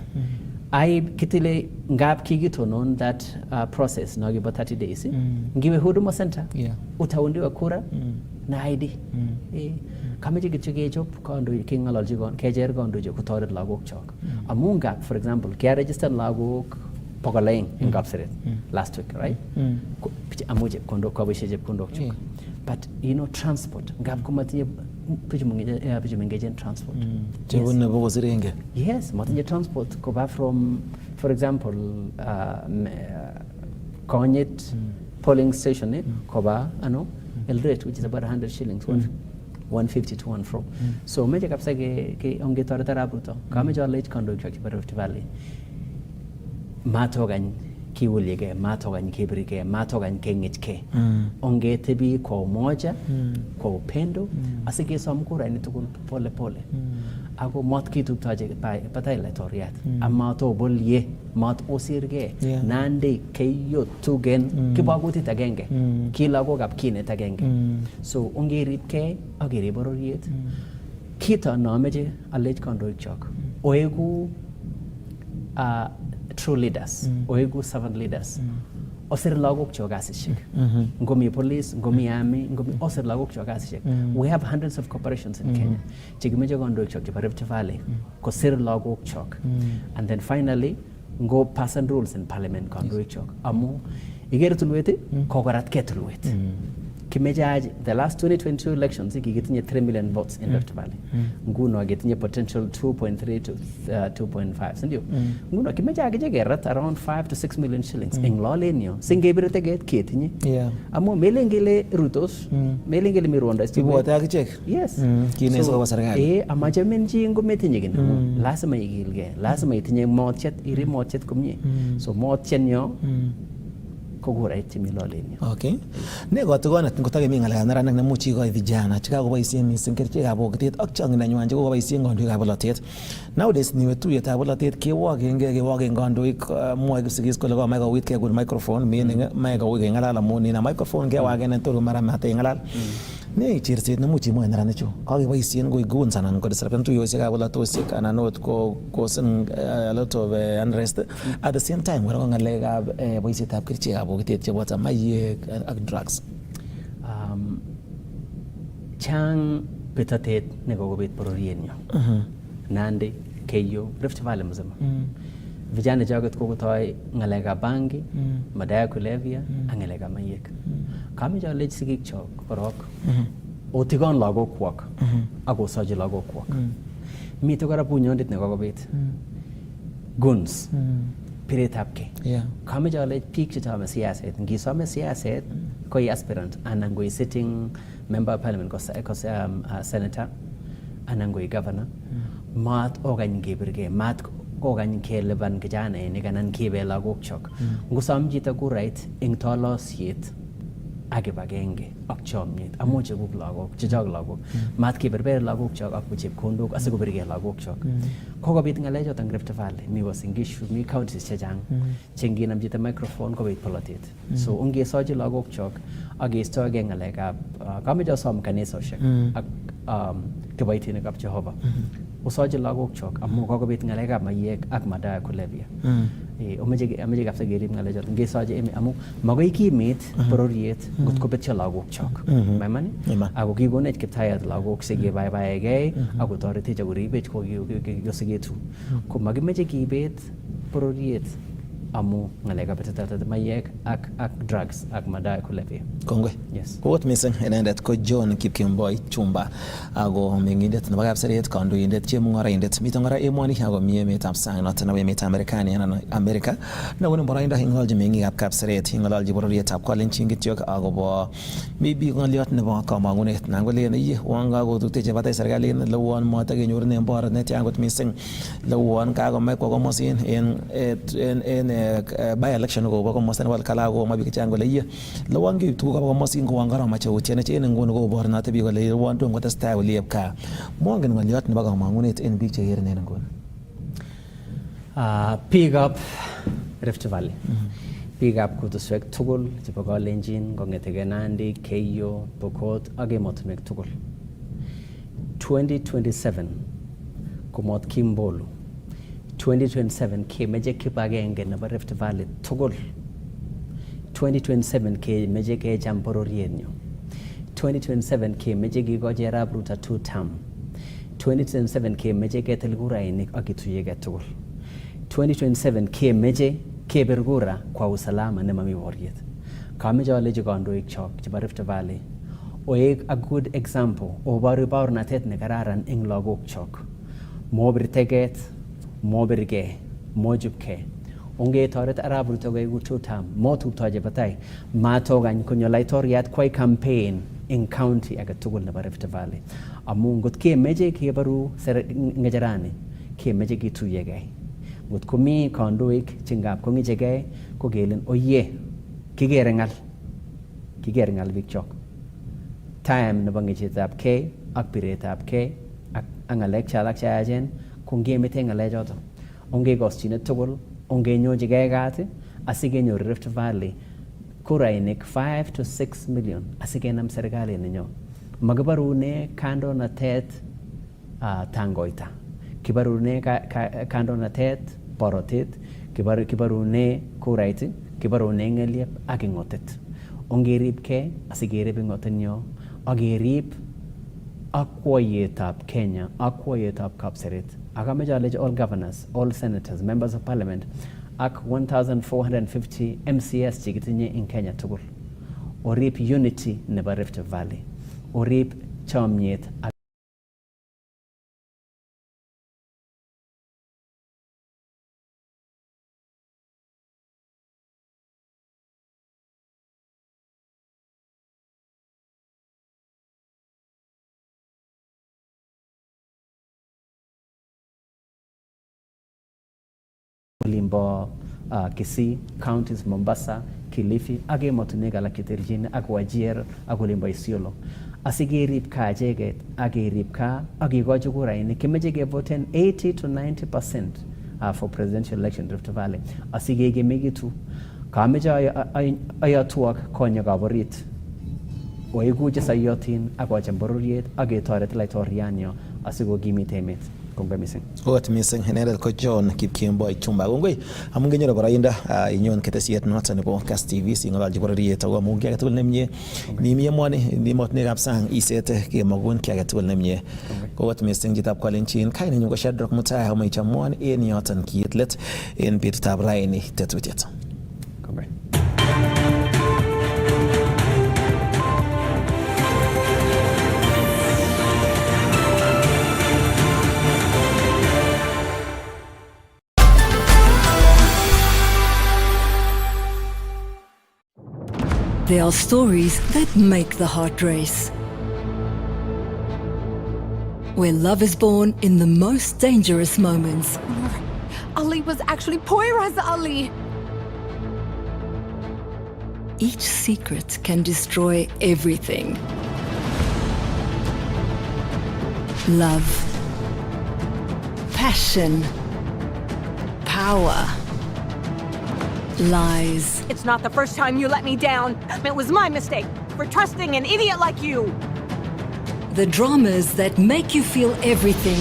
Ai kitile ngap kikitonon that process na kibo 30 days. Ngiwe Huduma Center utaundiwa kura na ID. Kameche kityo kechop kandoik kengalalchi kecher kandoik kotoret lagok chok. Amu ngap for example kiaregister lagok 200 en Kapseret last week, right? Amu chepkondok kaboishe chepkondok chok. But you know, transport ngap komatinye pichu mengechen transport. Chebune boko sirenge. Yes, matinye transport koba from, for example, Konyit polling station koba Eldoret, which is about 100 shillings, 150 to 1 fro. So meje kapsa ke ongetoret Arap Ruto. Kameje alech kandoik chok chebo Rift Valley. Matokany kiulige, matokany kibirige, matokany keng'echke. Ongetebi kwa umoja, kwa upendo, asikesom kura ni tukul pole pole. Ako mat kituptoje patay laitoriat. Amato bolye, mat osirge, nande keyo tugen, kibagutit agenge, kilagok kinet agenge. So ongeribke, agerib bororiet. Kita nameje alech kandoik chok. Oegu true leaders, oegu servant leaders. Osir lagok chok kasishek. Ngomi police, ngomi army, ngomi osir lagok chok kasishek. We have hundreds of corporations in Kenya. Chikimeje kandoik chok chebo Rift Valley, kosir lagok chok. And then finally, go pass and rules in parliament kandoik chok. Amu igere tulwet kokorat ke tulwet. kimeche the last 2022 elections kikitinye 3 million votes in Rift Valley. Nguno kitinye potential 2.3 to 2.5, sindio? Nguno kimeche akiche kerat around 5 to 6 million shillings eng lolenyo. Singepire teget ketinye. Amu melen kele rutos, melen kele mirwonda. Ibwote akichek. Yes. Kine sokobo serikali. Amachamen chi ngometinye kine. Lazima ikilge. Lazima itinye motiet, irib motiet komye. So motienyo ko kurait chemi lolenyo. Okay. Ne kotokonet ngotakemi ng'alekab neranik nemuch ikoi vijana chekakoboisien mising kerichekab bokitet ak chong'indanywan chekokoboisien kandoikab bolotet. Nowadays niwe tuyetab bolotet kewoken kandoik mwoe kipsigis kole komach kouit kekul microphone meaning mae kouit keng'alal amun nina microphone kewaken en tor mara mateng'alal. Ne cherset nemuch imwoe neranichu kakeboisien koik goons anan kodisrupten tuiyosiekab bolotosiek anan ot kokosen a lot of unrest at the same time kora ko ng'alekab boisietab kerichekab bokitet cheboto maiyek ak drugs. Chang betotet nekokobet bororienyo. Nandi, Keyo, Rift Valley mzima. Vijana choket kokotoi ng'alekab bangi, madawa ya kulevya ak ng'alekab maiyek. Kameche alechi sigikchok korok otikon lagokwok ak kosochi lagokwok. Mite kora bunyondit nekokobet. Guns. Piretabke. Kameche alechi biik chechome siaset. Ngisome siaset ko aspirant anan ko sitting member of parliament ko senator anan ko governor. Mat okany kebirge, mat okany kelipan kijanainik anan kibe lagokchok. Ngusom chito kurait eng tolosiet ak kibagenge ak chomyet amu chekuk lagok, chechok lagok. Mat keberber lagokchok ak chepkondok asikobirge lagokchok. Kokobit ng'alechoto eng Rift Valley, mi Uasin Gishu, mi counties chechang chenginam chito microphone kobit polotet. So ungesochi lagokchok ak keistoege ng'alekab kameche asom kanisosiek ak kiboitinikab Jehova. Usochi lagokchok amu kokobit ng'alekab maiyek ak madawa ya kulevya. Omeche kapsa kerib ng'alechoto ngesochi eme amu makoi kimit bororiet ngot kobetyo lagokchok. Maimani? Ako kikonech Kiptayat lagok sikebaibaegei ak kotoretech ak koribech kosiketu. Ko makimeche kibet bororiet amu ng'alekab betetab maiyek ak drugs ak madawa ya kulevya. Kongoi. Yes. Kot mising inendet ko John Kipkemboi Chumba ako meng'indet nebo kapseret, kandoindet, chemung'araindet. Miten kora emoni ako mi emetab sang noton nebo emetab Marekani anan Amerika. Nekonu boroindo ing'ololchi meng'ikab kapseret, ing'ololchi bororietab Kalenjin kityok akobo maybe ng'oliot nebo kamang'unet. Nan kolen uon kakotutechi batai serikalit leuon matakenyorunen borotet netyan kot mising, leuon kakomach kwo komosin en by election kobo komosta nebo Kalaa komwa biik chechang kole leuon keib tuguk kobo komosin kouon karomache utiene che en nguni kobornote biik kole leuon tom kotestai oliep kaa. Mongen ng'oliot nebo kamang'unet en biik chekeren en nguni. Biikab Rift Valley, biikab kutuswek tugul chebo Kalenjin kong'etege Nandi, Keyo, Pokot ak emotinwek tugul. 2027 komot Kimbolu. 2027 kemeche kibagenge nebo Rift Valley tugul. 2027 kemeche kecham bororienyo. 2027 kemeche kikochi Arap Ruto 2 term. 2027 kemeche ketil kurainik ak kituyege tugul. 2027 kemeche kebir kura kwa usalama nemami boriet. Kameche alechi kandoik chok chebo Rift Valley oek a good example, oboru baornatet nekararan eng lagok chok. Mobir teget, mobirge, mojubke. Ongetoret Arap Ruto koeku 2 term, motuptoche batai, matokany konyo laitoriat kwai campaign eng county age tugul nebo Rift Valley. Amu ngot kemeche kebaru ng'echerani, kemeche kituyegei. Ngot komi kandoik chengap kong'ichegei ko kelen oye kikere ng'al biik chok. Time nebo ng'echetab kei ak biretab kei ak ng'alek chalak chayachen ko ngemete ng'alechoto. Ongekoschinet tugul, ongenyochigei kat asikenyor Rift Valley kurainik 5 to 6 million asikenam serikalit nenyo. Makibarune kandoinatet tangoita. Kibarune kandoinatet borotet, kibarune kurait, kibarune ng'eliep ak ing'otet. Ongeribkei asikerib ing'otenyo akerib akwoyetab Kenya, akwoyetab kapseret. Akameche alechi all governors, all senators, members of parliament ak 1450 MCS chekitinye in Kenya tugul. orip unity nebo Rift Valley, orip chomyet ak olimbo Kisii, counties Mombasa, Kilifi ak emotinwek alak cheterchin ak Wajir ak olimbo Isiolo. Asikerib kaa icheket ak kerib kaa ak kikochi kurainik kimeche kevoten 80 to 90% for presidential election Rift Valley. Asikekemekitu kameche ayotwok konyek orit oiku chesoyotin ak ochem bororiet ak ketoret laitorianyo asikokimit emet. Kongoi mising. Ot mising inendet ko John Kipkemboi Chumba. Kongoi amun kenyoru boroindo inyon ketesiet noton nebo Kass TV sing'ololchi bororiet ako amun kiy age tugul nemie nimi emoni emotinwekab sang isete kemogun kiy age tugul nemie. Ko ot mising chitab Kalenjin kainenyu ko Shadrack Mutai amaichomwon en yoton kiit let en betutab raini tetutiet. Kongoi. There are stories that make the heart race. Where love is born in the most dangerous moments. Ali was actually Poyraz Ali. Each secret can destroy everything. Love, passion, power, lies. It's not the first time you let me down. It was my mistake for trusting an idiot like you. The dramas that make you feel everything.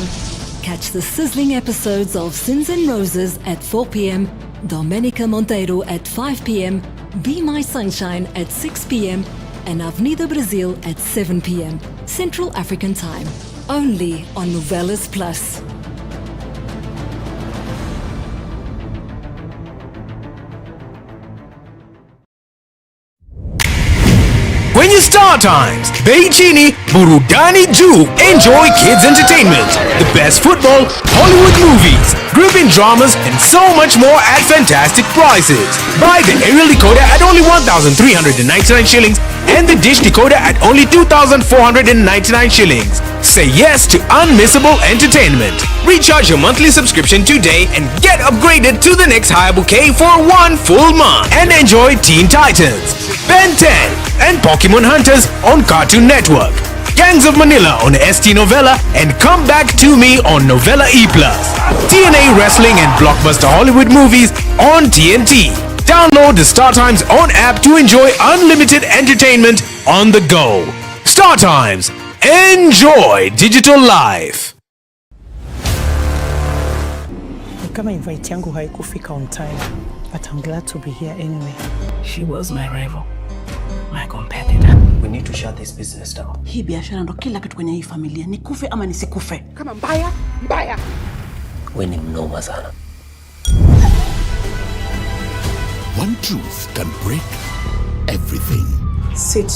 Catch the sizzling episodes of Sins and Roses at 4 p.m, Domenica Monteiro at 5 p.m, Be My Sunshine at 6 p.m, and Avenida Brazil at 7 p.m, Central African Time. Only on Novelas Plus. When you Star Times, Beichini, Burudani Ju, enjoy kids entertainment, the best football, Hollywood movies, gripping dramas, and so much more at fantastic prices. Buy the aerial decoder at only 1,399 shillings and the dish decoder at only 2,499 shillings. Say yes to unmissable entertainment. Recharge your monthly subscription today and get upgraded to the next higher bouquet for 1 full month. And enjoy Teen Titans, Ben 10, and Pokemon Hunters on Cartoon Network. Gangs of Manila on ST Novella and Come Back to Me on Novella E+. TNA Wrestling and Blockbuster Hollywood movies on TNT. Download the Star Times On app to enjoy unlimited entertainment on the go. Star Times. Enjoy digital life. Kama invite yangu haikufika on time, but I'm glad to be here anyway. She was my rival, my competitor. We need to shut this business down. Hii biashara ndo kila kitu kwenye hii familia. Nikufe ama nisikufe. Kama mbaya, mbaya. We ni mnoma sana. One truth can break everything. Sit.